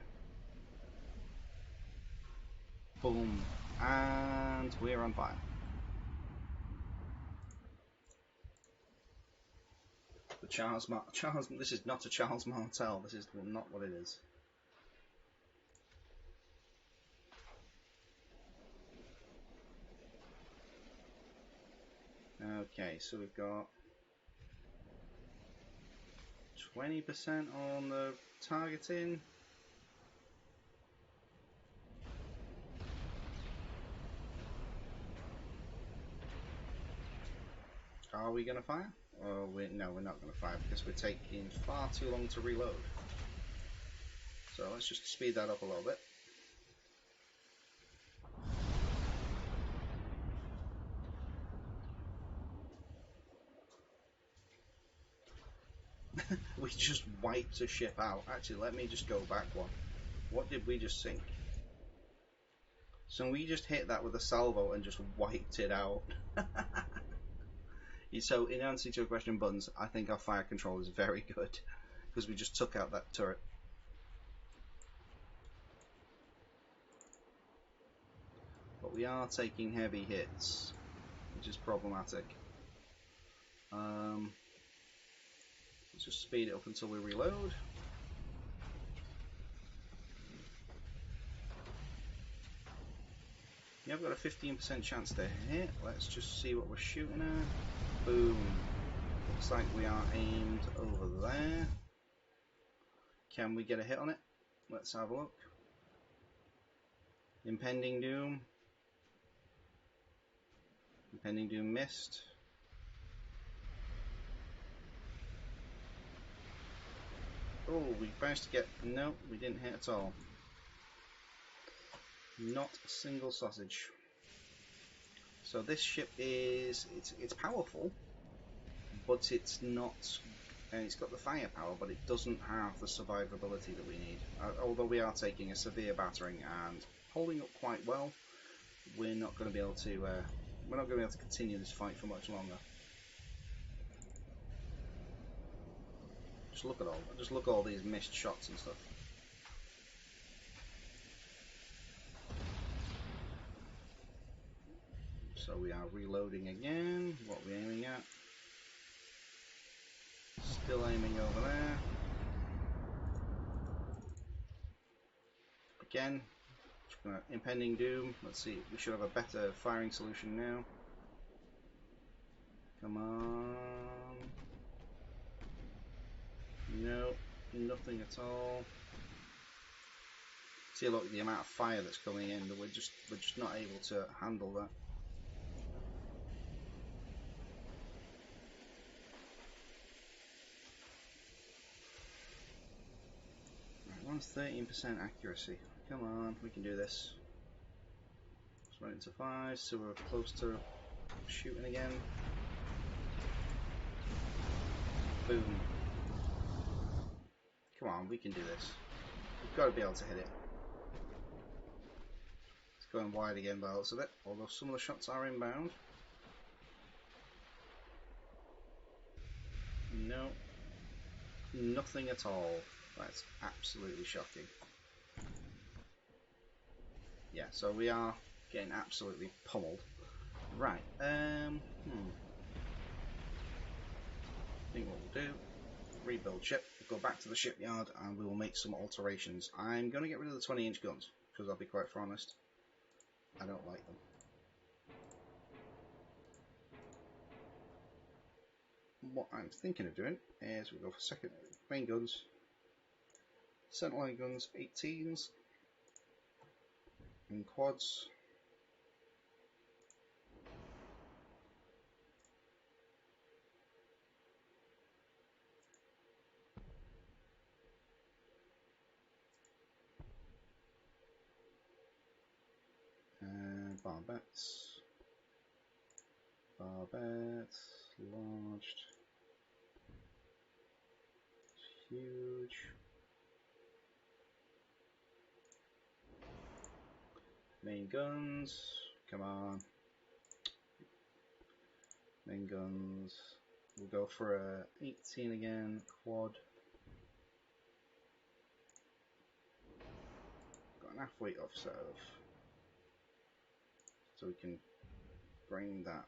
Boom. And we're on fire. The Charles, this is not a Charles Martel. This is not what it is. Okay, so we've got 20% on the targeting. Are we going to fire? Oh, no, we're not going to fire because we're taking far too long to reload. So let's just speed that up a little bit. We just wiped a ship out. Actually, let me just go back one. What did we just sink? So we just hit that with a salvo and just wiped it out. So in answer to your question, Buns, I think our fire control is very good because we just took out that turret. But we are taking heavy hits, which is problematic. Let's just speed it up until we reload. Yeah, I've got a 15% chance to hit. Let's just see what we're shooting at. Boom. Looks like we are aimed over there. Can we get a hit on it? Let's have a look. Impending Doom. Impending Doom missed. Oh, we managed to get... No, we didn't hit at all. Not a single sausage. So this ship is... It's powerful, but it's not... And it's got the firepower, but it doesn't have the survivability that we need. Although we are taking a severe battering and holding up quite well, we're not going to be able to... we're not going to be able to continue this fight for much longer. Just look at all these missed shots and stuff. So we are reloading again. What are we aiming at? Still aiming over there. Again, impending doom. Let's see. We should have a better firing solution now. Come on. No, nothing at all. See, look, the amount of fire that's coming in. We're just not able to handle that. Right, one's 13% accuracy. Come on, we can do this. Let's run into 5, so we're close to shooting again. Boom. Come on, we can do this. We've got to be able to hit it. It's going wide again by the looks of it, although some of the shots are inbound. No, nothing at all. That's absolutely shocking. Yeah, so we are getting absolutely pummeled. Right, I think what we'll do, rebuild ship, we'll go back to the shipyard and we will make some alterations. I'm going to get rid of the 20-inch guns, because I'll be quite honest, I don't like them. What I'm thinking of doing is we'll go for second main guns, centerline guns, 18s, and quads. Barbettes, larged, huge, main guns, come on, main guns, we'll go for a 18 again, quad, got an half weight offset of, so we can bring that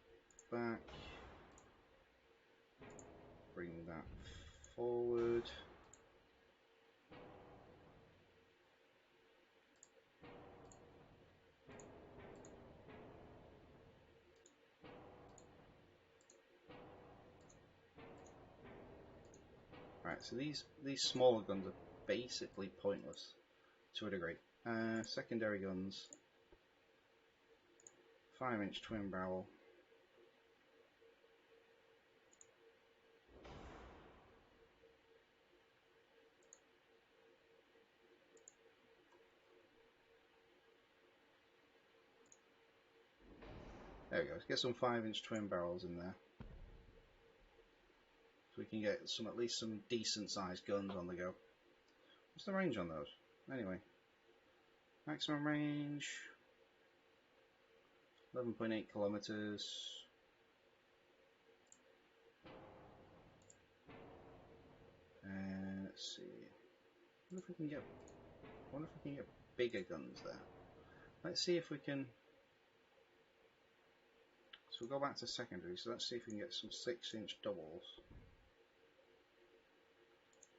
back, bring that forward. Right, so these smaller guns are basically pointless to a degree. Secondary guns, 5-inch twin barrel. There we go, let's get some 5-inch twin barrels in there. So we can get at least some decent sized guns on the go. What's the range on those? Anyway, maximum range 11.8 kilometers. Let's see. I wonder if we can get bigger guns there. Let's see if we can. So we'll go back to secondary. So let's see if we can get some 6-inch doubles.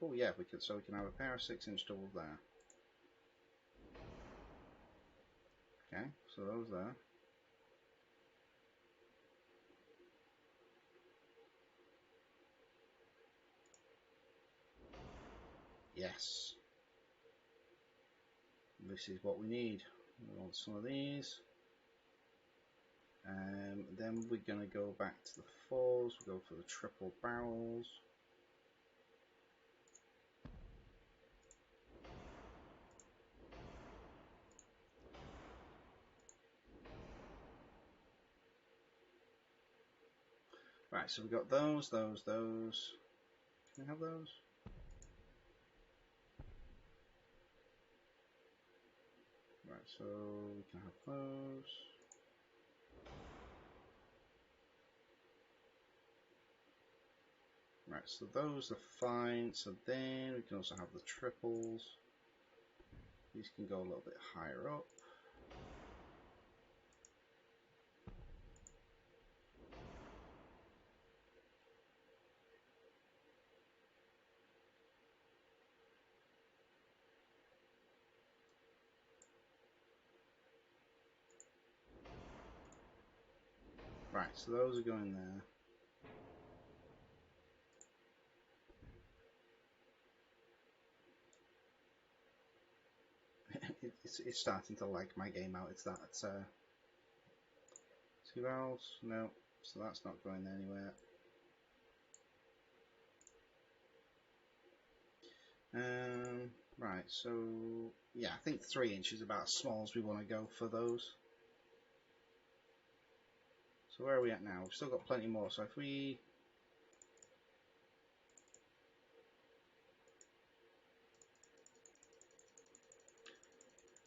Oh yeah, we could. So we can have a pair of 6-inch doubles there. Okay, so those there. Yes. This is what we need. We want some of these. Then we're going to go back to the 4s. We'll go for the triple barrels. Right, so we've got those. Can we have those? Right, so we can have those. Right, so those are fine. So then we can also have the triples. These can go a little bit higher up. Right, so those are going there. It's starting to lag my game out. It's that 2 barrels? No, so that's not going anywhere. Right, so yeah, I think 3-inch is about as small as we want to go for those. So where are we at now? We've still got plenty more. So if we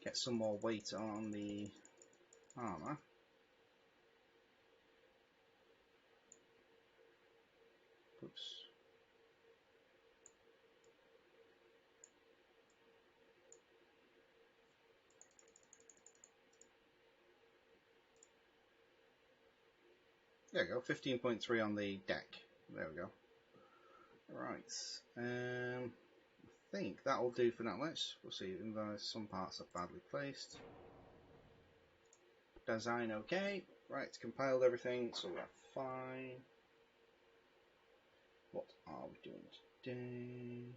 get some more weight on the armour. Oops. There we go, 15.3 on the deck. There we go. Right, I think that'll do for now. We'll see. Some parts are badly placed. Design okay. Right, compiled everything, so we're fine. What are we doing today?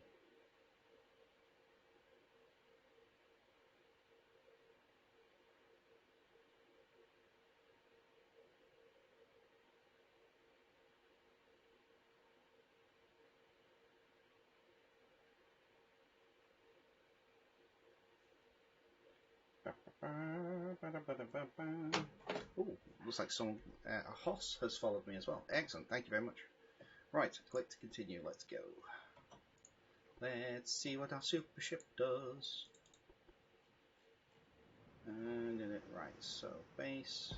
Ooh, looks like a hoss has followed me as well. Excellent, thank you very much. Right, click to continue. Let's go. Let's see what our super ship does. And in it, right, so base.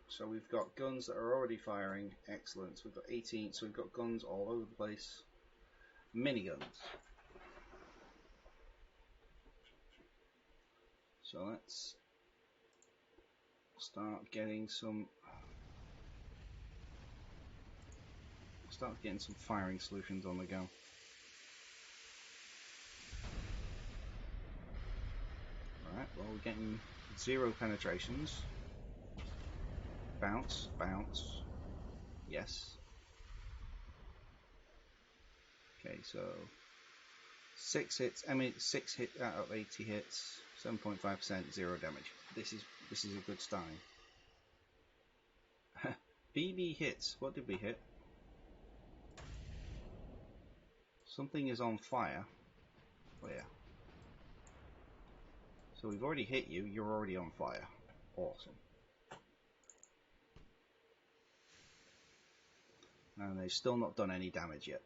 So we've got guns that are already firing. Excellent. So we've got 18, so we've got guns all over the place. Miniguns. So let's start getting some firing solutions on the go. Alright, well we're getting 0 penetrations. Bounce, bounce. Yes. Okay, so 6 hits. I mean 6 hits out of 80 hits, 7.5%, 0 damage. This is a good starting. BB hits. What did we hit? Something is on fire. Where? So we've already hit you. You're already on fire. Awesome. And they've still not done any damage yet.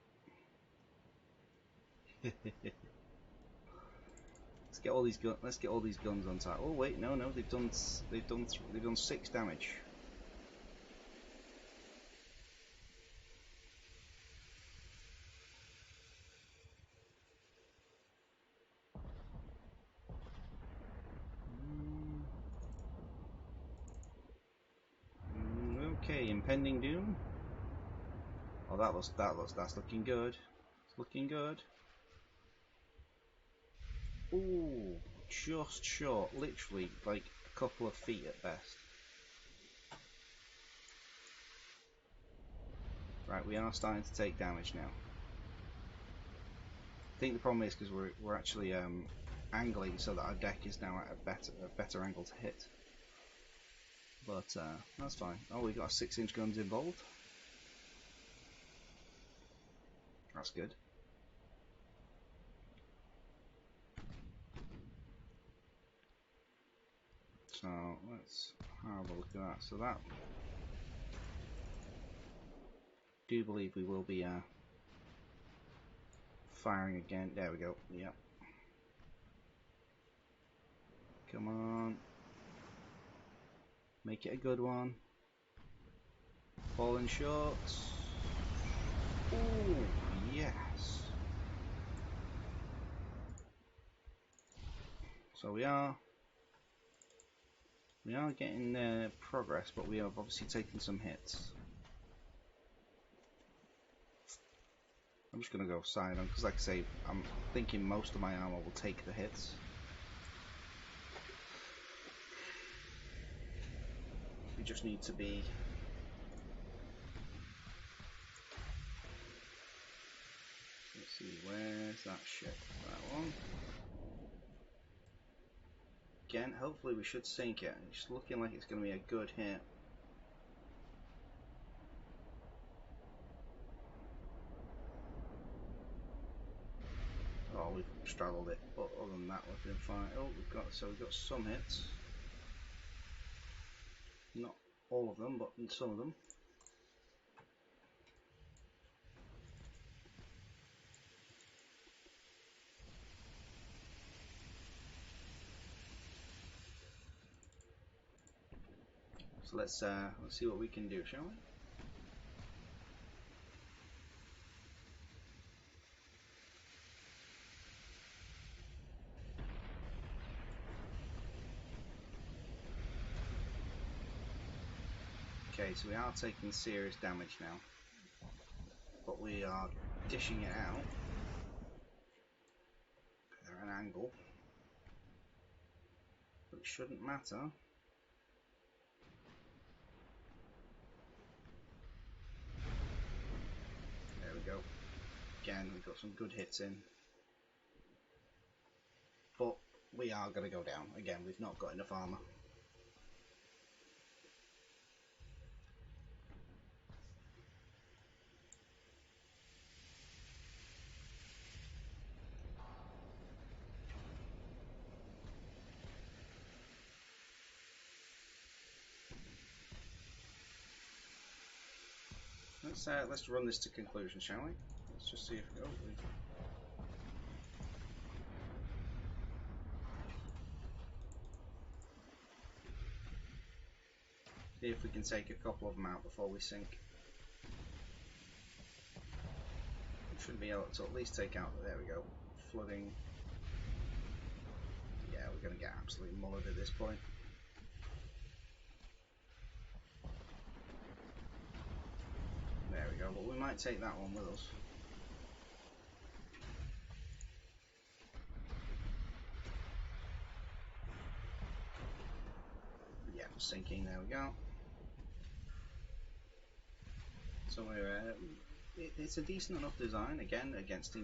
Let's get all these guns on target. Oh wait, no, they've done 6 damage. Okay, impending doom. Oh, that's looking good. It's looking good. Ooh, just short, literally like a couple of feet at best. Right, we are starting to take damage now. I think the problem is because we're actually angling so that our deck is now at a better angle to hit. But that's fine. Oh, we got our 6-inch guns involved. That's good. So let's have a look at that. So that, do believe we will be firing again. There we go. Yep. Come on. Make it a good one. Falling short. Ooh, yes. So we are getting progress, but we have obviously taken some hits. I'm just going to go side on, because like I say, I'm thinking most of my armor will take the hits. We just need to be... Let's see, where's that ship? That one. Again, hopefully we should sink it. It's looking like it's going to be a good hit. Oh, we've struggled it, but other than that we've been fine. Oh, we've got some hits. Not all of them, but some of them. So let's see what we can do, shall we? Okay, so we are taking serious damage now, but we are dishing it out at an angle, but it shouldn't matter. There we go. Again, we've got some good hits in, but we are going to go down. Again, we've not got enough armour. Let's run this to conclusion, shall we? Let's just see if see if we can take a couple of them out before we sink. We should be able to at least take out. There we go. Flooding. Yeah, we're going to get absolutely mullered at this point. There we go. But we might take that one with us. Yeah, sinking. There we go. So it's a decent enough design, again, against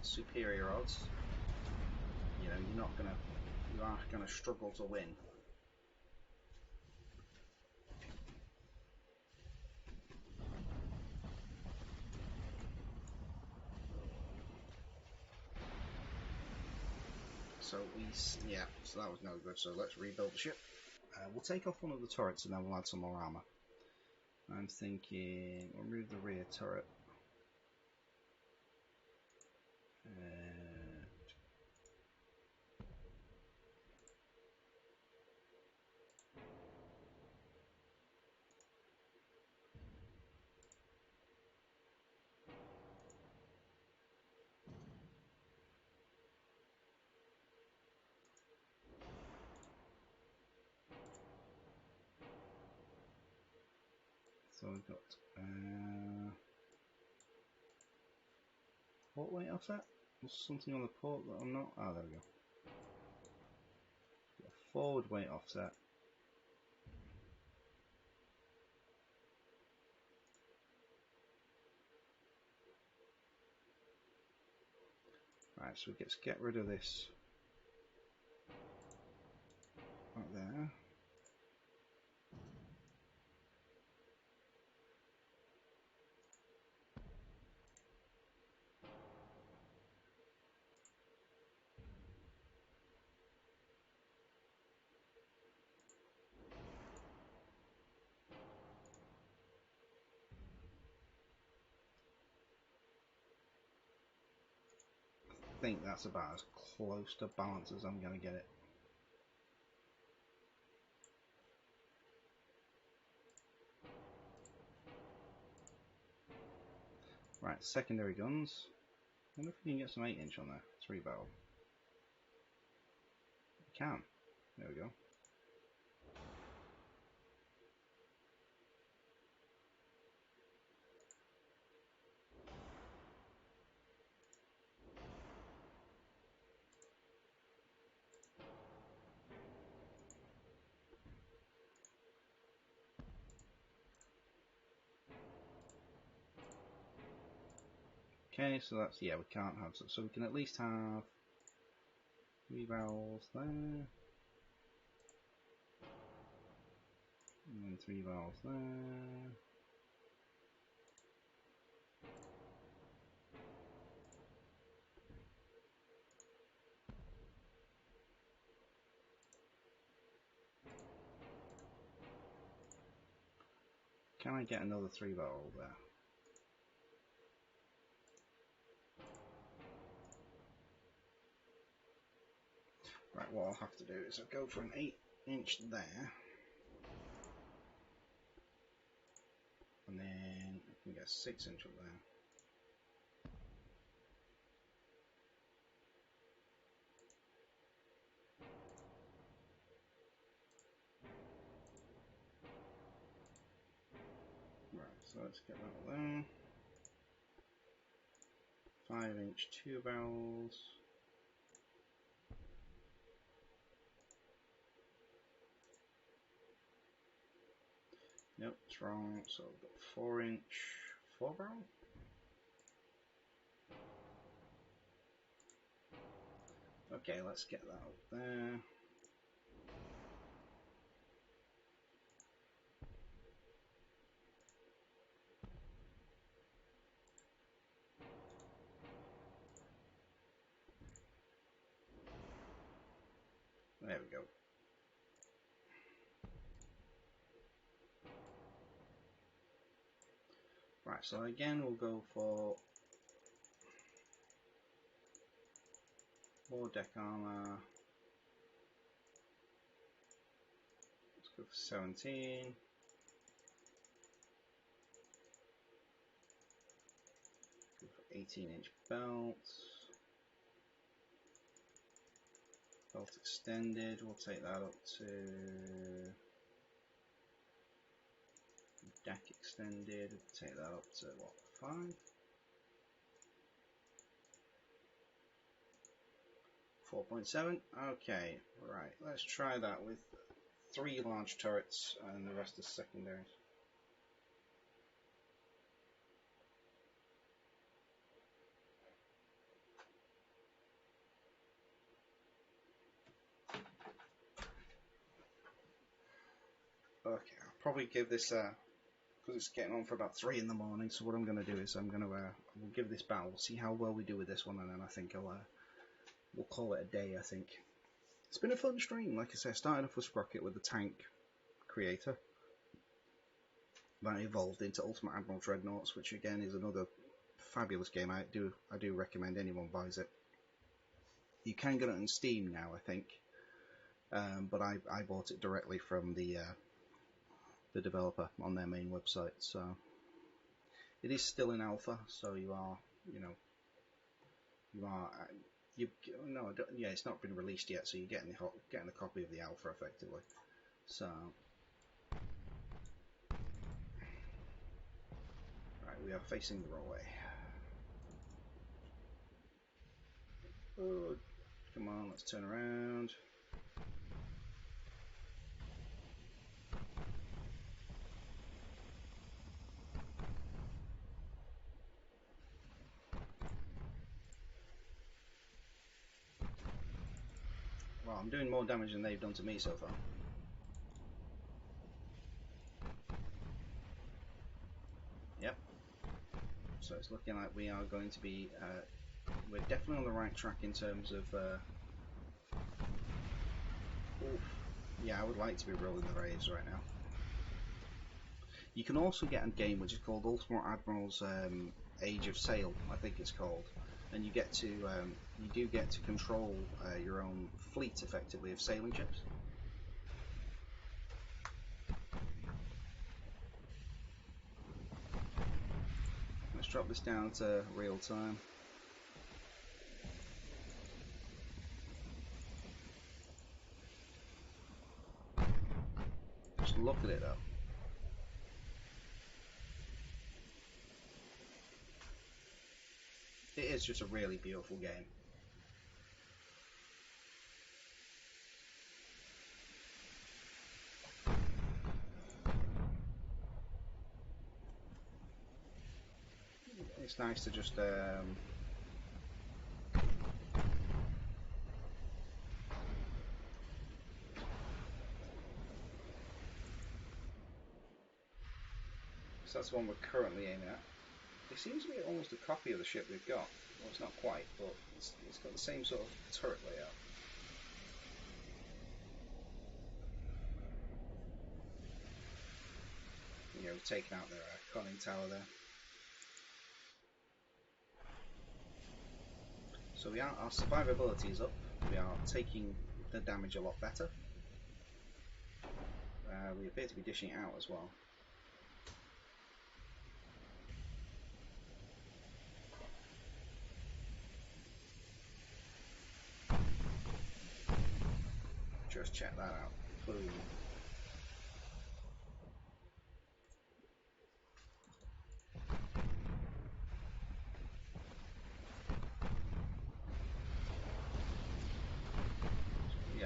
superior odds. You know, you are gonna struggle to win. So so that was no good. So let's rebuild the ship. We'll take off one of the turrets and then we'll add some more armor. I'm thinking we'll remove the rear turret. So we've got port weight offset. There's something on the port that I'm not. Ah, there we go. Got a forward weight offset. Right, so let's get rid of this right there. I think that's about as close to balance as I'm going to get it. Right, secondary guns. I wonder if we can get some 8-inch on there. 3 barrel. We can. There we go. Okay, so that's, yeah, we can't have, so we can at least have 3 barrels there, and then 3 barrels there. Can I get another 3 barrel there? Right, what I'll have to do is I'll go for an 8-inch there, and then I can get a 6-inch up there. So let's get that there. 5-inch 2 barrels. Nope, it's wrong. So we've got 4-inch 4 barrel. Okay, let's get that up there. There we go. Right, so again we'll go for more deck armor. Let's go for 17. Go for 18-inch belts. Belt extended, we'll take that up to deck extended, we'll take that up to what, 5? 4.7. Okay, right, let's try that with 3 large turrets and the rest is secondaries. Okay, I'll probably give this because it's getting on for about 3 in the morning. So what I'm going to do is we'll give this battle, see how well we do with this one, and then I think we'll call it a day. I think it's been a fun stream. Like I said, starting off with Sprocket with the tank creator, that evolved into Ultimate Admiral Dreadnaughts, which again is another fabulous game. I do recommend anyone buys it. You can get it on Steam now, I think, but I bought it directly from the developer on their main website. So it is still in alpha, so it's not been released yet, so you're getting a copy of the alpha effectively. So right, we are facing the wrong way. Oh, come on, let's turn around. Well, I'm doing more damage than they've done to me so far. Yep. So it's looking like we are going to be, we're definitely on the right track in terms of, yeah, I would like to be rolling the raves right now. You can also get a game which is called Ultimate Admiral's Age of Sail, I think it's called, and you do get to control your own fleet effectively of sailing ships. Let's drop this down to real time. Just look at it though. It is just a really beautiful game. It's nice to just so that's the one we're currently aiming at. It seems to be almost a copy of the ship we've got. Well, it's not quite, but it's got the same sort of turret layout. We've taken out their conning tower there. So our survivability is up. We are taking the damage a lot better. We appear to be dishing it out as well. Just check that out. Boom.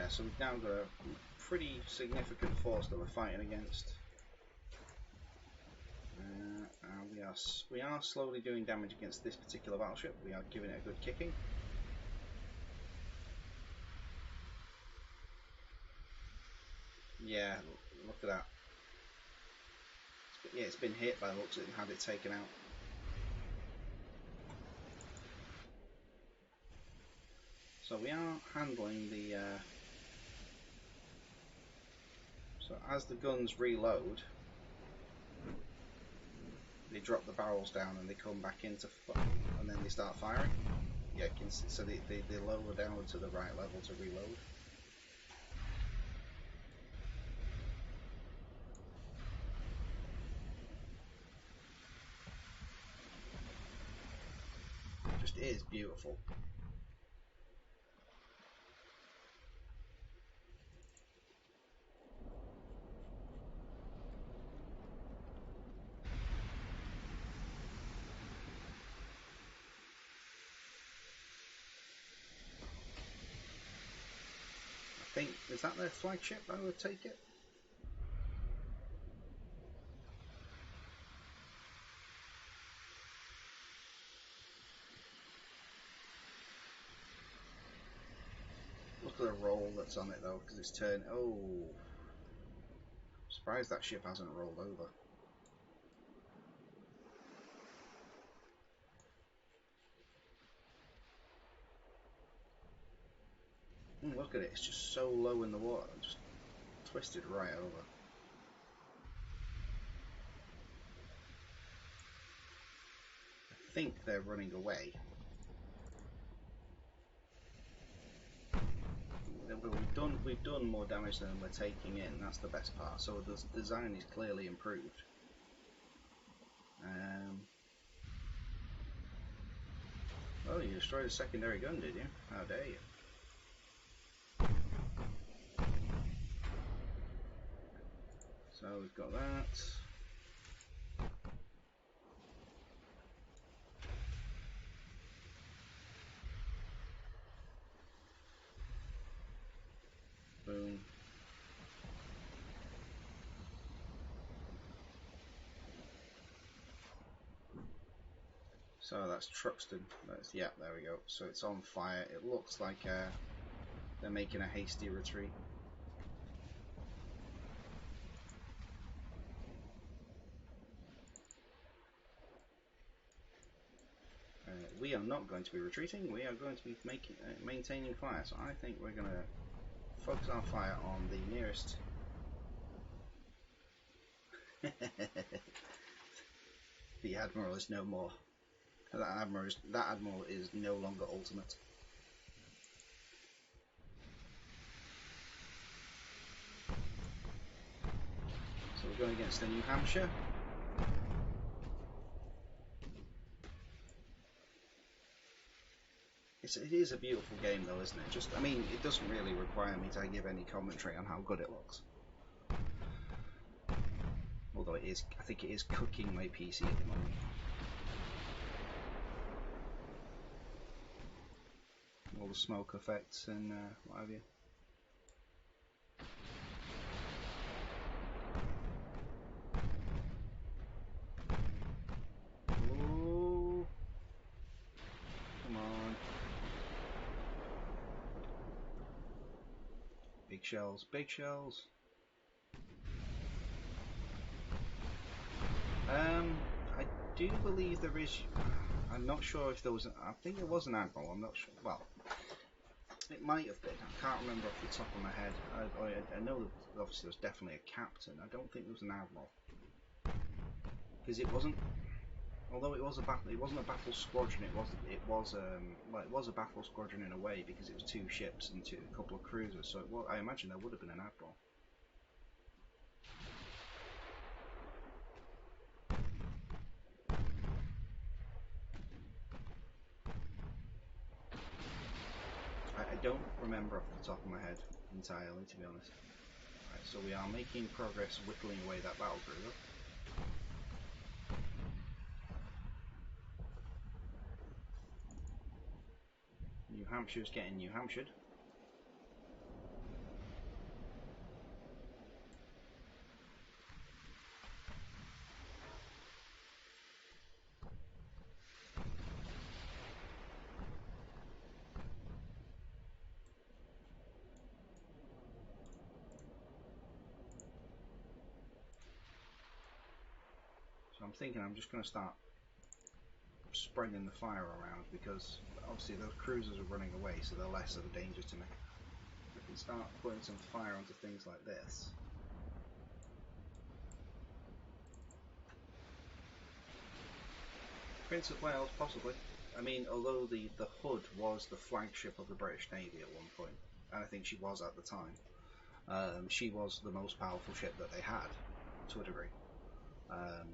Yeah, so we've now got a pretty significant force that we're fighting against. We are slowly doing damage against this particular battleship. We are giving it a good kicking. Yeah, look at that. Yeah, it's been hit by the looks of it and had it taken out. So we are handling the... So as the guns reload, they drop the barrels down and they come back into... and then they start firing. Yeah, so they lower down to the right level to reload. It just is beautiful. I think, is that their flagship? I would take it. Look at the roll that's on it though, because it's turned. Oh, surprised that ship hasn't rolled over. Look at it, it's just so low in the water, just twisted right over. I think they're running away. We've done more damage than we're taking in. That's the best part. So the design is clearly improved. Oh, you destroyed a secondary gun, did you? How dare you? So we've got that. Boom. So that's Truxton. Yeah, there we go. So it's on fire. It looks like they're making a hasty retreat. We are not going to be retreating. We are going to be maintaining fire. So I think we're going to focus our fire on the nearest. The admiral is no more. That admiral is no longer ultimate. So we're going against the New Hampshire. It is a beautiful game though, isn't it? I mean, it doesn't really require me to give any commentary on how good it looks. Although it is, I think it is cooking my PC at the moment. All the smoke effects and what have you. Ooh. Come on. Big shells, big shells. I do believe there is. I'm not sure if there was. I think it was an admiral. I'm not sure. Well, it might have been. I can't remember off the top of my head. I know that obviously there was definitely a captain. I don't think there was an admiral because it wasn't. Although it was a battle, it wasn't a battle squadron. It was a battle squadron in a way because it was two ships and a couple of cruisers. So I imagine there would have been an admiral. I don't remember off the top of my head entirely, to be honest. Right, so we are making progress whittling away that battle cruiser. New Hampshire's getting New Hampshired. I'm thinking I'm just going to start spreading the fire around, because obviously those cruisers are running away, so they're less of a danger to me. I can start putting some fire onto things like this. Prince of Wales, possibly. I mean, although the Hood was the flagship of the British Navy at one point, and I think she was at the time, she was the most powerful ship that they had, to a degree.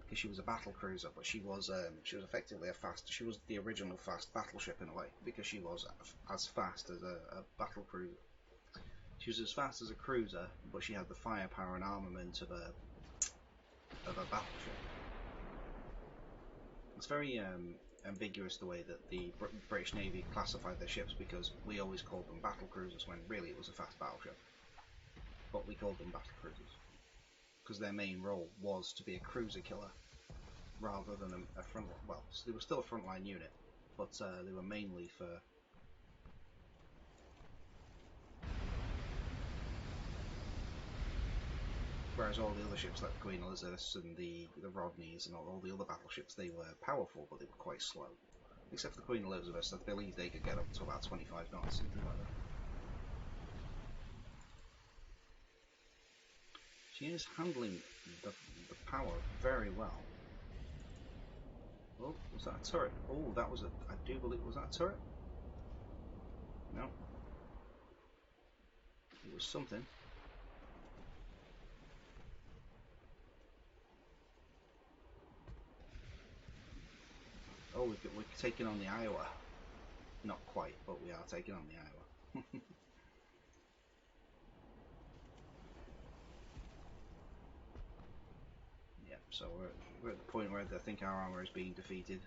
Because she was a battle cruiser, but she was effectively she was the original fast battleship in a way, because she was as fast as a battle cruiser. She was as fast as a cruiser, but she had the firepower and armament of a battleship. It's very ambiguous the way that the British Navy classified their ships, because we always called them battle cruisers when really it was a fast battleship. But we called them battle cruisers because their main role was to be a cruiser killer rather than a front. Well, they were still a frontline unit, but they were mainly for. Whereas all the other ships like the Queen Elizabeths and the Rodneys and all the other battleships, they were powerful, but they were quite slow. Except for the Queen Elizabeths, I believe they could get up to about 25 knots, something like that. She is handling the power very well. Oh, was that a turret? Oh, that was I do believe, was that a turret? No. It was something. Oh, we're taking on the Iowa. Not quite, but we are taking on the Iowa. Yeah, so we're at the point where I think our armour is being defeated.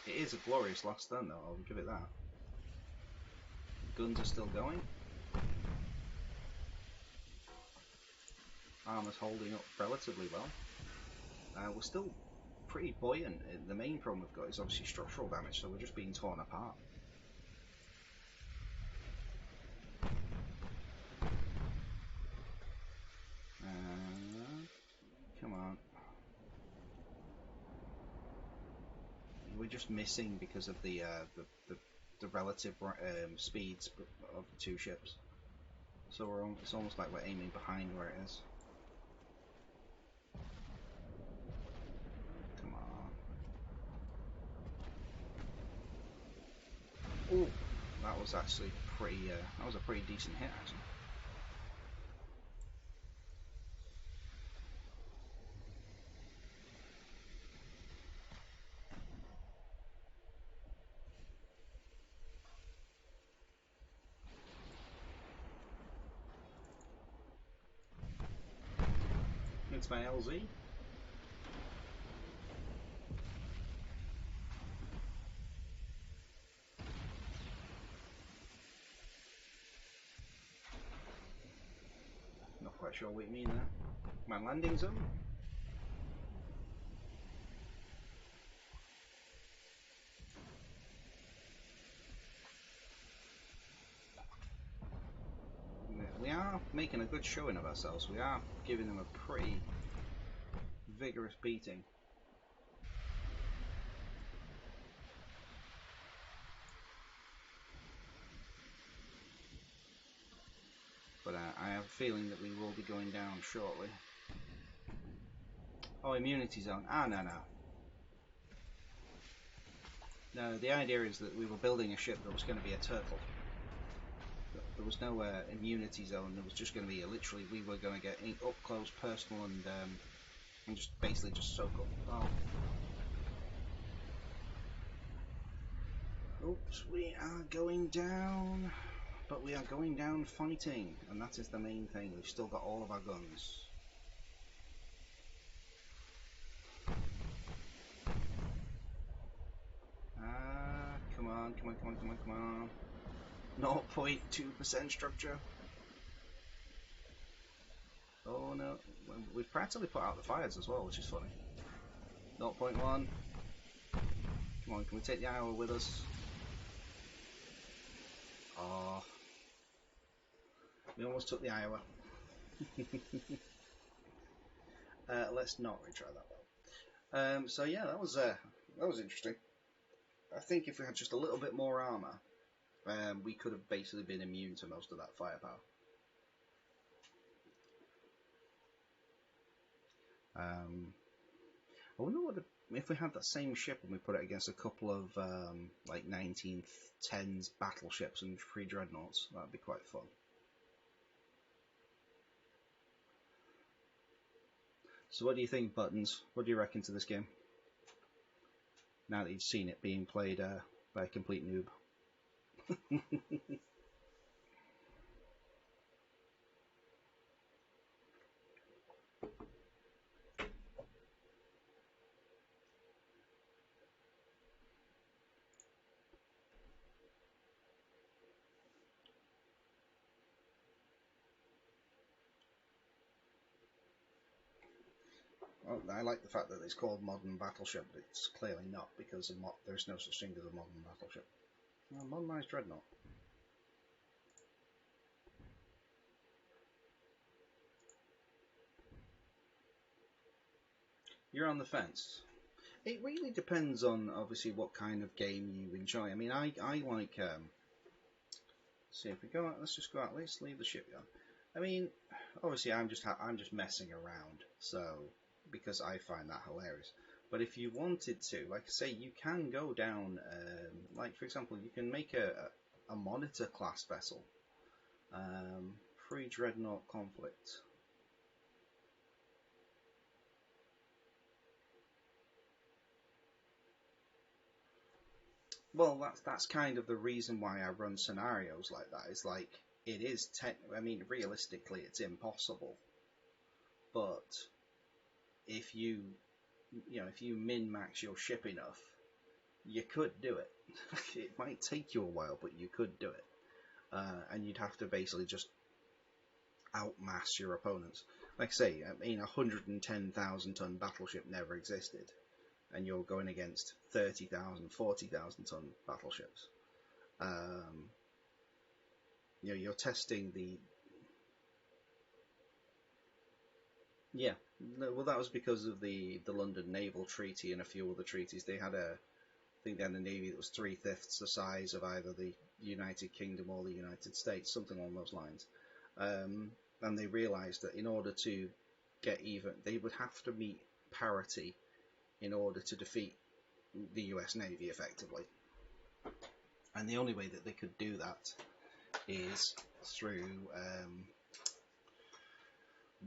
It is a glorious last stand, though, I'll give it that. The guns are still going. Armour's holding up relatively well. We're still pretty buoyant. The main problem we've got is obviously structural damage, so we're just being torn apart. Come on. We're just missing because of the relative speeds of the two ships. So it's almost like we're aiming behind where it is. Come on. Oh, that was actually pretty. That was a pretty decent hit, actually. It's my LZ. Not quite sure what you mean there. My landing zone? We are making a good showing of ourselves. We are giving them a pretty vigorous beating. But I have a feeling that we will be going down shortly. Oh, immunity zone. Ah, no. No, the idea is that we were building a ship that was going to be a turtle. There was no immunity zone. There was just going to be literally, we were going to get up close, personal, and just basically just soak up. Oh. Oops, we are going down. But we are going down fighting, and that is the main thing. We've still got all of our guns. Come on. 0.2% structure. Oh no, we've practically put out the fires as well, which is funny. 0.1. Come on, can we take the Iowa with us? Oh, we almost took the Iowa. Let's not retry that one. So yeah, that was interesting. I think if we had just a little bit more armor, we could have basically been immune to most of that firepower. I wonder what if we had that same ship and we put it against a couple of like 1910s battleships and 3 dreadnaughts. That'd be quite fun. So what do you think, Buttons? What do you reckon to this game? Now that you've seen it being played by a complete noob. Well, I like the fact that it's called Modern Battleship, but it's clearly not, because there's no such thing as a modern battleship. Modernised dreadnought. You're on the fence. It really depends on obviously what kind of game you enjoy. I mean, I like. See if we go out. Let's just go out. Let's leave the shipyard. I mean, obviously I'm just messing around. So because I find that hilarious. But if you wanted to, like I say, you can go down. Like for example, you can make a monitor class vessel. Free dreadnought conflict. Well, that's kind of the reason why I run scenarios like that. It's like it is. I mean, realistically, it's impossible. But if you if you min max your ship enough, you could do it. It might take you a while, but you could do it. And you'd have to basically just outmass your opponents. Like I say, I mean, 110,000 ton battleship never existed, and you're going against 30,000, 40,000 ton battleships. You're testing the. Yeah, well, that was because of the London Naval Treaty and a few other treaties. They had I think they had a navy that was 3/5 the size of either the United Kingdom or the United States, something along those lines. And they realised that in order to get even, they would have to meet parity in order to defeat the US Navy effectively. And the only way that they could do that is through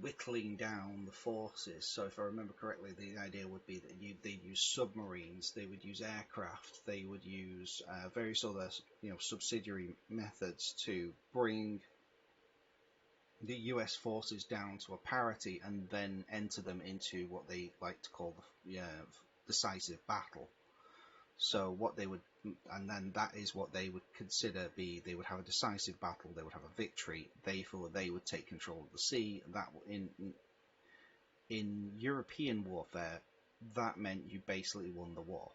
whittling down the forces. So if I remember correctly, the idea would be that they'd use submarines, they would use aircraft, they would use various other subsidiary methods to bring the US forces down to a parity and then enter them into what they like to call the decisive battle. So what they would, and then that is what they would consider they would have a decisive battle, they would have a victory, therefore they would take control of the sea. That in European warfare, that meant you basically won the war,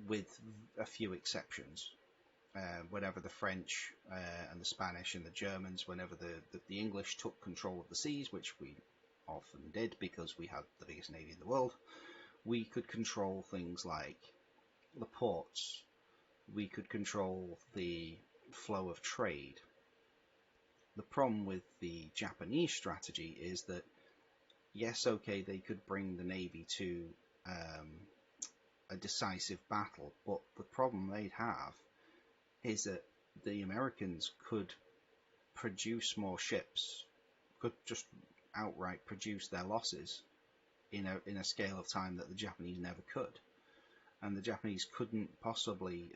with a few exceptions. Whenever the French and the Spanish and the Germans, whenever the English took control of the seas, which we often did because we had the biggest navy in the world, we could control things like the ports, we could control the flow of trade. The problem with the Japanese strategy is that, yes, okay, they could bring the navy to a decisive battle, but the problem they'd have is that the Americans could produce more ships, could just outright produce their losses in a scale of time that the Japanese never could. And the Japanese couldn't possibly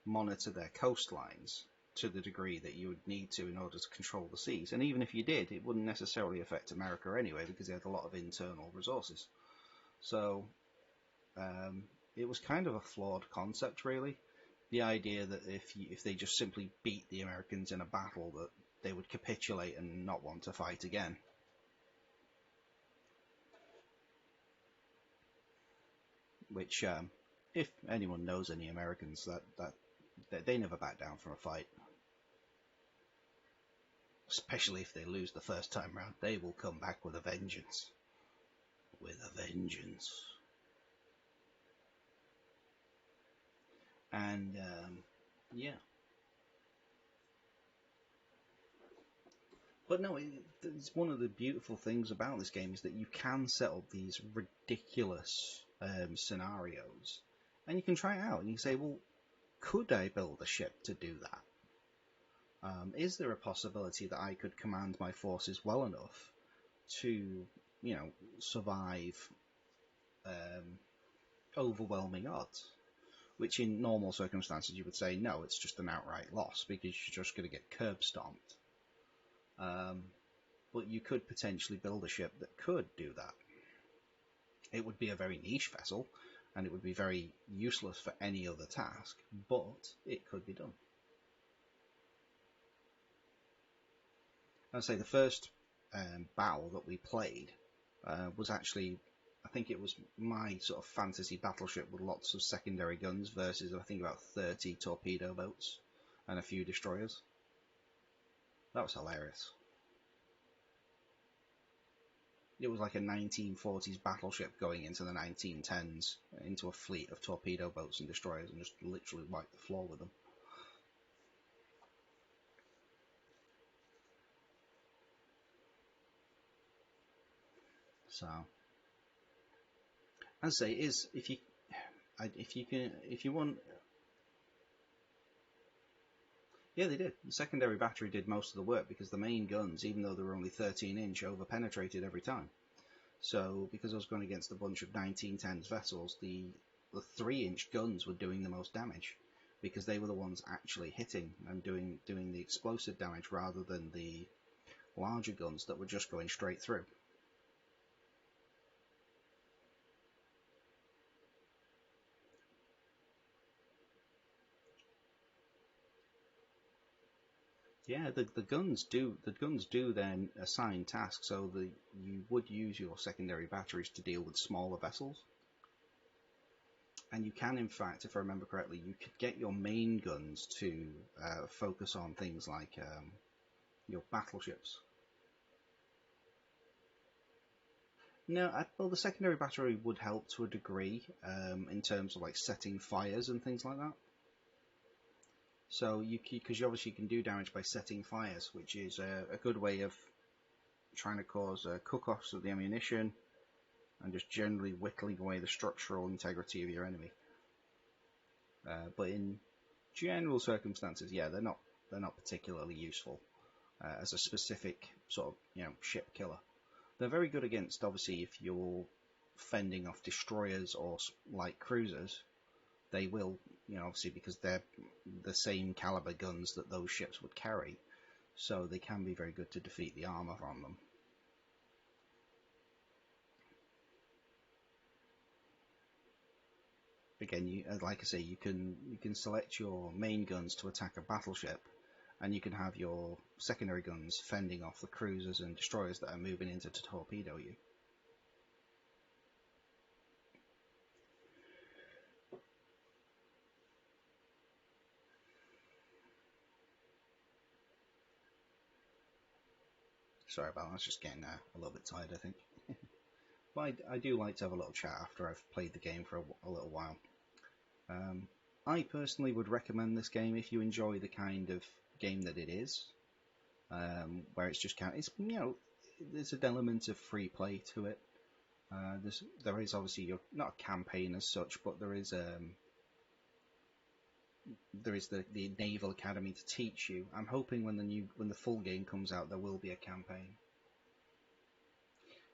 monitor their coastlines to the degree that you would need to in order to control the seas. And even if you did, it wouldn't necessarily affect America anyway, because they had a lot of internal resources. So it was kind of a flawed concept, really. The idea that if they just simply beat the Americans in a battle, that they would capitulate and not want to fight again. Which if anyone knows any Americans, that they never back down from a fight. Especially if they lose the first time round, they will come back with a vengeance. With a vengeance. And, yeah. But no, it's one of the beautiful things about this game is that you can set up these ridiculous scenarios. And you can try it out, and you can say, well, could I build a ship to do that? Is there a possibility that I could command my forces well enough to, survive overwhelming odds? Which in normal circumstances you would say, no, it's just an outright loss because you're just going to get curb stomped. But you could potentially build a ship that could do that. It would be a very niche vessel, and it would be very useless for any other task, but it could be done. I'd say the first battle that we played was actually, I think it was my sort of fantasy battleship with lots of secondary guns versus I think about 30 torpedo boats and a few destroyers. That was hilarious. It was like a 1940s battleship going into the 1910s, into a fleet of torpedo boats and destroyers, and just literally wiped the floor with them. So, as I say, is if you want, yeah, they did. The secondary battery did most of the work because the main guns, even though they were only 13-inch, over-penetrated every time. So, because I was going against a bunch of 1910s vessels, the 3-inch guns were doing the most damage because they were the ones actually hitting and doing the explosive damage rather than the larger guns that were just going straight through. Yeah, the guns do then assign tasks, so you would use your secondary batteries to deal with smaller vessels. And you can, in fact, if I remember correctly, you could get your main guns to focus on things like your battleships. No, well, the secondary battery would help to a degree in terms of like setting fires and things like that. So because you obviously can do damage by setting fires, which is a good way of trying to cause cook-offs of the ammunition and just generally whittling away the structural integrity of your enemy. But in general circumstances, yeah, they're not particularly useful as a specific sort of ship killer. They're very good against, obviously, if you're fending off destroyers or light cruisers. They will, obviously, because they're the same caliber guns that those ships would carry, so they can be very good to defeat the armor from them. Again, like I say, you can select your main guns to attack a battleship, and you can have your secondary guns fending off the cruisers and destroyers that are moving in to torpedo you. Sorry about that, I was just getting a little bit tired, I think. But I do like to have a little chat after I've played the game for a little while. I personally would recommend this game if you enjoy the kind of game that it is, where it's just there's an element of free play to it. There is obviously not a campaign as such, but there is the Naval Academy to teach you. I'm hoping when the full game comes out, there will be a campaign.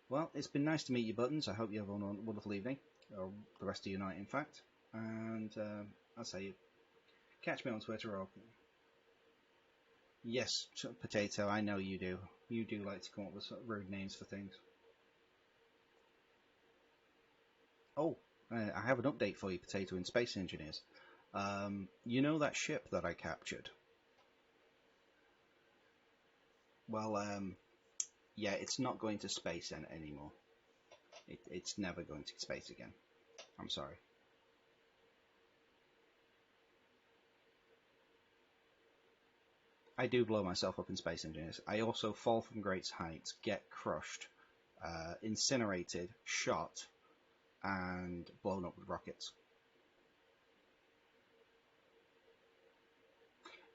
Well, it's been nice to meet you, Buttons. I hope you have a wonderful evening, or the rest of your night, in fact. And I'll say, catch me on Twitter. Or yes, Potato. I know you do. You do like to come up with sort of rude names for things. Oh, I have an update for you, Potato, in Space Engineers. You know that ship that I captured? Well, yeah, it's not going to space anymore. It's never going to space again. I'm sorry. I do blow myself up in Space Engineers. I also fall from great heights, get crushed, incinerated, shot, and blown up with rockets.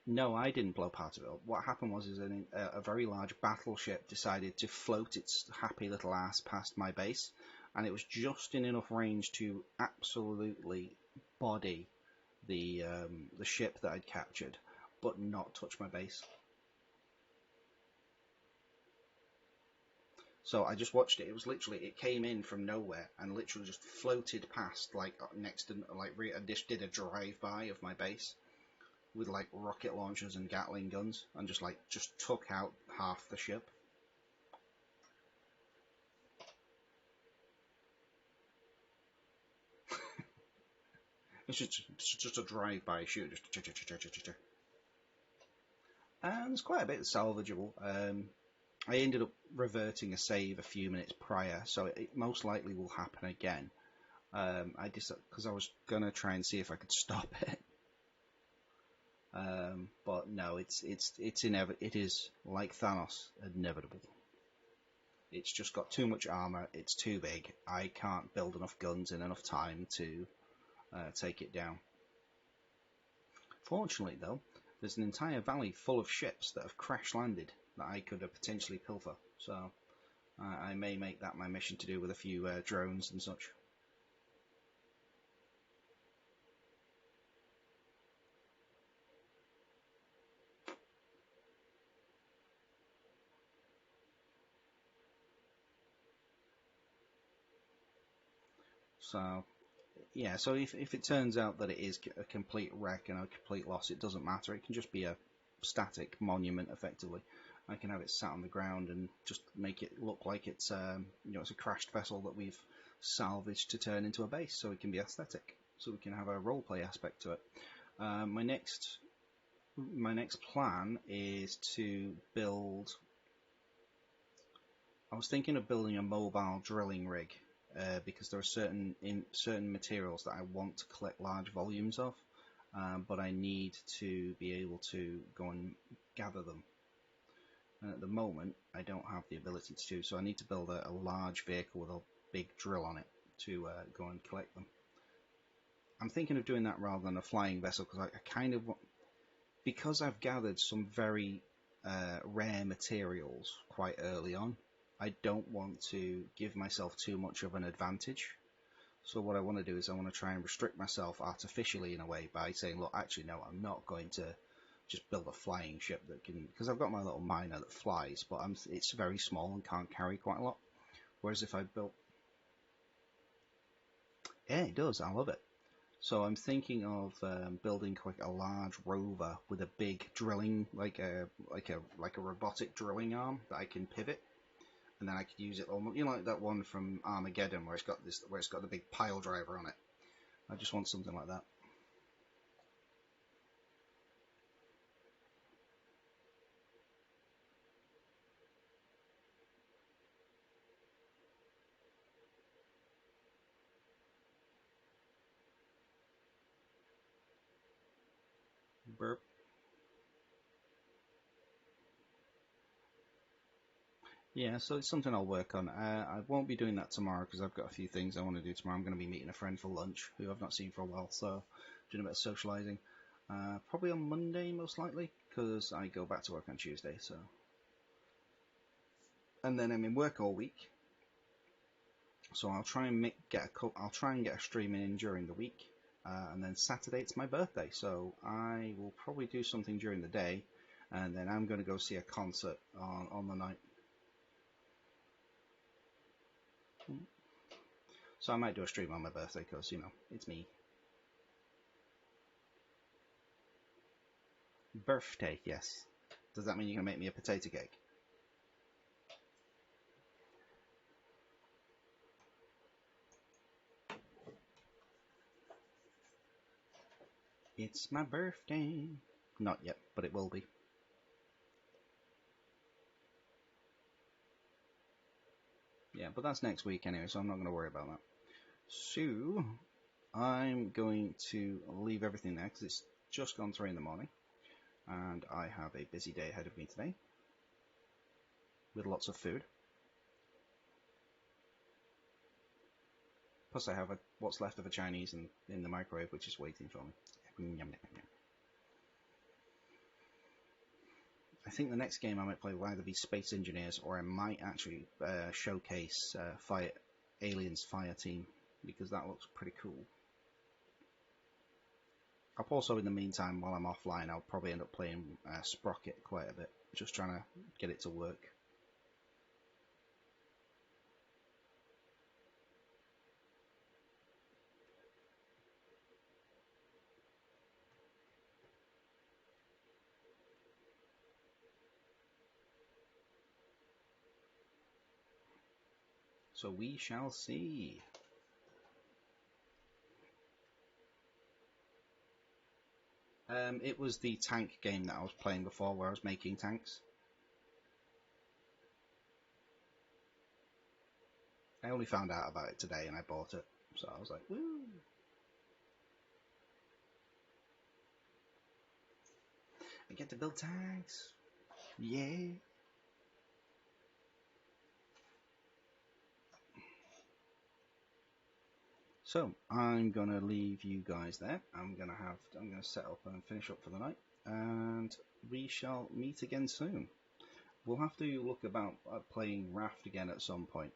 No, I didn't blow part of it up. What happened was a very large battleship decided to float its happy little ass past my base, and it was just in enough range to absolutely body the ship that I'd captured, but not touch my base. So I just watched it. It was literally, it came in from nowhere and literally just floated past, like next to, like, I just did a drive-by of my base with like rocket launchers and Gatling guns, and just took out half the ship. It's just a drive-by shoot. And there's quite a bit salvageable. I ended up reverting a save a few minutes prior, so it most likely will happen again. Because I was gonna try and see if I could stop it. But no, it is like Thanos, inevitable. It's just got too much armor. It's too big. I can't build enough guns in enough time to take it down. Fortunately, though, there's an entire valley full of ships that have crash landed that I could potentially pilfer. So I may make that my mission to do with a few drones and such. So, yeah, so if it turns out that it is a complete wreck and a complete loss, it doesn't matter. It can just be a static monument, effectively. I can have it sat on the ground and just make it look like it's it's a crashed vessel that we've salvaged to turn into a base, so it can be aesthetic, so we can have a roleplay aspect to it. My next plan is to build. I was thinking of building a mobile drilling rig because there are certain materials that I want to collect large volumes of, but I need to be able to go and gather them. And at the moment, I don't have the ability to do so. I need to build a large vehicle with a big drill on it to go and collect them. I'm thinking of doing that rather than a flying vessel because I kind of because I've gathered some very rare materials quite early on. I don't want to give myself too much of an advantage. So what I want to do is I want to try and restrict myself artificially in a way by saying, look, actually no, I'm not going to just build a flying ship that can, because I've got my little miner that flies, but it's very small and can't carry quite a lot. Whereas if I built, yeah, it does. I love it. So I'm thinking of building quite a large rover with a big drilling, like a robotic drilling arm that I can pivot, and then I could use it almost, like that one from Armageddon where it's got the big pile driver on it. I just want something like that. Burp. Yeah, so it's something I'll work on. I won't be doing that tomorrow because I've got a few things I want to do tomorrow. I'm going to be meeting a friend for lunch who I've not seen for a while, so doing a bit of socialising. Probably on Monday, most likely, because I go back to work on Tuesday. So, and then I'm in work all week, so I'll try and get a stream in during the week, and then Saturday it's my birthday, so I will probably do something during the day, and then I'm going to go see a concert on the night. So I might do a stream on my birthday because, it's me. Birthday, yes. Does that mean you're going to make me a potato cake? It's my birthday. Not yet, but it will be. Yeah, but that's next week anyway, so I'm not going to worry about that. So, I'm going to leave everything there because it's just gone 3 in the morning. and I have a busy day ahead of me today with lots of food. Plus I have what's left of a Chinese in the microwave, which is waiting for me. I think the next game I might play will either be Space Engineers, or I might actually showcase Aliens Fireteam, because that looks pretty cool. I'll also, in the meantime, while I'm offline, I'll probably end up playing Sprocket quite a bit, just trying to get it to work. So we shall see. It was the tank game that I was playing before, where I was making tanks. I only found out about it today and I bought it, so I was like, woo! I get to build tanks! Yay! So I'm gonna leave you guys there. I'm gonna set up and finish up for the night, and we shall meet again soon. We'll have to look about playing Raft again at some point,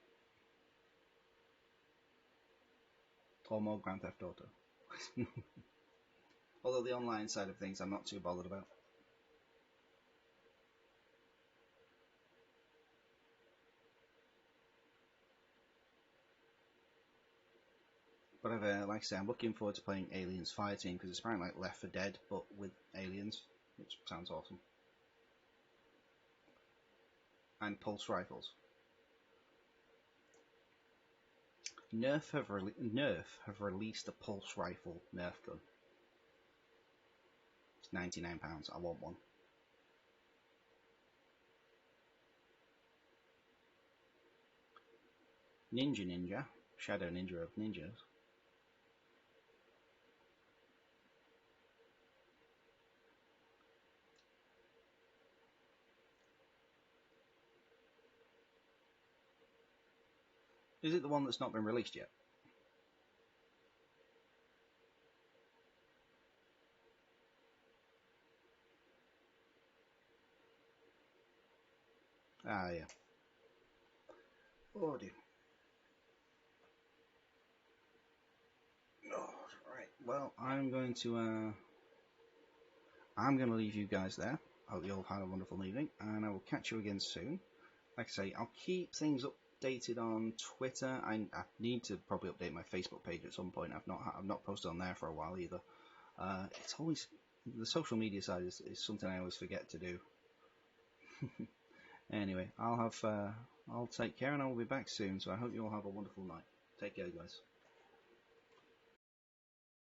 or more Grand Theft Auto. Although the online side of things I'm not too bothered about. But like I say, I'm looking forward to playing Aliens Fireteam, because it's apparently like Left 4 Dead, but with aliens, which sounds awesome. And pulse rifles. Nerf have released a pulse rifle Nerf gun. It's £99. I want one. Ninja, Shadow Ninja of ninjas. Is it the one that's not been released yet? Ah, yeah. Oh dear. Oh, right. Well, I'm going to leave you guys there. Hope you all had a wonderful evening, and I will catch you again soon. Like I say, I'll keep things updated on Twitter. I need to probably update my Facebook page at some point. I've not posted on there for a while either. It's always the social media side is something I always forget to do. Anyway, I'll take care, and I will be back soon. So I hope you all have a wonderful night. Take care, guys.